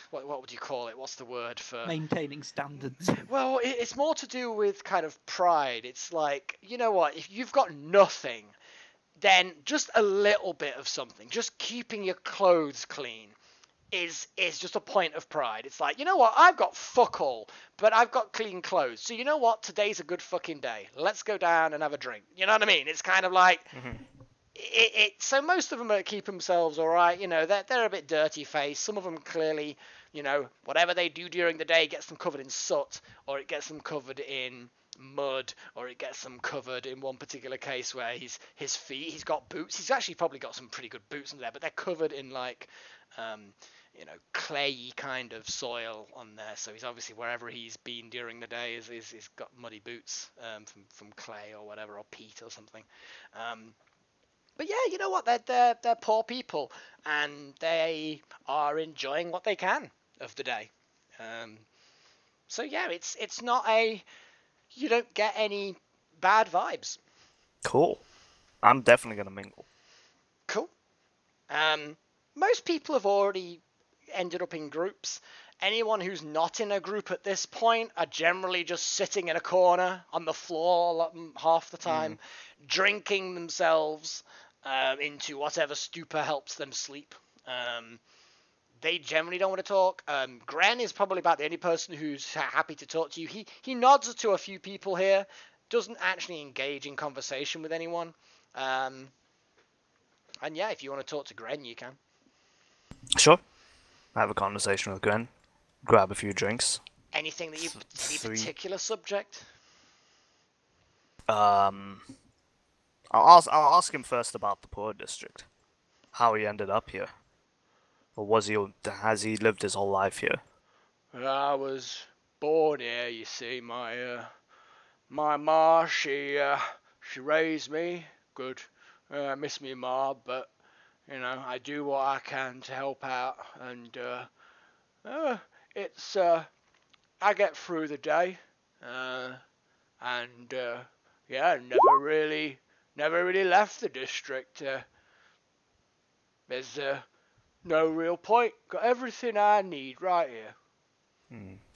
what would you call it? What's the word for maintaining standards? Well, it's more to do with kind of pride. It's like, you know what? If you've got nothing, then just a little bit of something, just keeping your clothes clean, is just a point of pride. It's like, you know what? I've got fuck all, but I've got clean clothes. So you know what? Today's a good fucking day. Let's go down and have a drink. You know what I mean? It's kind of like. So most of them keep themselves all right. They're a bit dirty faced. Some of them clearly, whatever they do during the day gets them covered in soot, or it gets them covered in mud, or it gets them covered in one particular case where his feet, he's got boots. He's actually probably got some pretty good boots in there, but they're covered in like, clayey kind of soil on there. So he's obviously, wherever he's been during the day, he's got muddy boots from clay or whatever, or peat or something. But yeah, you know what? They're poor people, and they are enjoying what they can of the day. So yeah, it's not you don't get any bad vibes. Cool. I'm definitely gonna mingle. Cool. Most people have already ended up in groups. Anyone who's not in a group at this point are generally just sitting in a corner on the floor half the time, drinking themselves into whatever stupor helps them sleep. They generally don't want to talk. Gren is probably about the only person who's happy to talk to you. He nods to a few people here, doesn't actually engage in conversation with anyone. And yeah, if you want to talk to Gren, you can. Sure. Have a conversation with Gren. Grab a few drinks. Anything that you any particular subject? I'll ask him first about the poor district. How he ended up here. Or has he lived his whole life here? I was born here, you see. My ma, she raised me. Good. I miss me ma, but you know, I do what I can to help out, and it's I get through the day, and yeah, never really left the district. There's no real point. Got everything I need right here.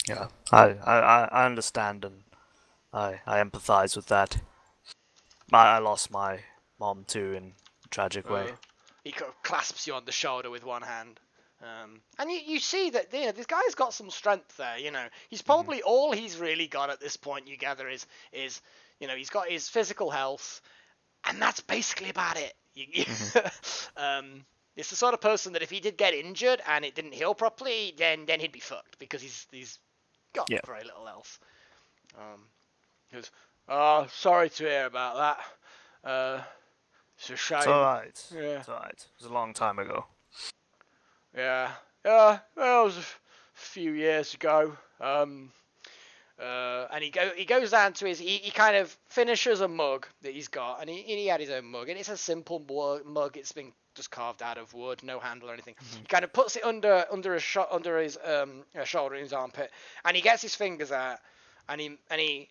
Yeah, I understand, and I empathize with that. I lost my mom too in a tragic way. He kind of clasps you on the shoulder with one hand. And you see that this guy's got some strength there. You know, he's probably all he's really got at this point. You gather is you know, he's got his physical health, and that's basically about it. It's the sort of person that if he did get injured and it didn't heal properly, then he'd be fucked because he's got very little else. He goes, sorry to hear about that. It's a shame. It's alright. Yeah. It's alright. It was a long time ago. Yeah. Well, it was a few years ago. And he goes down to he kind of finishes a mug that he's got, and he had his own mug, and it's a simple mug. It's been just carved out of wood, no handle or anything. He kind of puts it under his shoulder, in his armpit, and he gets his fingers out, and he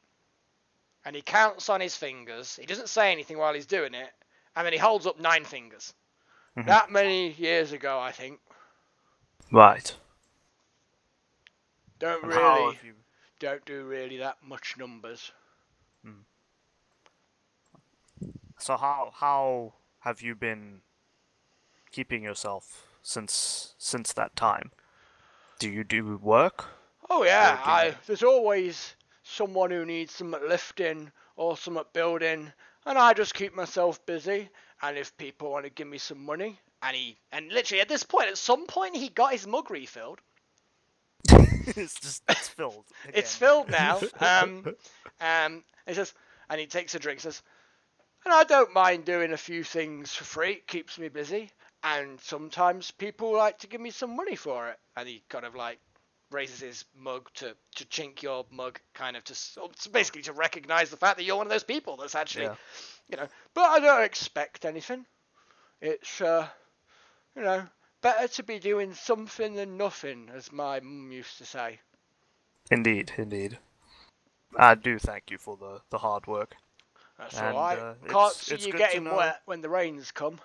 counts on his fingers. He doesn't say anything while he's doing it, and then he holds up 9 fingers. That many years ago, I think. Right. Don't do really that much numbers. So how have you been keeping yourself since that time? Do you do work? Oh yeah, there's always someone who needs some lifting or some building, and I just keep myself busy. And if people want to give me some money, and literally at some point he got his mug refilled. It's filled. Again. It's filled now. It says, and he takes a drink. Says, and I don't mind doing a few things for free. It keeps me busy, and sometimes people like to give me some money for it. And he kind of like raises his mug to chink your mug, kind of basically to recognize the fact that you're one of those people that's actually, you know. But I don't expect anything. It's you know, better to be doing something than nothing, as my mum used to say. Indeed. I do thank you for the hard work. That's alright. Can't see you getting wet when the rains come.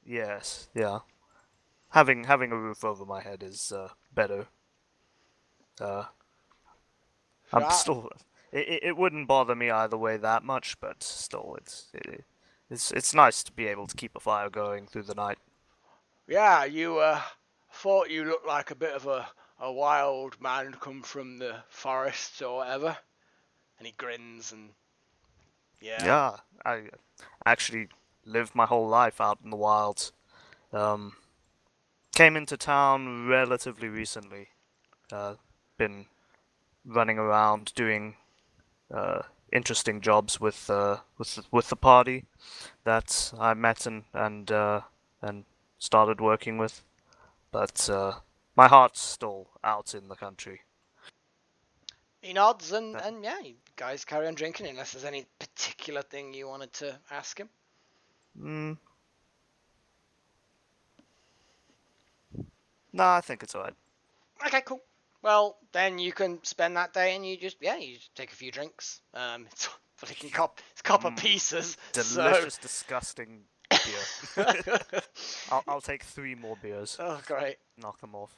Yes, yeah. Having a roof over my head is better. I'm still. It wouldn't bother me either way that much, but still, it's nice to be able to keep a fire going through the night. Yeah, you thought you looked like a bit of a wild man come from the forests or whatever. And he grins and Yeah, I actually lived my whole life out in the wilds. Came into town relatively recently. Been running around doing interesting jobs with the party that I met and started working with, but my heart's still out in the country. He nods and yeah, you guys carry on drinking unless there's any particular thing you wanted to ask him. No, I think it's alright. Okay, cool. Well, then you can spend that day and you just take a few drinks. It's copper pieces. Delicious, so... disgusting beer. I'll take 3 more beers. Oh, great. Knock them off.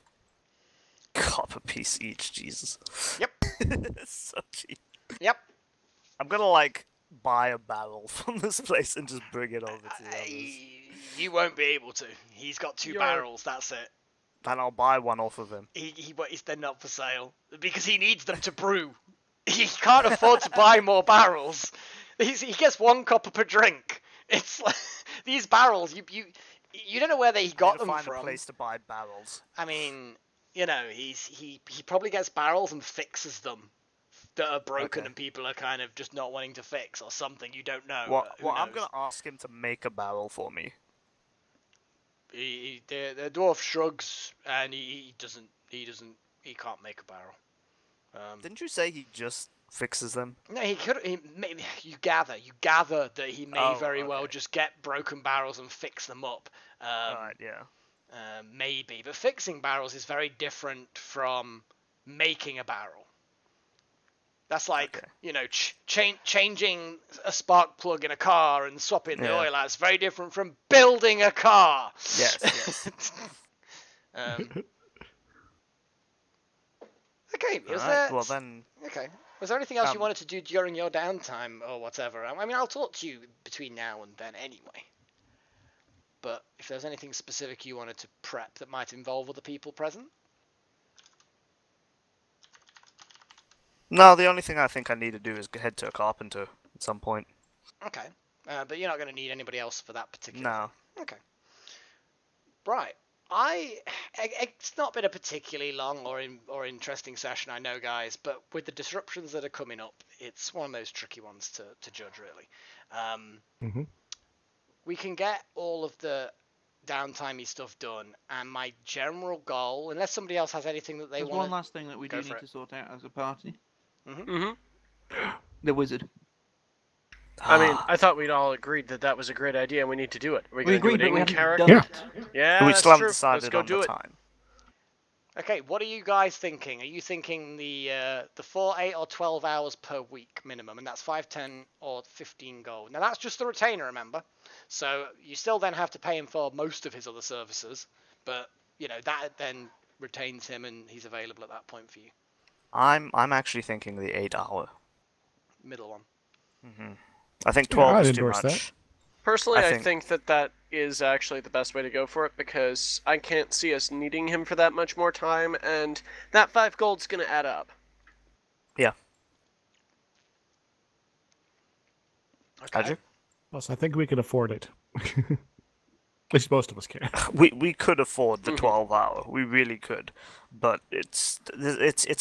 Copper piece each, Jesus. Yep. It's so cheap. Yep. I'm gonna like buy a barrel from this place and just bring it over to the others. You won't be able to. He's got 2 barrels, that's it. Then I'll buy one off of him. He's then not for sale because he needs them to brew. He can't afford to buy more barrels. He gets 1 copper per drink. It's like, these barrels. You don't know where he got them find from. A place to buy barrels. I mean, you know, he probably gets barrels and fixes them that are broken and people are kind of just not wanting to fix or something. You don't know. Well, I'm gonna ask him to make a barrel for me. The dwarf shrugs and he can't make a barrel. Didn't you say he just fixes them? No, he could. You gather that he may very well just get broken barrels and fix them up. Right, yeah. Maybe, but fixing barrels is very different from making a barrel. That's like, you know, changing a spark plug in a car and swapping the oil out. It's very different from building a car. Yes. Okay, was there anything else you wanted to do during your downtime or whatever? I mean, I'll talk to you between now and then anyway. But if there's anything specific you wanted to prep that might involve other people present? No, the only thing I think I need to do is head to a carpenter at some point. Okay. But you're not going to need anybody else for that particular No. thing. Okay. Right. It's not been a particularly long or interesting session, I know, guys, but with the disruptions that are coming up, it's one of those tricky ones to judge, really. We can get all of the downtimey stuff done, and my general goal, unless somebody else has anything that they want. There's one last thing that we do need to sort out as a party. Mm-hmm. The wizard. I mean, I thought we'd all agreed that was a great idea, and we need to do it. Are we going to do it in character? Yeah. Yeah, we that's still haven't true. decided Let's go on do the it. time. Okay, what are you guys thinking? Are you thinking the 4, 8, or 12 hours per week minimum, and that's 5, 10, or 15 gold? Now that's just the retainer, remember. So you still then have to pay him for most of his other services, but you know that then retains him, and he's available at that point for you. I'm actually thinking the 8-hour. Middle one. I think 12 is too endorse much. that. Personally, I think that is actually the best way to go for it, because I can't see us needing him for that much more time, and that 5 gold's going to add up. Yeah. Okay. Adrik? Plus, I think we can afford it. At least most of us can. We could afford the 12-hour. We really could, but it's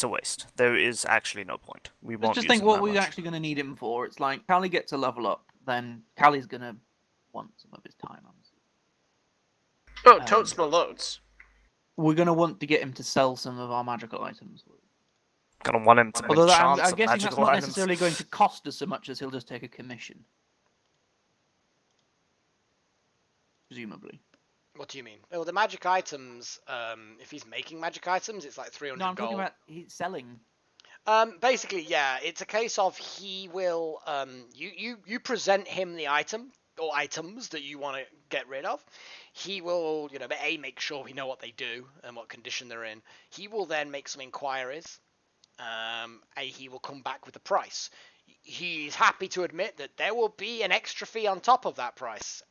a waste. There is actually no point. We won't Just use think him what that we're much. actually going to need him for. It's like Callie gets a level up, then Callie's going to want some of his time. Oh, totes my loads. We're going to want to get him to sell some of our magical items. Gonna want him to make Although chance I'm of guessing that's magical not items. necessarily going to cost us so much as he'll just take a commission. Presumably. What do you mean? Well, the magic items, if he's making magic items, it's like 300 No, I'm gold. talking about he's selling. Basically, yeah, it's a case of he will, you present him the item or items that you want to get rid of. He will, you know, make sure we know what they do and what condition they're in. He will then make some inquiries. He will come back with the price. He's happy to admit that there will be an extra fee on top of that price.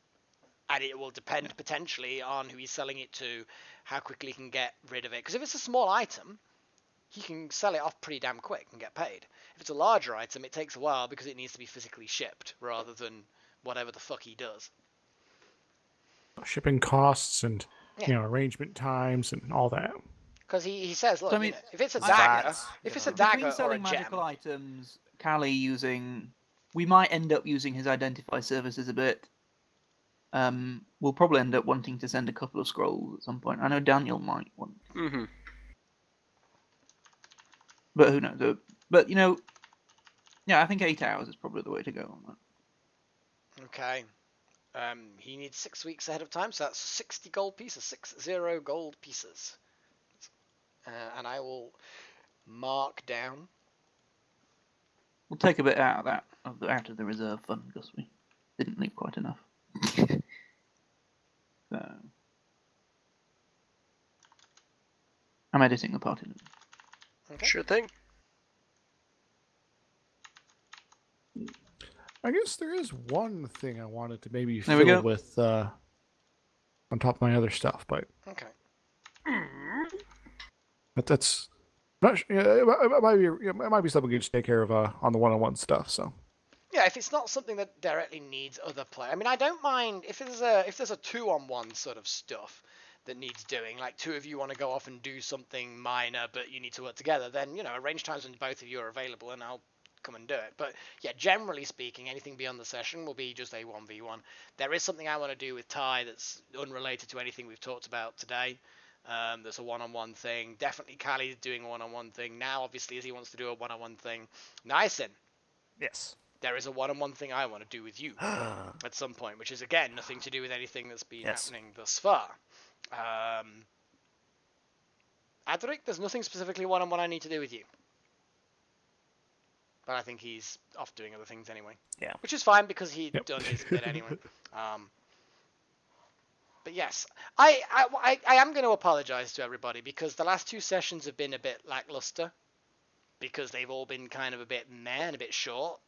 And it will depend potentially on who he's selling it to, how quickly he can get rid of it. Because if it's a small item, he can sell it off pretty damn quick and get paid. If it's a larger item, it takes a while because it needs to be physically shipped rather than whatever the fuck he does. Shipping costs and arrangement times and all that. Because he says, look, So, I mean, if it's a dagger, Between or selling a gem, magical items, Callie using, we might end up using his identify services a bit. We'll probably end up wanting to send a couple of scrolls at some point. I know Daniel might want. But who knows? But, you know, yeah, I think 8 hours is probably the way to go on that. Okay. He needs 6 weeks ahead of time, so that's 60 gold pieces. 60 gold pieces. And I will mark down. We'll take a bit out of that, out of the reserve fund, because we didn't leave quite enough. So I'm editing the party. Okay. Sure thing. I guess there is one thing I wanted to maybe fill with on top of my other stuff, but okay. But that's not. It might be something you just take care of on the one-on-one stuff. So. Yeah, if it's not something that directly needs other play, I mean, I don't mind if there's a 2-on-1 sort of stuff that needs doing, like two of you want to go off and do something minor, but you need to work together. Then arrange times when both of you are available, and I'll come and do it. But yeah, generally speaking, anything beyond the session will be just a 1v1. There is something I want to do with Ty that's unrelated to anything we've talked about today. There's a one-on-one thing. Definitely Callie doing a one-on-one thing. Now, obviously, as he wants to do a one-on-one thing. Niacin. Yes. There is a one-on-one thing I want to do with you at some point, which is, again, nothing to do with anything that's been happening thus far. Adrik, there's nothing specifically one-on-one I need to do with you. But I think he's off doing other things anyway. Yeah. Which is fine because he'd done his bit anyway. But yes, I am going to apologise to everybody because the last two sessions have been a bit lackluster. Because they've all been kind of a bit meh and a bit short.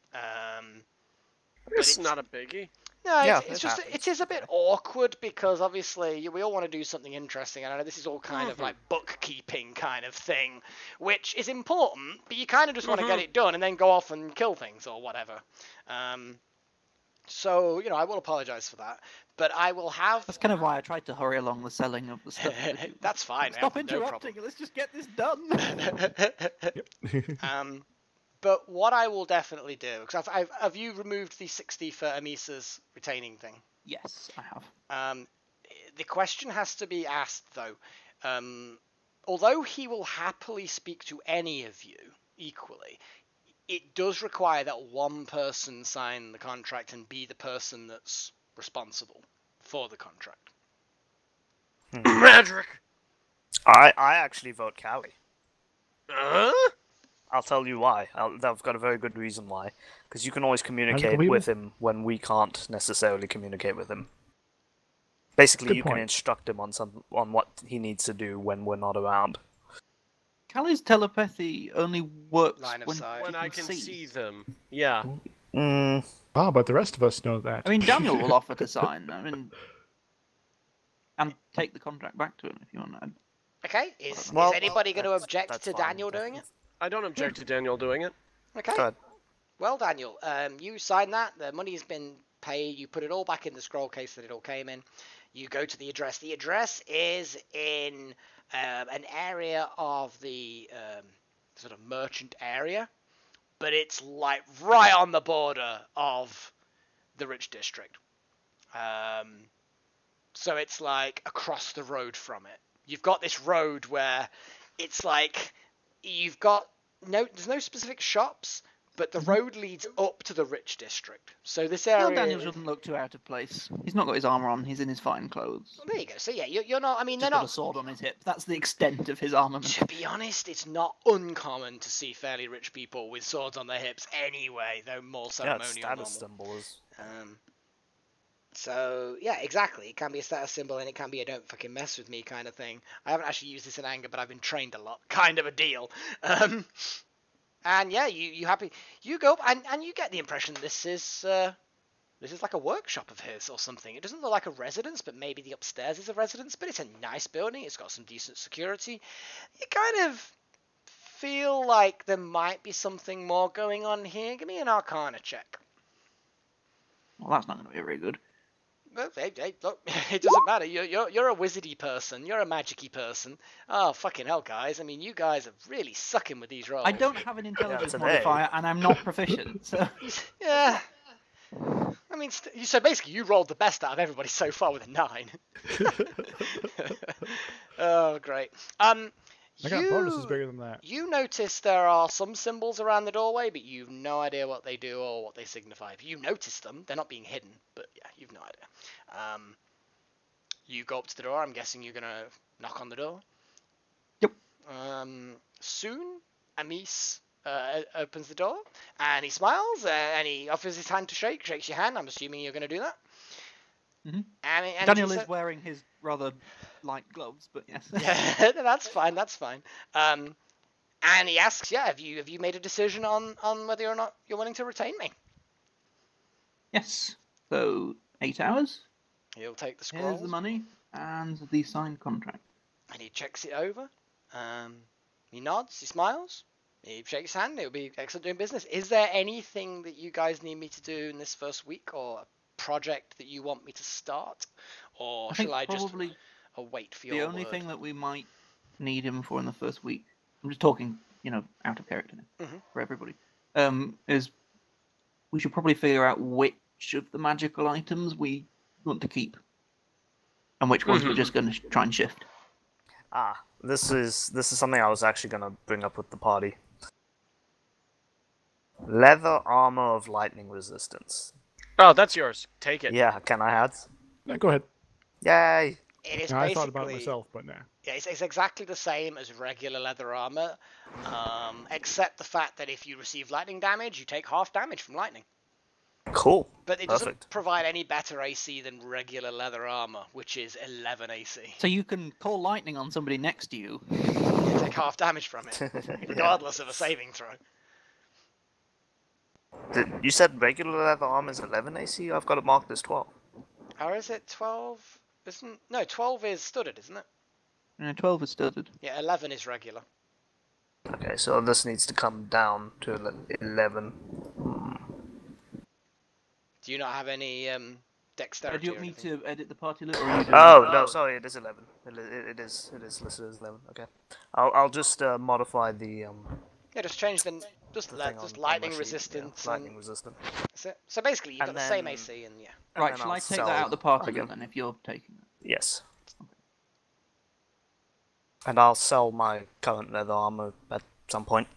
It's not a biggie. No, it's just it is a bit awkward because obviously we all want to do something interesting. And I know this is all kind of like bookkeeping kind of thing, which is important, but you kind of just want to get it done and then go off and kill things or whatever. So, I will apologise for that, but I will have... That's kind of why I tried to hurry along the selling of the stuff. That's fine. Stop interrupting. Let's just get this done. But what I will definitely do, because have you removed the 60 for Amisa's retaining thing? Yes, I have. The question has to be asked, though. Although he will happily speak to any of you equally, it does require that one person sign the contract and be the person that's responsible for the contract. Adrik! I actually vote Callie. I'll tell you why. I've got a very good reason why. Because you can always communicate with him when we can't necessarily communicate with him. Basically, you can instruct him on what he needs to do when we're not around. Callie's telepathy only works when I can see them. Yeah. But the rest of us know that. I mean, Daniel will offer to sign. And take the contract back to him if you want. Okay. Is anybody going to object to Daniel doing it? I don't object to Daniel doing it. Okay. Good. Well, Daniel, you sign that. The money's been paid. You put it all back in the scroll case that it all came in. You go to the address. The address is in an area of the sort of merchant area, but it's like right on the border of the rich district. So it's like across the road from it. You've got this road where it's like you've got there's no specific shops, but the road leads up to the rich district. So this area... Well, Daniel shouldn't look too out of place. He's not got his armour on. He's in his fine clothes. Well, there you go. So yeah, you're not... I mean, they're not... got a sword on his hip. That's the extent of his armament. To be honest, it's not uncommon to see fairly rich people with swords on their hips anyway, though more ceremonial. Yeah, status symbols. So, yeah, exactly. It can be a status symbol and it can be a don't fucking mess with me kind of thing. I haven't actually used this in anger, but I've been trained a lot. Kind of a deal. And yeah, you happy? You go up and you get the impression this is like a workshop of his or something. It doesn't look like a residence, but maybe the upstairs is a residence. But it's a nice building. It's got some decent security. You kind of feel like there might be something more going on here. Give me an Arcana check. Well, that's not going to be very good. Hey, look, it doesn't matter. You're a wizardy person. You're a magic-y person. Oh, fucking hell, guys. I mean, you guys are really sucking with these rolls. I don't have an intelligence modifier, and I'm not proficient, so... Yeah. I mean, so basically you rolled the best out of everybody so far with a 9. Oh, great. I got bonuses bigger than that. You notice there are some symbols around the doorway, but you've no idea what they do or what they signify. If you notice them, they're not being hidden, but yeah, you've no idea. You go up to the door. I'm guessing you're going to knock on the door. Yep. Soon, Amis opens the door, and he smiles, and he offers his hand to shake, shakes your hand. I'm assuming you're going to do that. Mm-hmm. And Daniel is wearing his rather light gloves, but yes. Yeah, that's fine. That's fine. And he asks, yeah, have you made a decision on whether or not you're willing to retain me? Yes. So 8 hours. He'll take the scroll. Here's the money and the signed contract. And he checks it over. He nods. He smiles. He shakes his hand. It'll be excellent doing business. Is there anything that you guys need me to do in this first week, or a project that you want me to start, or shall I just wait for your word? The only thing that we might need him for in the first week, I'm just talking, out of character now, for everybody, is we should probably figure out which of the magical items we want to keep, and which ones we're just going to try and shift. This is something I was actually going to bring up with the party. Leather armor of lightning resistance. Oh, that's yours. Take it. Yeah, can I have? No, go ahead. Yay! It is I thought about it myself, but nah. Yeah, it's exactly the same as regular leather armor, except the fact that if you receive lightning damage, you take half damage from lightning. Cool. But it doesn't provide any better AC than regular leather armor, which is 11 AC. So you can call lightning on somebody next to you. You take half damage from it, regardless of a saving throw. You said regular leather armor is 11 AC? I've got it marked as 12. Or is it 12? No, 12 is studded, isn't it? 12 is studded. Yeah, 11 is regular. Okay, so this needs to come down to 11. Do you not have any dexterity? Do you want me to edit the party look? No, sorry, it is 11. It is listed as 11. Okay, I'll just modify the Yeah, just change just lightning resistance. Yeah, lightning resistant. That's it. So basically, you've got the same AC, and yeah. Right, shall I take that out of the party then, if you're taking it? Yes. Okay. And I'll sell my current leather armor at some point.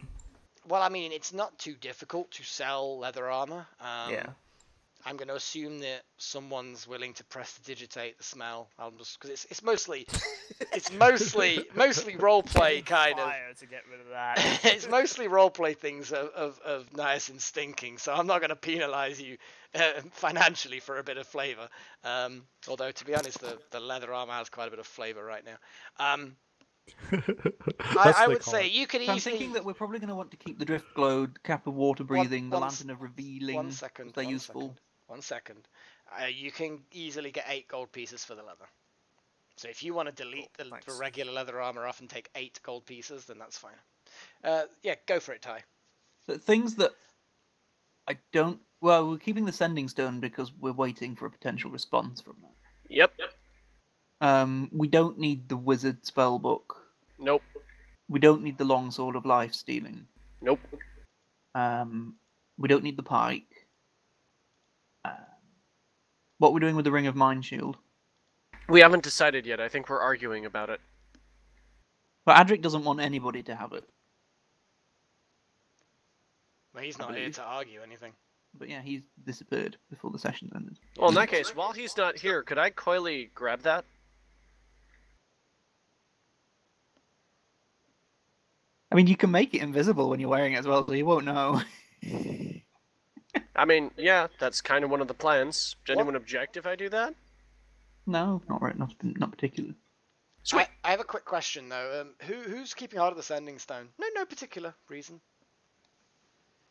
Well, I mean, it's not too difficult to sell leather armor. Yeah. I'm going to assume that someone's willing to prestidigitate the smell. Because it's mostly roleplay kind of. To get rid of that. It's mostly roleplay things of Niacin stinking. So I'm not going to penalize you financially for a bit of flavor. Although to be honest, the leather armor has quite a bit of flavor right now. I would say you could easily. I'm thinking that we're probably going to want to keep the drift globe, cap of water breathing, the lantern of revealing. 1 second. They're useful. 1 second. You can easily get 8 gold pieces for the leather. So if you want to delete the regular leather armor off and take 8 gold pieces, then that's fine. Yeah, go for it, Ty. So things that I don't. Well, we're keeping the sending stone because we're waiting for a potential response from that. Yep. We don't need the wizard spellbook. Nope. We don't need the longsword of life stealing. Nope. We don't need the pike. What we're doing with the ring of mind shield? We haven't decided yet. I think we're arguing about it. But Adrik doesn't want anybody to have it. Well, he's not here to argue anything. But yeah, he's disappeared before the session ended. Well, in that case, while he's not here, could I coyly grab that? I mean, you can make it invisible when you're wearing it as well, so you won't know. I mean, yeah, that's kind of one of the plans. Does anyone object if I do that? No, not right, not particularly. Sweet. I have a quick question though. Who's keeping hold of the sending stone? No particular reason.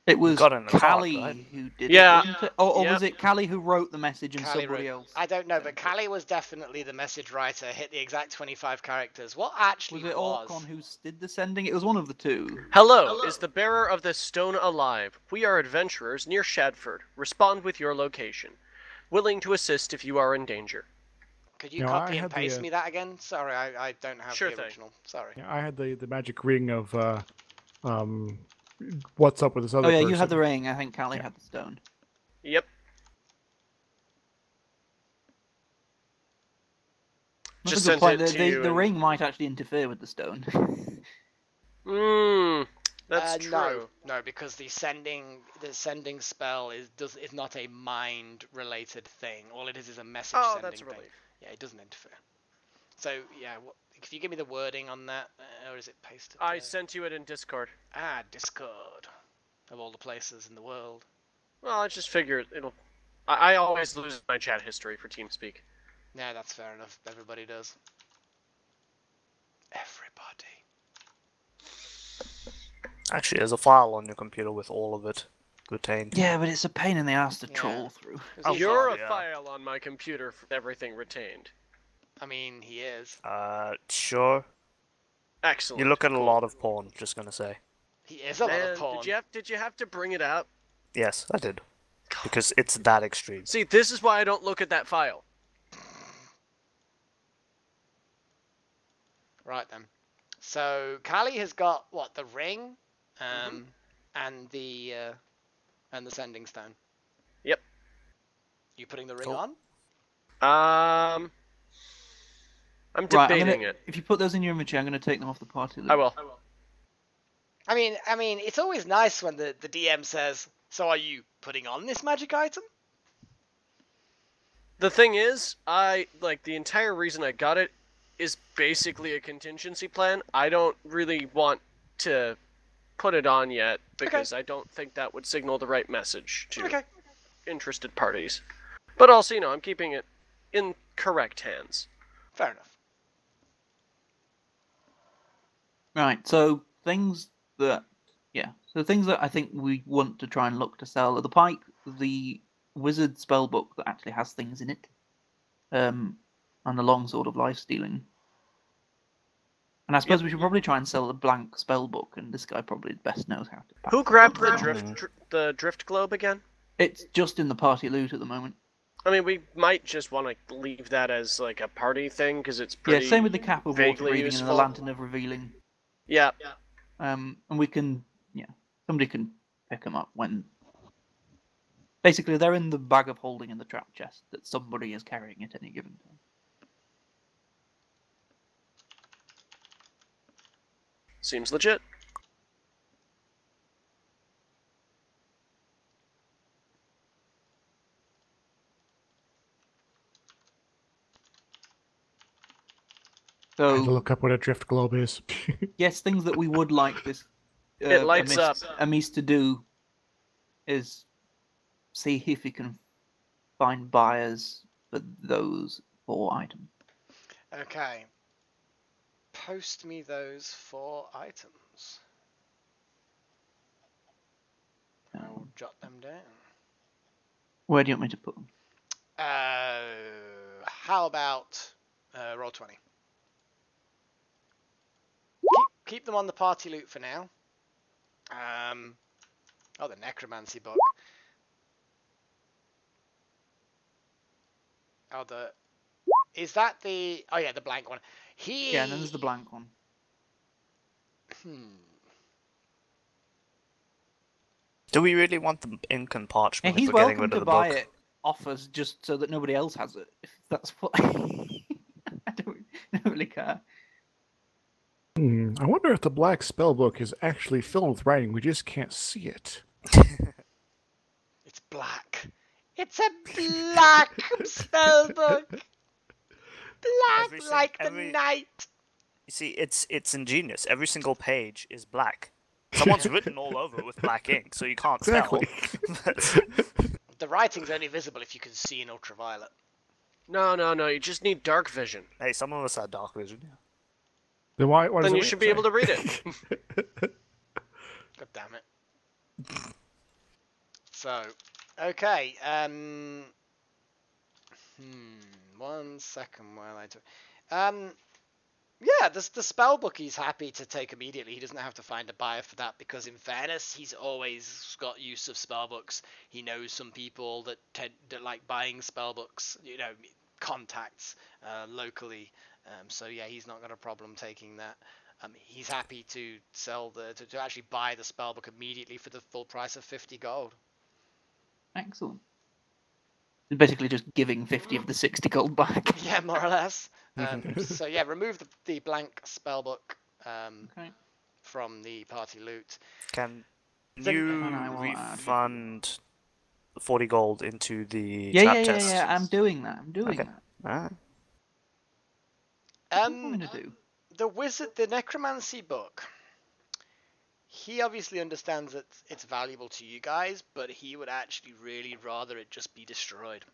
It was Callie who did it, wasn't it? Or was it Callie who wrote the message and somebody else? I don't know, but Callie was definitely the message writer, hit the exact 25 characters. What actually was it Orkon who did the sending? It was one of the two. Hello, is the bearer of this stone alive? We are adventurers near Shadford. Respond with your location. Willing to assist if you are in danger. Could you copy and paste me that again? Sorry, I don't have the original. Sorry. Yeah, I had the magic ring of what's up with this other person. You had the ring. I think Callie had the stone. Yep. Just sent it to you. The ring might actually interfere with the stone. That's true. No, because the sending spell is not a mind related thing. All it is a message sending that's a relief. thing. Yeah, it doesn't interfere. So yeah, if you give me the wording on that, or is it pasted? I sent you it in Discord. Discord, of all the places in the world. Well, I just figured it'll I always lose my chat history for TeamSpeak. Yeah, that's fair enough. Everybody does. Everybody. Actually, there's a file on your computer with all of it retained. Yeah, but it's a pain in the ass to troll through. You're God, a file on my computer for everything retained. I mean, he is. Sure. Excellent. You look at a lot of porn, just gonna say. He is a lot of porn. Did you have to bring it up? Yes, I did. Because it's that extreme. See, this is why I don't look at that file. Right then. So Callie has got what, the ring, and the sending stone. Yep. You putting the ring on? I'm debating it. If you put those in your inventory, I'm going to take them off the party list. I will. I mean, it's always nice when the DM says, "So are you putting on this magic item?" The thing is, the entire reason I got it is basically a contingency plan. I don't really want to put it on yet because I don't think that would signal the right message to interested parties. But also, I'm keeping it in correct hands. Fair enough. Right, so things that I think we want to try and look to sell are the pike, the wizard spellbook that actually has things in it, and the longsword of life stealing. And I suppose we should probably try and sell the blank spellbook, and this guy probably best knows how to. Who grabbed the drift globe again? It's just in the party loot at the moment. I mean, we might just want to leave that as like a party thing because it's pretty. Yeah, same with the cap of water breathing useful. and the lantern of revealing. Yeah. And we can, somebody can pick them up when. Basically, they're in the bag of holding in the trap chest that somebody is carrying at any given time. Seems legit. I had to look up what a drift globe is. Yes, things that we would like this. It lights up. Amis to do is see if we can find buyers for those 4 items. Okay. Post me those 4 items. I'll jot them down. Where do you want me to put them? How about roll 20? Keep them on the party loot for now. The necromancy book. Is that the? Oh yeah, the blank one. Yeah, and then there's the blank one. Do we really want the ink and parchment? Yeah, he's if we're getting welcome rid of to the buy book? it off us just so that nobody else has it. If that's what I don't really care. I wonder if the black spellbook is actually filled with writing. We just can't see it. It's black. It's a black spellbook. Black like the night. You see, it's ingenious. Every single page is black. Someone's written all over it with black ink, so you can't tell. The writing's only visible if you can see in ultraviolet. No. You just need dark vision. Hey, some of us have dark vision. Yeah. Then why then you should be able to read it. God damn it. So, okay. 1 second while I do. Yeah, the spellbook he's happy to take immediately. He doesn't have to find a buyer for that because, in fairness, he's always got use of spellbooks. He knows some people that like buying spellbooks. Contacts locally. So yeah, he's not got a problem taking that. He's happy to sell to actually buy the spellbook immediately for the full price of 50 gold. Excellent. Basically just giving 50 of the 60 gold back. Yeah, more or less. So yeah, remove the blank spellbook from the party loot. Can you refund 40 gold into the trap chest? Yeah, I'm doing that. that. Ah. What am I going to do? The necromancy book. he obviously understands that it's valuable to you guys, but he would actually really rather it just be destroyed.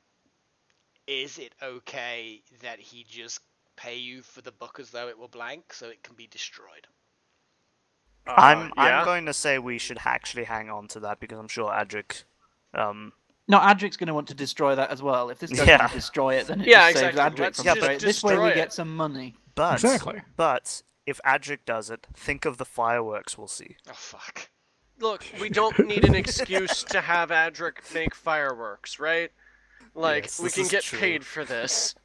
Is it okay that he just pay you for the book as though it were blank so it can be destroyed? I'm going to say we should actually hang on to that because I'm sure Adrik. No, Adrik's going to want to destroy that as well. If this guy's going to destroy it, then it just saves Adrik Let's from destroying it. This way we it. get some money. But if Adrik does it, think of the fireworks we'll see. Oh fuck. Look, we don't need an excuse to have Adrik make fireworks, right? Like, Yes, we can get paid for this.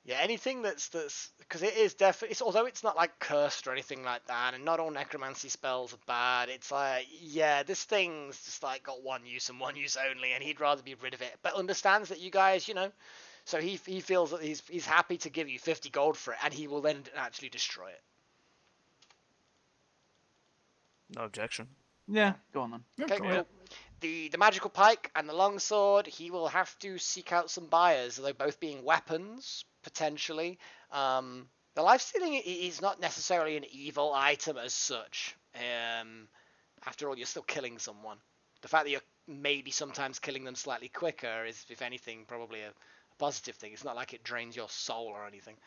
Yeah, anything that's because it is definitely, although it's not like cursed or anything like that, and not all necromancy spells are bad. It's like, yeah, this thing's just like got one use and one use only, and he'd rather be rid of it. But understands that you guys, you know, so he feels that he's happy to give you 50 gold for it, and he will then actually destroy it. No objection. Yeah, go on then. Okay, cool. The magical pike and the longsword, he will have to seek out some buyers, though both being weapons, potentially. The lifestealing is not necessarily an evil item as such. After all, you're still killing someone. The fact that you're maybe sometimes killing them slightly quicker is, if anything, probably a positive thing. It's not like it drains your soul or anything.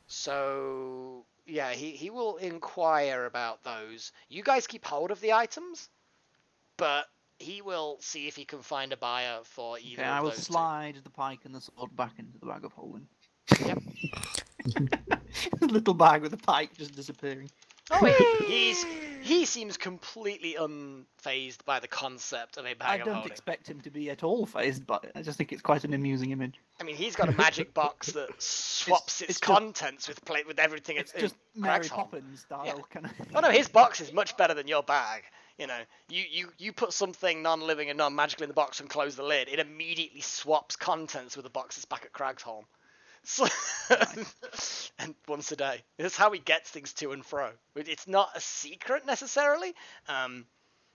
So, yeah, he will inquire about those. You guys keep hold of the items, but he will see if he can find a buyer for either of those. I will slide the pike and the sword back into the bag of holding. Yep. Little bag with a pike just disappearing. Oh, he seems completely unfazed by the concept of a bag of holding. I don't expect him to be at all fazed by it. I just think it's quite an amusing image. I mean, he's got a magic box that swaps its contents with everything. It's just Mary Poppins style kind of. Oh no, his box is much better than your bag. You know, you put something non-living and non-magical in the box and close the lid, it immediately swaps contents with the box that's back at Cragsholm. So, and once a day. That's how he gets things to and fro. It's not a secret necessarily.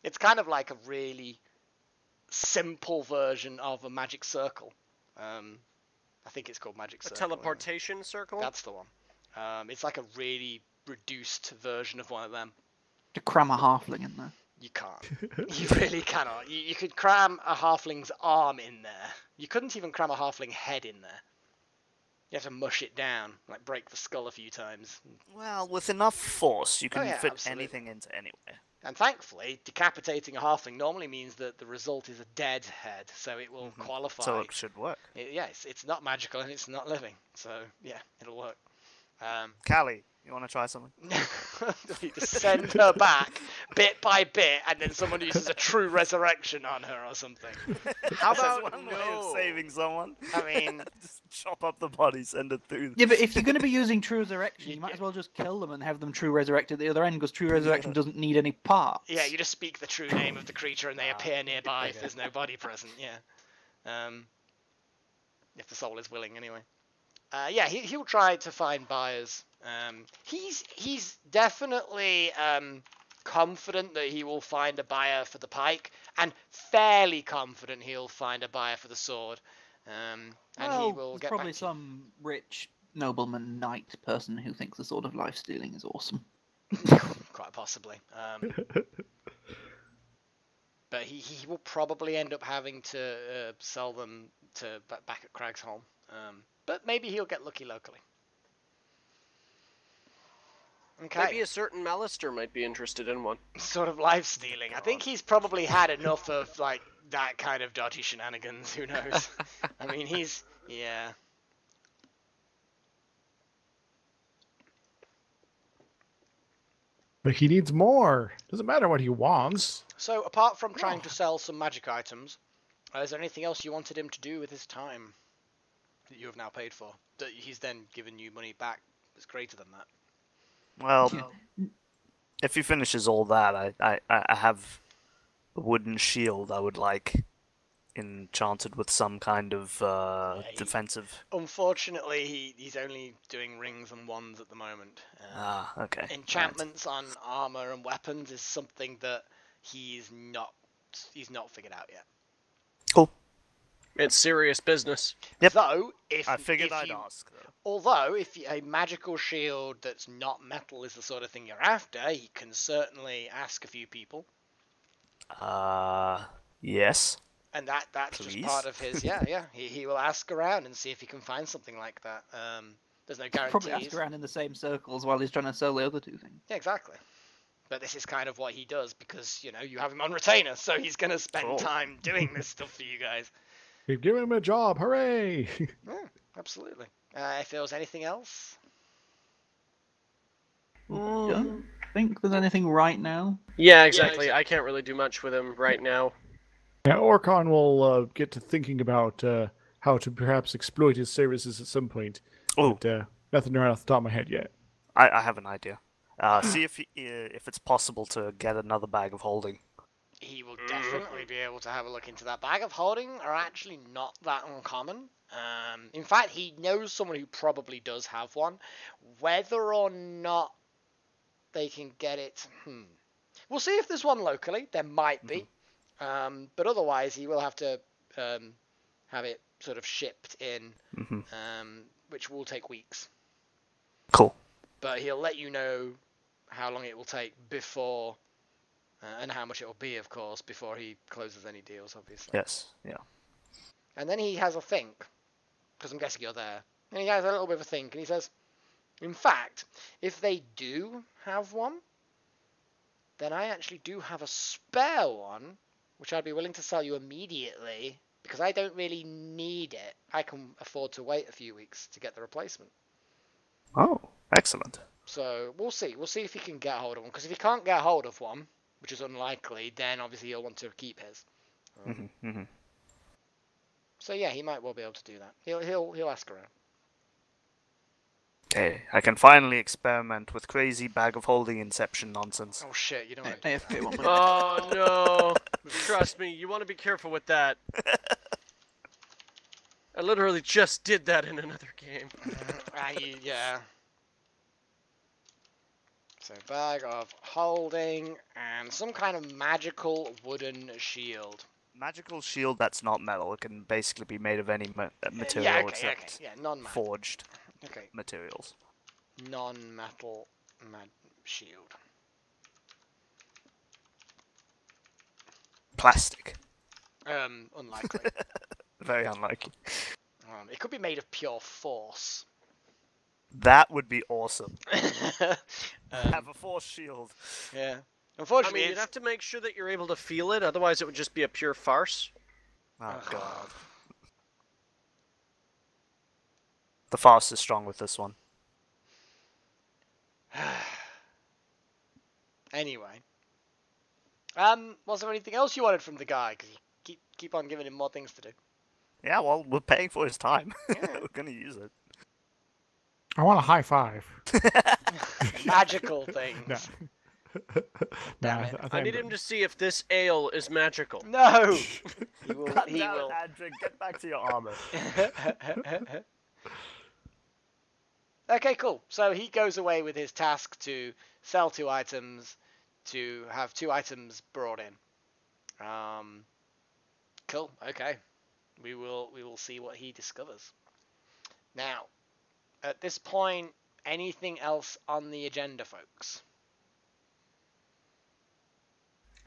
It's kind of like a really simple version of a magic circle. I think it's called magic circle. A teleportation circle? That's the one. It's like a really reduced version of one of them. To cram a halfling in there. You can't. You really cannot. You could cram a halfling's arm in there. You couldn't even cram a halfling head in there. You have to mush it down, like break the skull a few times. Well, with enough force, you can fit absolutely. anything into anywhere. And thankfully, decapitating a halfling normally means that the result is a dead head, so it will qualify. So it should work. Yes, it's not magical and it's not living, so yeah, it'll work. Callie, you want to try something? You just send her back bit by bit, and then someone uses a true resurrection on her or something. How about one way of saving someone? I mean, just chop up the body, send it through. Yeah, but if you're going to be using true resurrection, you might as well just kill them and have them true resurrect at the other end, because true resurrection doesn't need any parts. Yeah, you just speak the true name of the creature, and they appear nearby if there's no body present. Yeah. If the soul is willing, anyway. Yeah, he'll try to find buyers. He's definitely confident that he will find a buyer for the pike, and fairly confident he'll find a buyer for the sword. And he will get probably back some rich nobleman knight person who thinks the sword of life stealing is awesome. Quite possibly. But he will probably end up having to sell them to back at Cragsholm. But maybe he'll get lucky locally. Okay. Maybe a certain Malister might be interested in one. Sort of life stealing. I think he's probably had enough of like that kind of dodgy shenanigans. Who knows? I mean, yeah. But he needs more. Doesn't matter what he wants. So, apart from trying to sell some magic items, is there anything else you wanted him to do with his time that you have now paid for, that he's then given you money back that's greater than that? Well, if he finishes all that, I have a wooden shield I would like enchanted with some kind of defensive. Unfortunately, he's only doing rings and wands at the moment. Okay. Enchantments on armor and weapons is something that he's not figured out yet. Cool. It's serious business. Yep. Though, I figured I'd ask, though. Although, if a magical shield that's not metal is the sort of thing you're after, he can certainly ask a few people. Yes. And that's Please? just part of his, yeah. He will ask around and see if he can find something like that. There's no guarantees. Probably ask around in the same circles while he's trying to sell the other two things. Yeah, exactly. But this is kind of what he does because, you have him on retainer, so he's going to spend time doing this stuff for you guys. We've given him a job, hooray! Yeah, absolutely. If there was anything else? Don't think there's anything right now. Yeah, exactly. I can't really do much with him right now. Yeah, Orkon will get to thinking about how to perhaps exploit his services at some point. Oh, But, nothing right off the top of my head yet. I have an idea. See if it's possible to get another bag of holding. He will definitely be able to have a look into that. Bag of holding are actually not that uncommon. In fact, he knows someone who probably does have one. Whether or not they can get it, we'll see if there's one locally. There might be. But otherwise, he will have to have it sort of shipped in, which will take weeks. Cool. But he'll let you know how long it will take before, and how much it will be, of course, before he closes any deals, obviously. Yes, yeah. And then he has a think, because I'm guessing you're there. And he has a little bit of a think, and he says, in fact, if they do have one, then I actually do have a spare one, which I'd be willing to sell you immediately, because I don't really need it. I can afford to wait a few weeks to get the replacement. Oh, excellent. So we'll see. We'll see if he can get hold of one, because if he can't get hold of one, which is unlikely, then obviously he'll want to keep his. So yeah, he might well be able to do that. He'll ask around. Okay, I can finally experiment with crazy bag of holding inception nonsense. Oh shit, you don't want AFK 1 minute. Oh no! Trust me, you want to be careful with that. I literally just did that in another game. Yeah. So bag of holding and some kind of magical wooden shield. Magical shield that's not metal. It can basically be made of any material Yeah, okay, except yeah, non-metal. forged Okay. materials. Non-metal shield. Plastic. Unlikely. Very unlikely. It could be made of pure force. That would be awesome. Have a force shield. Yeah. I Unfortunately, mean, you'd have to make sure that you're able to feel it, otherwise it would just be a pure farce. Oh god. The farce is strong with this one. Anyway. Was there anything else you wanted from the guy? Because you keep on giving him more things to do. Yeah, well, we're paying for his time. Yeah. We're gonna use it. I want a high five. Magical things. No. Damn Nah, it. think I I'm need good. him to see if this ale is magical. No! He will. God He damn it, will. Adrik, get back to your armor. Okay, cool. So he goes away with his task to sell 2 items, to have 2 items brought in. Cool. Okay. We will see what he discovers. Now, at this point, anything else on the agenda, folks?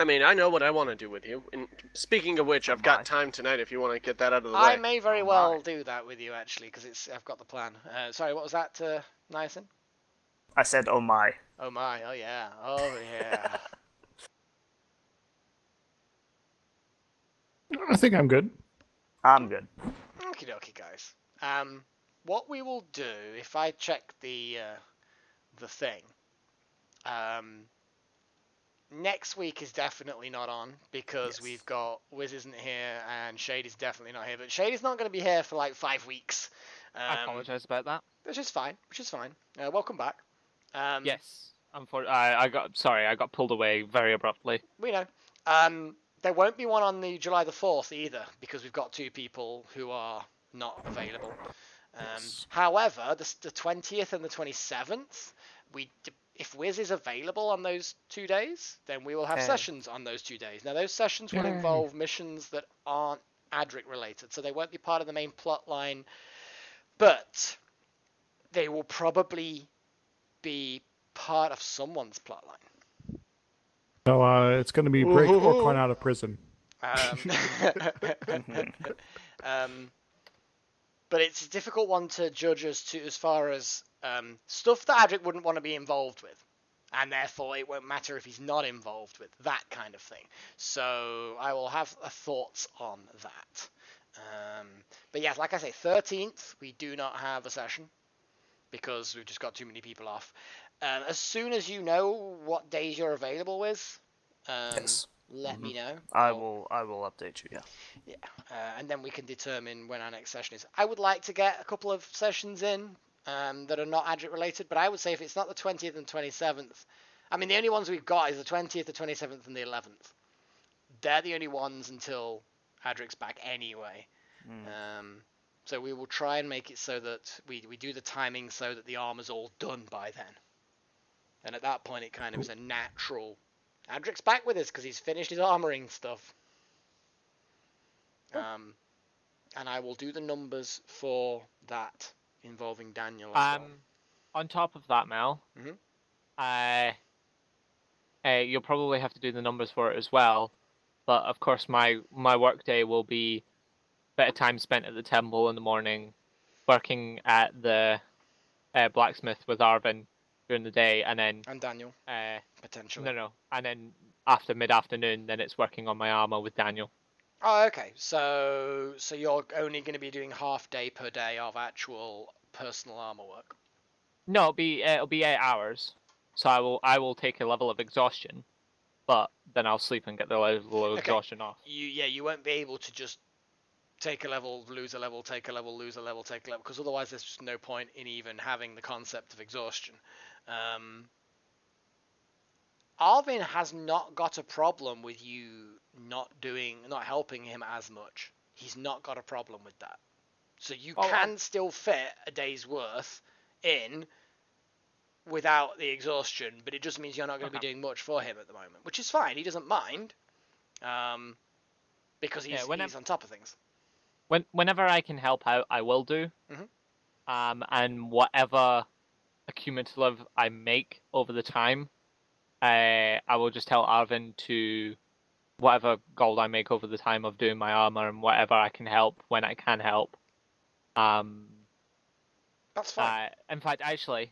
I mean, I know what I want to do with you. And speaking of which, I've got time tonight if you want to get that out of the way. I may very well do that with you, actually, because I've got the plan. Sorry, what was that, Niacin? I said, oh my. Oh my, oh yeah, oh yeah. I think I'm good. I'm good. Okie dokie, guys. What we will do, if I check the thing, next week is definitely not on because we've got Wiz isn't here and Shade is definitely not here. But Shade is not going to be here for like 5 weeks. I apologise about that. Which is fine. Welcome back. Yes, I got pulled away very abruptly. We know. There won't be one on the July the 4th either because we've got 2 people who are not available. However, the 20th and the 27th, if Wiz is available on those 2 days, then we will have sessions on those 2 days. Now, those sessions will involve missions that aren't Adrik related, so they won't be part of the main plot line, but they will probably be part of someone's plot line. So it's going to be break Orkon out of prison. But it's a difficult one to judge as far as stuff that Adrik wouldn't want to be involved with, and therefore it won't matter if he's not involved with that kind of thing. So I will have thoughts on that. But yeah, like I say, 13th we do not have a session because we've just got too many people off. As soon as you know what days you're available with, yes. Let me know. I will update you. Yeah. And then we can determine when our next session is. I would like to get a couple of sessions in that are not Adrik related, but I would say if it's not the 20th and 27th, I mean the only ones we've got is the 20th, the 27th, and the 11th. They're the only ones until Adrik's back anyway. So we will try and make it so that we do the timing so that the armor's all done by then. And at that point, it kind of is a natural. Adrik's back with us because he's finished his armoring stuff. And I will do the numbers for that involving Daniel as well. On top of that, Mel, you'll probably have to do the numbers for it as well. But of course, my work day will be a bit of time spent at the temple in the morning, working at the blacksmith with Arvin during the day, and Daniel potentially. No, and then after mid-afternoon, then it's working on my armor with Daniel. Oh, okay. So you're only going to be doing half day per day of actual personal armor work. No, it'll be 8 hours. So I will take a level of exhaustion, but then I'll sleep and get the level of exhaustion off. You won't be able to just take a level, lose a level, take a level, lose a level, take a level, because otherwise there's just no point in even having the concept of exhaustion. Arvin has not got a problem with you not helping him as much. He's not got a problem with that. So you can still fit a day's worth in without the exhaustion, but it just means you're not going to be doing much for him at the moment, which is fine. He doesn't mind, because he's on top of things. Whenever I can help out, I will do. And whatever accumulative I make over the time, I will just tell Arvin to whatever gold I make over the time of doing my armor and whatever I can help when I can help. That's fine. In fact, actually,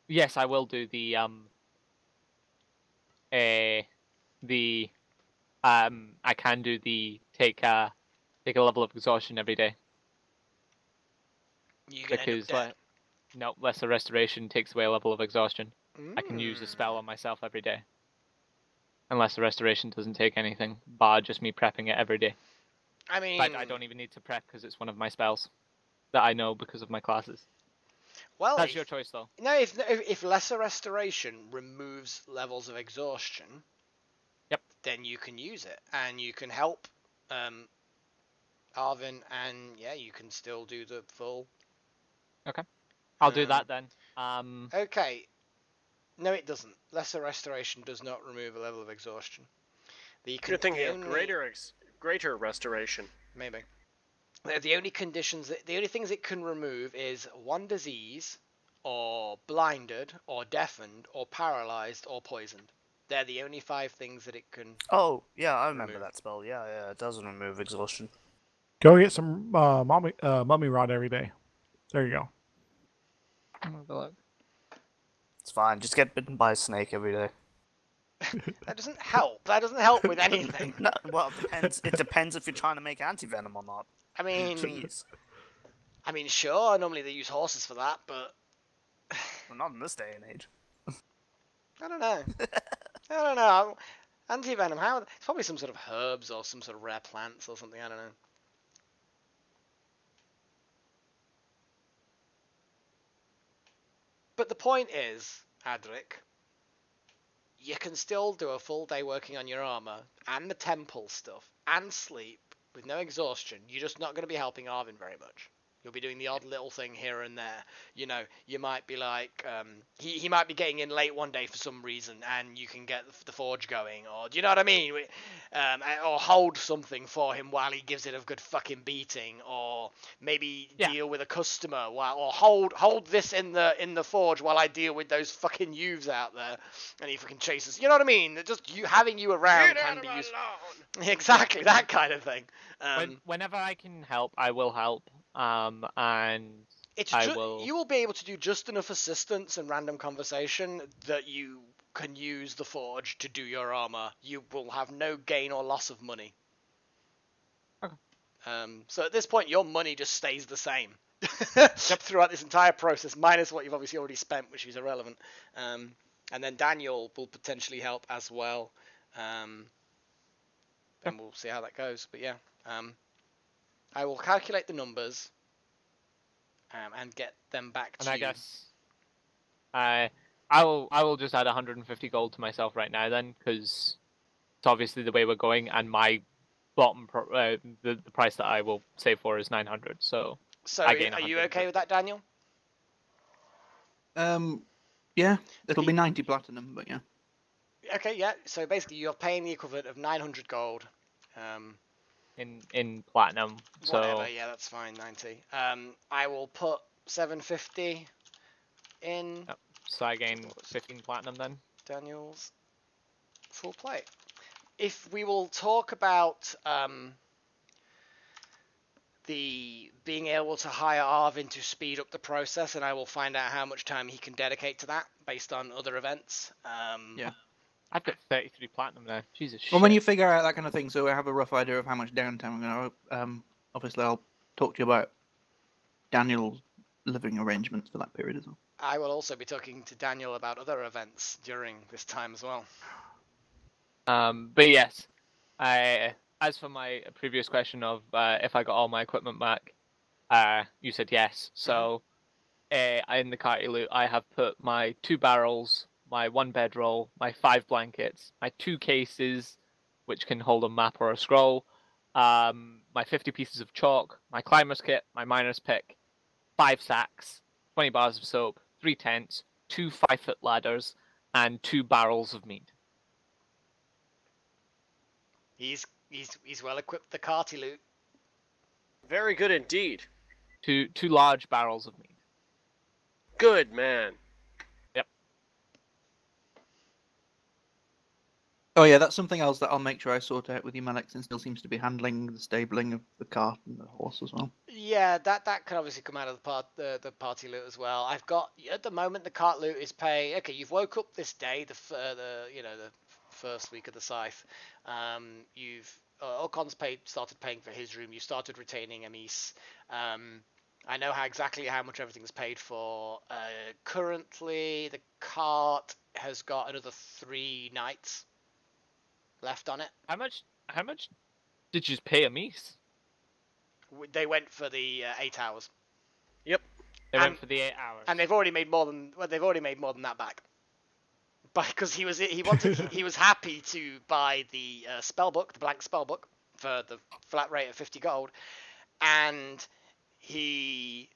yes, I will do the I can do the take a level of exhaustion every day. Because lesser restoration takes away a level of exhaustion. I can use a spell on myself every day. Unless the restoration doesn't take anything, bar just me prepping it every day. I mean, but I don't even need to prep because it's one of my spells that I know because of my classes. Well, that's your choice, though. No, if lesser restoration removes levels of exhaustion, then you can use it and you can help Arvin, and you can still do the full. Okay, I'll do that then. Okay. No, it doesn't. Lesser restoration does not remove a level of exhaustion. You're thinking of greater restoration. Maybe. The only things it can remove is one disease, or blinded, or deafened, or paralyzed, or poisoned. They're the only 5 things that it can. Oh, yeah, I remember that spell. Yeah, it doesn't remove exhaustion. Go get some mummy rod every day. There you go. It's fine. Just get bitten by a snake every day. That doesn't help. That doesn't help with anything. No, well, it depends. It depends if you're trying to make anti-venom or not. I mean, jeez. I mean, sure. Normally they use horses for that, but well, not in this day and age. I don't know. I don't know. Anti-venom. How? It's probably some sort of herbs or some sort of rare plants or something. I don't know. But the point is, Adrik, you can still do a full day working on your armor and the temple stuff and sleep with no exhaustion. You're just not going to be helping Arvin very much. You'll be doing the odd little thing here and there. You know, you might be like, he might be getting in late one day for some reason, and you can get the forge going, or do you know what I mean? Or hold something for him while he gives it a good fucking beating, or maybe deal with a customer or hold this in the forge while I deal with those fucking youths out there, and he fucking chases. You know what I mean? Just having you around can be useful. Exactly, that kind of thing. Whenever I can help, I will help. And you will be able to do just enough assistance and random conversation that you can use the forge to do your armor. You will have no gain or loss of money. Okay. So at this point, your money just stays the same throughout this entire process, minus what you've obviously already spent, which is irrelevant. And then Daniel will potentially help as well. And we'll see how that goes. But yeah. I will calculate the numbers and get them back to you. And I guess I will just add 150 gold to myself right now then, because it's obviously the way we're going, and my bottom the price that I will save for is 900. So I gain are you okay with that, Daniel? Yeah, it'll be 90 platinum, but yeah. Okay, yeah. So basically, you're paying the equivalent of 900 gold. In platinum, so whatever, yeah, that's fine. 90. I will put 750 in. Yep. So I gain 15 platinum then. Daniel's full plate. If we will talk about the being able to hire Arvin to speed up the process, and I will find out how much time he can dedicate to that based on other events. Yeah. I've got 33 platinum now. Jesus shit. Well, when you figure out that kind of thing, so I have a rough idea of how much downtime I'm going to... obviously, I'll talk to you about Daniel's living arrangements for that period as well. I will also be talking to Daniel about other events during this time as well. But yes, as for my previous question of if I got all my equipment back, you said yes. So in the carty loot, I have put my 2 barrels, my 1 bedroll, my 5 blankets, my 2 cases, which can hold a map or a scroll, my 50 pieces of chalk, my climber's kit, my miner's pick, 5 sacks, 20 bars of soap, 3 tents, 2 5-foot ladders, and 2 barrels of meat. He's well equipped. The carty loot. Very good indeed. 2 large barrels of meat. Good man. Oh yeah, that's something else that I'll make sure I sort out with you, Malex, and still seems to be handling the stabling of the cart and the horse as well. Yeah, that can obviously come out of the party loot as well. I've got at the moment the cart loot is pay. Okay, you've woke up this day, the first week of the scythe. You've Orkon's started paying for his room. You started retaining Amis. I know exactly how much everything's paid for. Currently, the cart has got another 3 nights left on it. How much did you pay Amis? They went for the 8 hours. Yep. They went for the 8 hours. And they've already made more than that back. Because he was happy to buy the spellbook, the blank spellbook, for the flat rate of 50 gold. And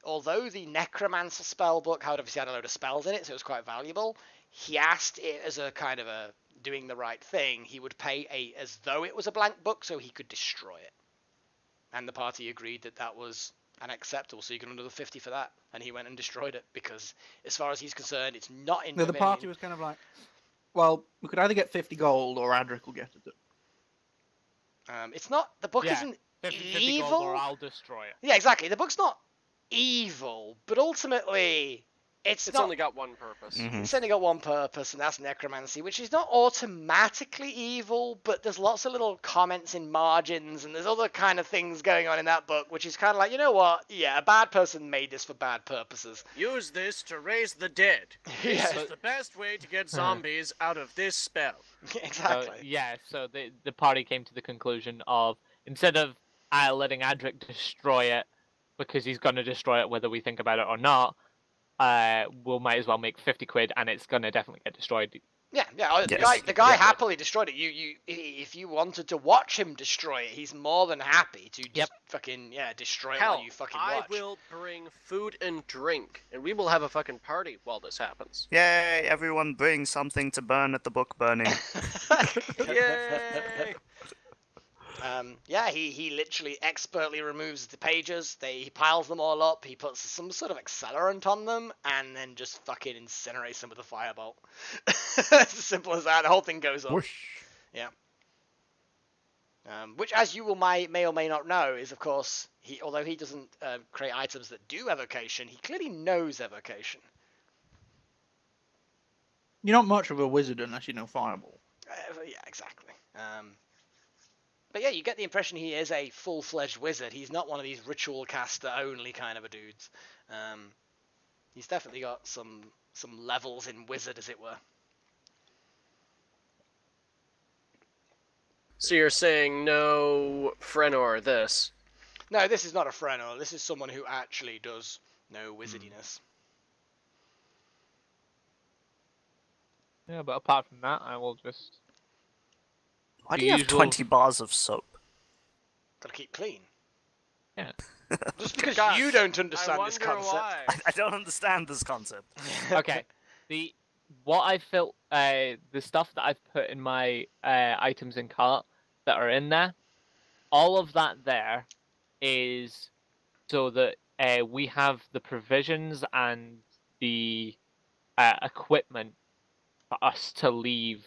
although the Necromancer spellbook obviously had a load of spells in it, so it was quite valuable, he asked it as a kind of a doing the right thing, he would pay as though it was a blank book so he could destroy it. And the party agreed that was unacceptable, so you can another 50 for that. And he went and destroyed it, because as far as he's concerned, it's not in the party was kind of like, well, we could either get 50 gold or Adrik will get it. It's not, the book isn't 50 evil. Gold or I'll destroy it. Yeah, exactly. The book's not evil, but ultimately it's only got one purpose. Mm-hmm. It's only got one purpose, and that's necromancy, which is not automatically evil, but there's lots of little comments in margins, and there's other kind of things going on in that book, which is kind of like, you know what? Yeah, a bad person made this for bad purposes. Use this to raise the dead. This is the best way to get zombies out of this spell. Exactly. So the party came to the conclusion of, instead of letting Adrik destroy it, because he's going to destroy it whether we think about it or not, we'll might as well make 50 quid, and it's going to definitely get destroyed Yeah, the Yes. guy happily destroyed it. If you wanted to watch him destroy it, he's more than happy to just fucking destroy it while you fucking watch. I will bring food and drink, and we will have a fucking party while this happens. Yay! Everyone bring something to burn at the book burning. Yay! He literally expertly removes the pages. He piles them all up. He puts some sort of accelerant on them, and then just fucking incinerates them with a firebolt. It's as simple as that. The whole thing goes up. Whoosh. Yeah. Which, as you may or may not know, is of course although he doesn't create items that do evocation, he clearly knows evocation. You're not much of a wizard unless you know fireball. Yeah, exactly. But yeah, you get the impression he is a full-fledged wizard. He's not one of these ritual caster only kind of a dudes. He's definitely got some levels in wizard, as it were. So you're saying no Frenor this? No, this is not a Frenor. This is someone who actually does know wizardiness. Yeah, but apart from that, I will just... Why do you have 20 bars of soap? Gotta keep clean. Yeah. Just because you don't understand this concept. Why. I don't understand this concept. Okay. What I felt, the stuff that I've put in my items in cart that are in there, all of that there is so that we have the provisions and the equipment for us to leave.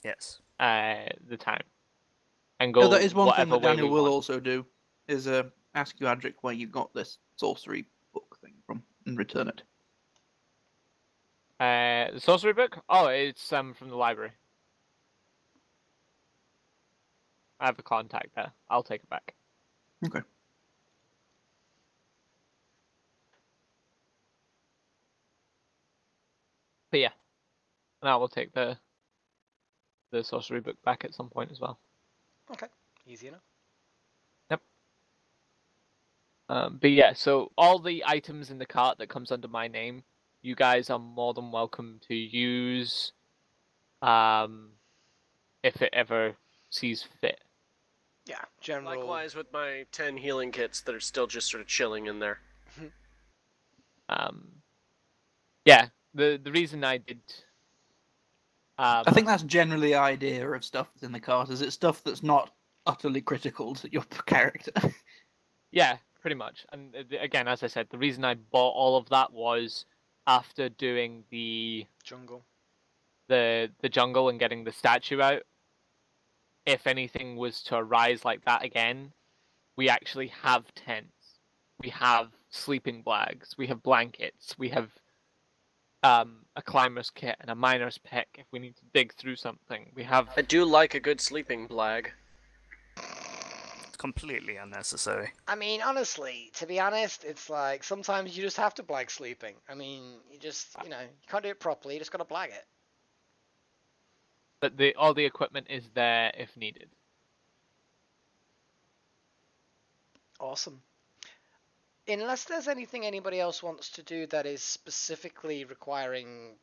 Yes. The town and go. Yeah, that is one thing whatever that Daniel way we will want. also do is ask you, Adrik, where you got this sorcery book thing from and return it. The sorcery book? Oh, it's from the library. I have a contact there. I'll take it back. Okay. But yeah, and I will take the sorcery book back at some point as well. Okay, easy enough. Yep. But yeah, so all the items in the cart that comes under my name, you guys are more than welcome to use, if it ever sees fit. Yeah, general. Likewise with my 10 healing kits that are still just sort of chilling in there. Yeah, the reason I did. I think that's generally the idea of stuff that's in the cart. Is it stuff that's not utterly critical to your character? Yeah, pretty much. And again, as I said, the reason I bought all of that was after doing the jungle, the jungle and getting the statue out. If anything was to arise like that again, we actually have tents. We have sleeping bags. We have blankets. We have a climber's kit and a miner's pick if we need to dig through something. We have. I do like a good sleeping bag. It's completely unnecessary. I mean, honestly, to be honest, it's like sometimes you just have to blag sleeping. I mean, you just, you can't do it properly. You just gotta blag it. But all the equipment is there if needed. Awesome. Unless there's anything anybody else wants to do that is specifically requiring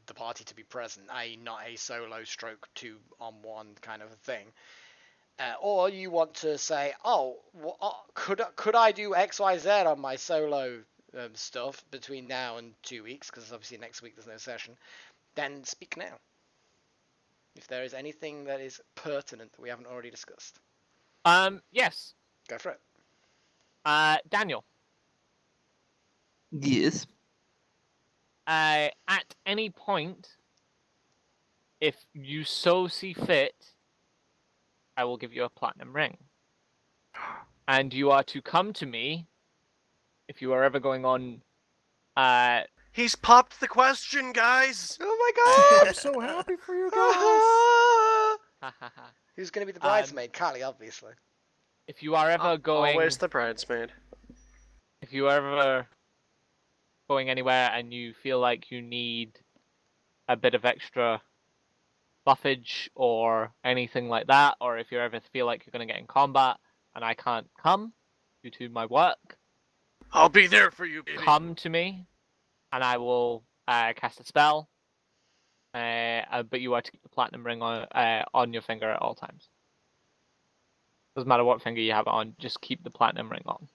the party to be present, i.e. not a solo stroke 2-on-1 kind of a thing, or you want to say, could I do XYZ on my solo stuff between now and 2 weeks, because obviously next week there's no session, then speak now. If there is anything that is pertinent that we haven't already discussed. Yes. Go for it. Daniel. Yes. At any point, if you so see fit, I will give you a platinum ring. And you are to come to me if you are ever going on... He's popped the question, guys! Oh my god! I'm so happy for you guys! Who's going to be the bridesmaid? Callie, obviously. If you are ever going... Always the bridesmaid. If you are ever going anywhere and you feel like you need a bit of extra buffage or anything like that, or if you ever feel like you're going to get in combat and I can't come due to my work, I'll be there for you, baby. come to me and I will cast a spell but you are to keep the platinum ring on your finger at all times. Doesn't matter what finger you have it on, just keep the platinum ring on.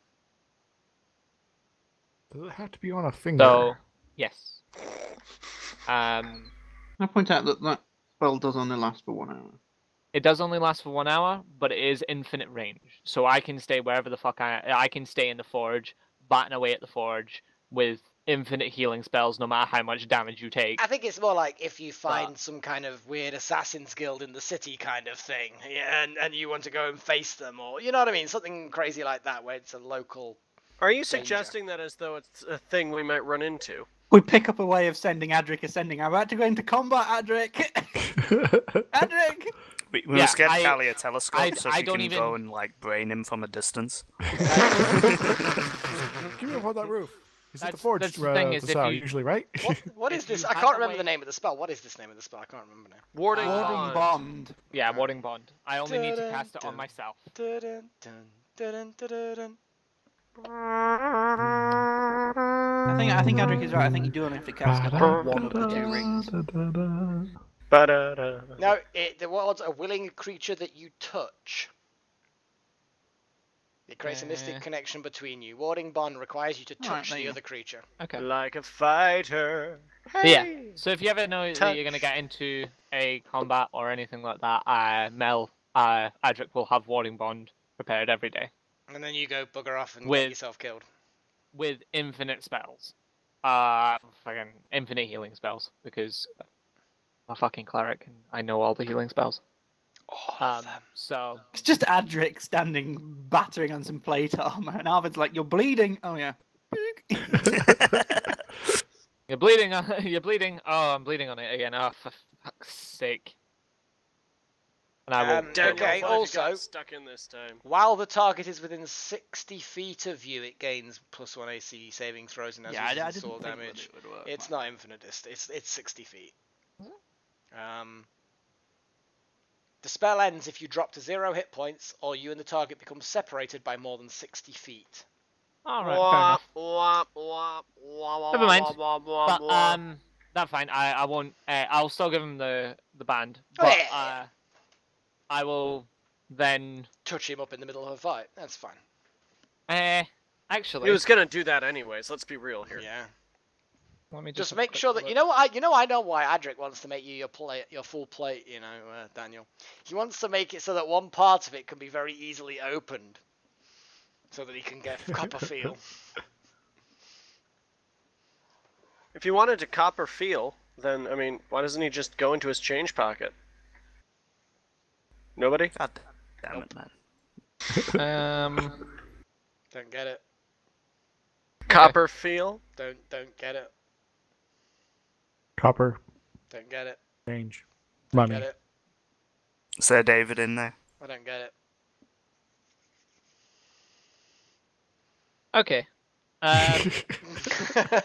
Does it have to be on a finger? So, yes. I point out that that spell does only last for 1 hour. It does only last for 1 hour, but it is infinite range. So I can stay wherever the fuck I can stay in the forge, batting away at the forge with infinite healing spells, no matter how much damage you take. I think it's more like if you find some kind of weird assassin's guild in the city kind of thing, yeah, and you want to go and face them, or you know what I mean, something crazy like that where it's a local. Are you suggesting that as though it's a thing we might run into? We pick up a way of sending Adrik ascending. I'm about to go into combat, Adrik. Adrik. We must get Callie a telescope so she can go and like brain him from a distance. Give me up on that roof. Is it the forge? That's the thing, is usually right. What is this? I can't remember the name of the spell. What is this name of the spell? I can't remember now. Warding Bond. Yeah, Warding Bond. I only need to cast it on myself. I think Adrik is right. I think you do only have to cast it on one of the 2 rings. No, the ward's a willing creature that you touch. It creates a mystic connection between you. Warding Bond requires you to touch the other creature. Okay. Like a fighter. Hey! Yeah. So if you ever know that you're going to get into a combat or anything like that, Adrik will have Warding Bond prepared every day. And then you go bugger off and get yourself killed. With infinite spells. Fucking infinite healing spells. Because I'm a fucking cleric and I know all the healing spells. So it's just Adrik standing battering on some plate armor, and Arvid's like, "You're bleeding." Oh yeah. You're bleeding. You're bleeding. Oh, I'm bleeding on it again. Oh, for fuck's sake. And I will. Okay. Also, stuck in this time. While the target is within 60 feet of you, it gains +1 AC saving throws and has sword damage. It's not infinite. It's 60 feet. The spell ends if you drop to 0 hit points, or you and the target become separated by more than 60 feet. Alright, never mind. But, that's fine. I won't. I'll still give him the band, but I will then touch him up in the middle of a fight. That's fine. Actually, he was gonna do that anyways. Let's be real here. Yeah. Let me just make sure that I know why Adrik wants to make you your full plate. You know, Daniel. He wants to make it so that one part of it can be very easily opened, so that he can get copper feel. If he wanted to copper feel, then I mean, why doesn't he just go into his change pocket? Nobody? God damn it, man. Don't get it. Copper feel? Don't get it. Copper. Don't get it. Change. Don't Money. get it. Is there David in there? I don't get it. Okay.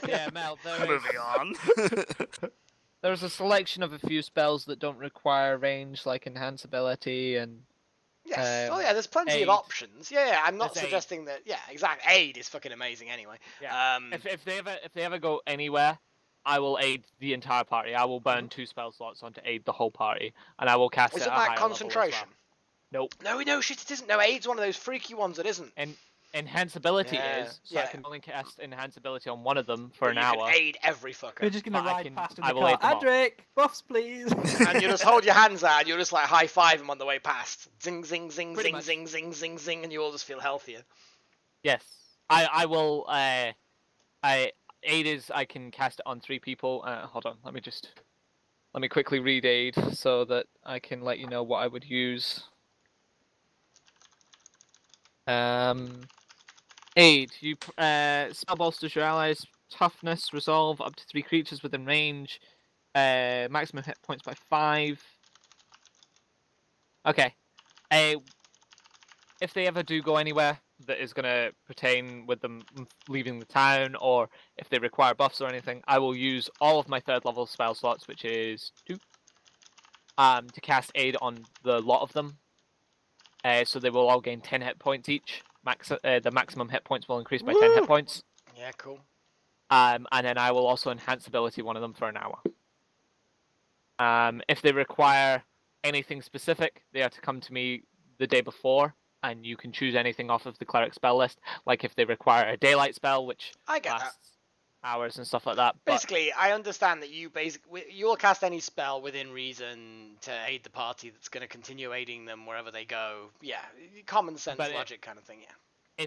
Yeah, Mel. Moving on. There's a selection of a few spells that don't require range, like enhanceability and. Yes. There's plenty of options. Yeah, I'm not suggesting that. Yeah, exactly. Aid is fucking amazing anyway. Yeah. If they ever go anywhere, I will aid the entire party. I will burn 2 spell slots on to aid the whole party, and I will cast it at a higher level as well. Isn't that concentration? Nope. No, shit, it isn't. No, aid's one of those freaky ones that isn't. And enhanceability is, so I can only cast enhanceability on one of them for an hour. You can aid every fucker. We're just gonna ride past in the car. Adrik, buffs please. And you just hold your hands out and you just like high five them on the way past. Zing, zing, zing, zing, zing, zing, zing, zing, and you all just feel healthier. Yes, I will. Aid is I can cast it on 3 people. Hold on, let me quickly read aid so that I can let you know what I would use. Aid. You spell bolsters your allies' toughness, resolve up to 3 creatures within range. Maximum hit points by 5. Okay. If they ever do go anywhere that is going to pertain with them leaving the town, or if they require buffs or anything, I will use all of my 3rd level spell slots, which is 2, to cast aid on the lot of them. So they will all gain 10 hit points each. The maximum hit points will increase by 10 hit points. Yeah, cool. And then I will also enhance ability one of them for an hour. If they require anything specific, they have to come to me the day before, and you can choose anything off of the cleric spell list. Like if they require a daylight spell, which I get lasts hours and stuff like that. Basically, I understand that you'll cast any spell within reason to aid the party that's going to continue aiding them wherever they go. Yeah, common sense logic kind of thing. Yeah.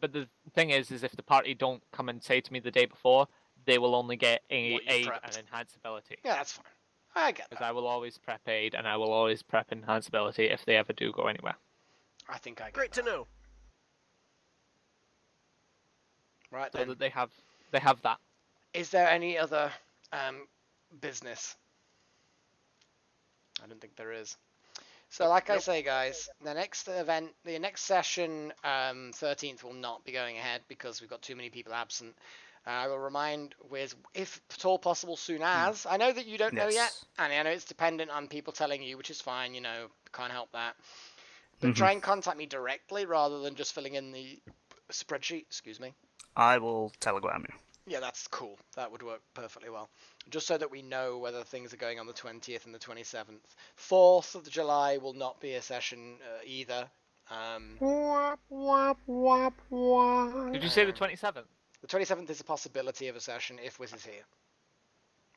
But the thing is if the party don't come and say to me the day before, they will only get aid and enhance ability. Yeah, that's fine. I get that. Because I will always prep aid and I will always prep enhance ability if they ever do go anywhere. I think I get Great that. to know. Right so then. that they have that. Is there any other business? I don't think there is. So like I say, guys, the next event, the next session, 13th will not be going ahead because we've got too many people absent. I will remind Wiz, if at all possible, soon as. I know that you don't know yet, and I know it's dependent on people telling you, which is fine, you know, can't help that. But try and contact me directly rather than just filling in the spreadsheet, excuse me. I will telegram you. Yeah, that's cool. That would work perfectly well. Just so that we know whether things are going on the 20th and the 27th. 4th of July will not be a session either. Did you say the 27th? The 27th is a possibility of a session if Wiz is here.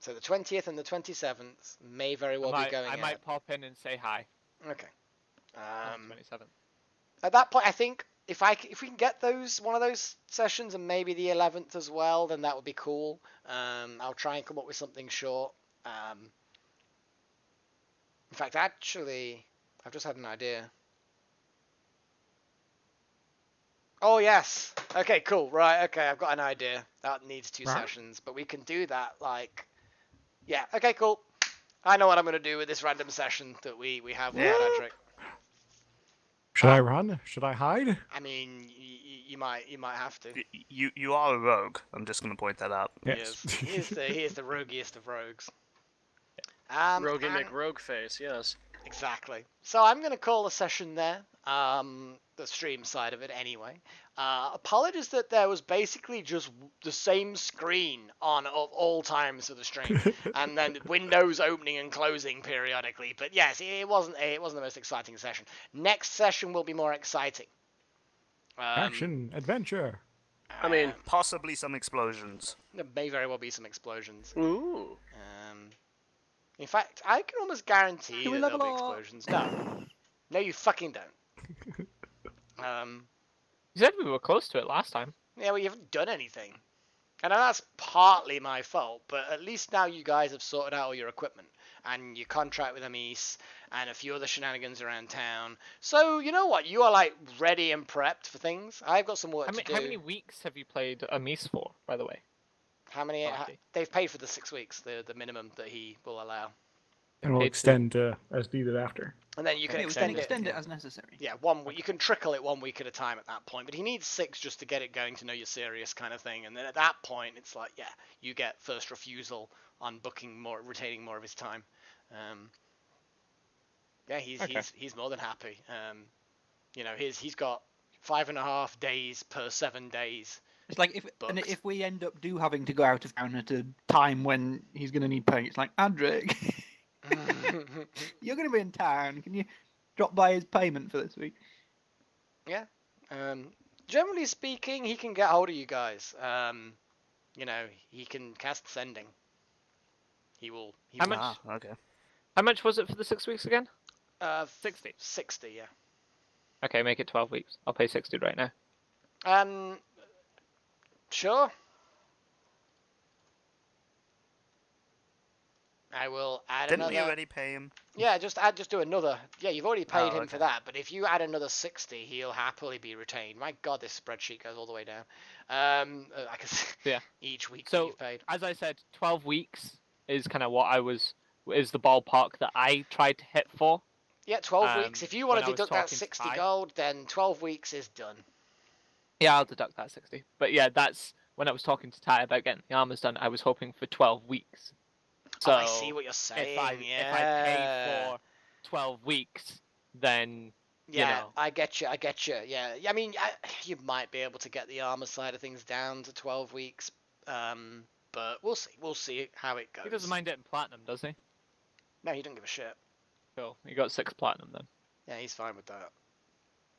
So the 20th and the 27th may very well be going I might pop in and say hi. Okay. 27th. At that point, I think if we can get one of those sessions and maybe the 11th as well, then that would be cool. I'll try and come up with something short. In fact, actually, I've just had an idea. Oh, yes. Okay, cool. Right, okay, I've got an idea. That needs 2 sessions, but we can do that, like... Yeah, okay, cool. I know what I'm going to do with this random session that we have with Adrik. Should I run? Should I hide? I mean, you might have to. You are a rogue. I'm just going to point that out. Yes. He is the roguiest of rogues. Roguey McRogue face, yes. Exactly. So I'm going to call the session there. The stream side of it anyway. Apologies that there was basically just the same screen on at all times for the stream, and then windows opening and closing periodically. But yes, it wasn't the most exciting session. Next session will be more exciting. Action, adventure. I mean, possibly some explosions. There may very well be some explosions. Ooh. In fact, I can almost guarantee that there'll be explosions. No, you fucking don't. You said we were close to it last time. Yeah, well, you haven't done anything. And that's partly my fault, but at least now you guys have sorted out all your equipment and your contract with Amis and a few other shenanigans around town. So, you know what? You are, like, ready and prepped for things. I've got some work to do. How many weeks have you played Amis for, by the way? How many? They've paid for the 6 weeks, the minimum that he will allow. And we'll extend as needed after. And then you can extend it as necessary. Yeah, 1 week. You can trickle it 1 week at a time at that point. But he needs 6 just to get it going to know you're serious kind of thing. And then at that point, it's like, yeah, you get first refusal on booking more, retaining more of his time. Yeah, he's more than happy. You know, he's got 5.5 days per 7 days. It's like if we end up having to go out of town at a time when he's going to need paying, it's like, Adrik, you're going to be in town. Can you drop by his payment for this week? Yeah. Generally speaking, he can get hold of you guys. You know, he can cast sending. He will. How much? Okay. How much was it for the 6 weeks again? 60. 60, yeah. Okay, make it 12 weeks. I'll pay 60 right now. Sure. I will add another... Didn't we already pay him? Yeah, just do another. Yeah, you've already paid him for that, but if you add another 60, he'll happily be retained. My God, this spreadsheet goes all the way down. I can see each week that you've paid. As I said, 12 weeks is kind of is the ballpark that I tried to hit for. Yeah, 12 weeks. If you want to deduct that 60 gold, then 12 weeks is done. Yeah, I'll deduct that 60. But yeah, that's when I was talking to Ty about getting the armors done. I was hoping for 12 weeks. So I see what you're saying. If I pay for 12 weeks, then you know. I get you. Yeah, I mean, you might be able to get the armor side of things down to 12 weeks, but we'll see. We'll see how it goes. He doesn't mind getting platinum, does he? No, he doesn't give a shit. Cool. You got 6 platinum then. Yeah, he's fine with that.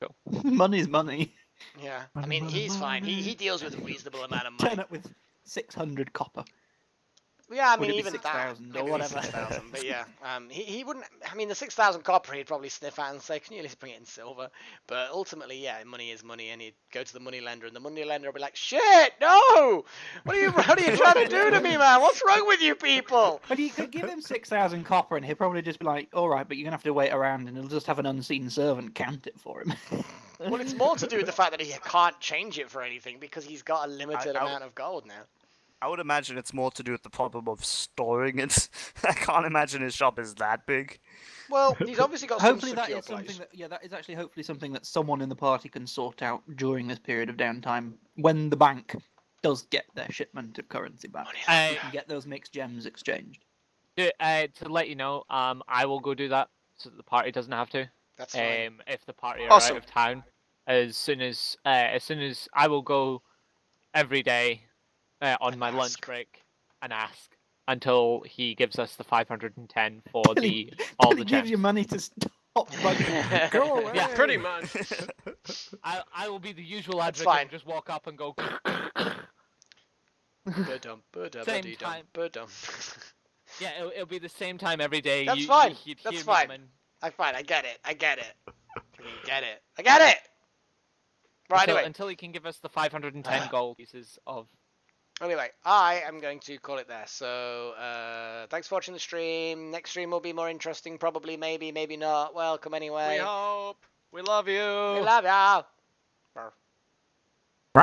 Cool. Money's money. Yeah, Money, I mean, money, he's fine. money. He deals with a reasonable amount of money. Turn up with 600 copper. Yeah, I Would mean, it be even 6,000 that, or maybe whatever? 6,000, but yeah, he wouldn't. I mean, the 6,000 copper he'd probably sniff at and say, "Can you at least bring it in silver?" But ultimately, yeah, money is money, and he'd go to the money lender, and the money lender would be like, "Shit, no! What are you trying to do to me, man? What's wrong with you people?" But you could give him 6,000 copper, and he'll probably just be like, "All right, but you're gonna have to wait around, and he'll just have an unseen servant count it for him." Well, it's more to do with the fact that he can't change it for anything because he's got a limited amount of gold now. I would imagine it's more to do with the problem of storing it. I can't imagine his shop is that big. Well, he's obviously got Hopefully some that secure is something place. that is actually hopefully something that someone in the party can sort out during this period of downtime when the bank does get their shipment of currency back. You can get those mixed gems exchanged. To let you know, I will go do that so that the party doesn't have to. That's fine. If the party are Awesome. out of town, as soon as I will go every day on my lunch break and ask until he gives us the 510 for all the He gives gems. you money to stop bugging. Go away. Yeah, Pretty much. I will be the usual That's Adrik fine. and just walk up and go. Same time. Yeah, it'll be the same time every day. That's fine. You'd That's hear me fine. come in. I'm fine. I get it. I get it. I get it. Right, anyway. Until he can give us the 510 gold pieces of. Anyway, I am going to call it there. So, thanks for watching the stream. Next stream will be more interesting, probably, maybe not. Welcome anyway. We hope. We love you. We love ya.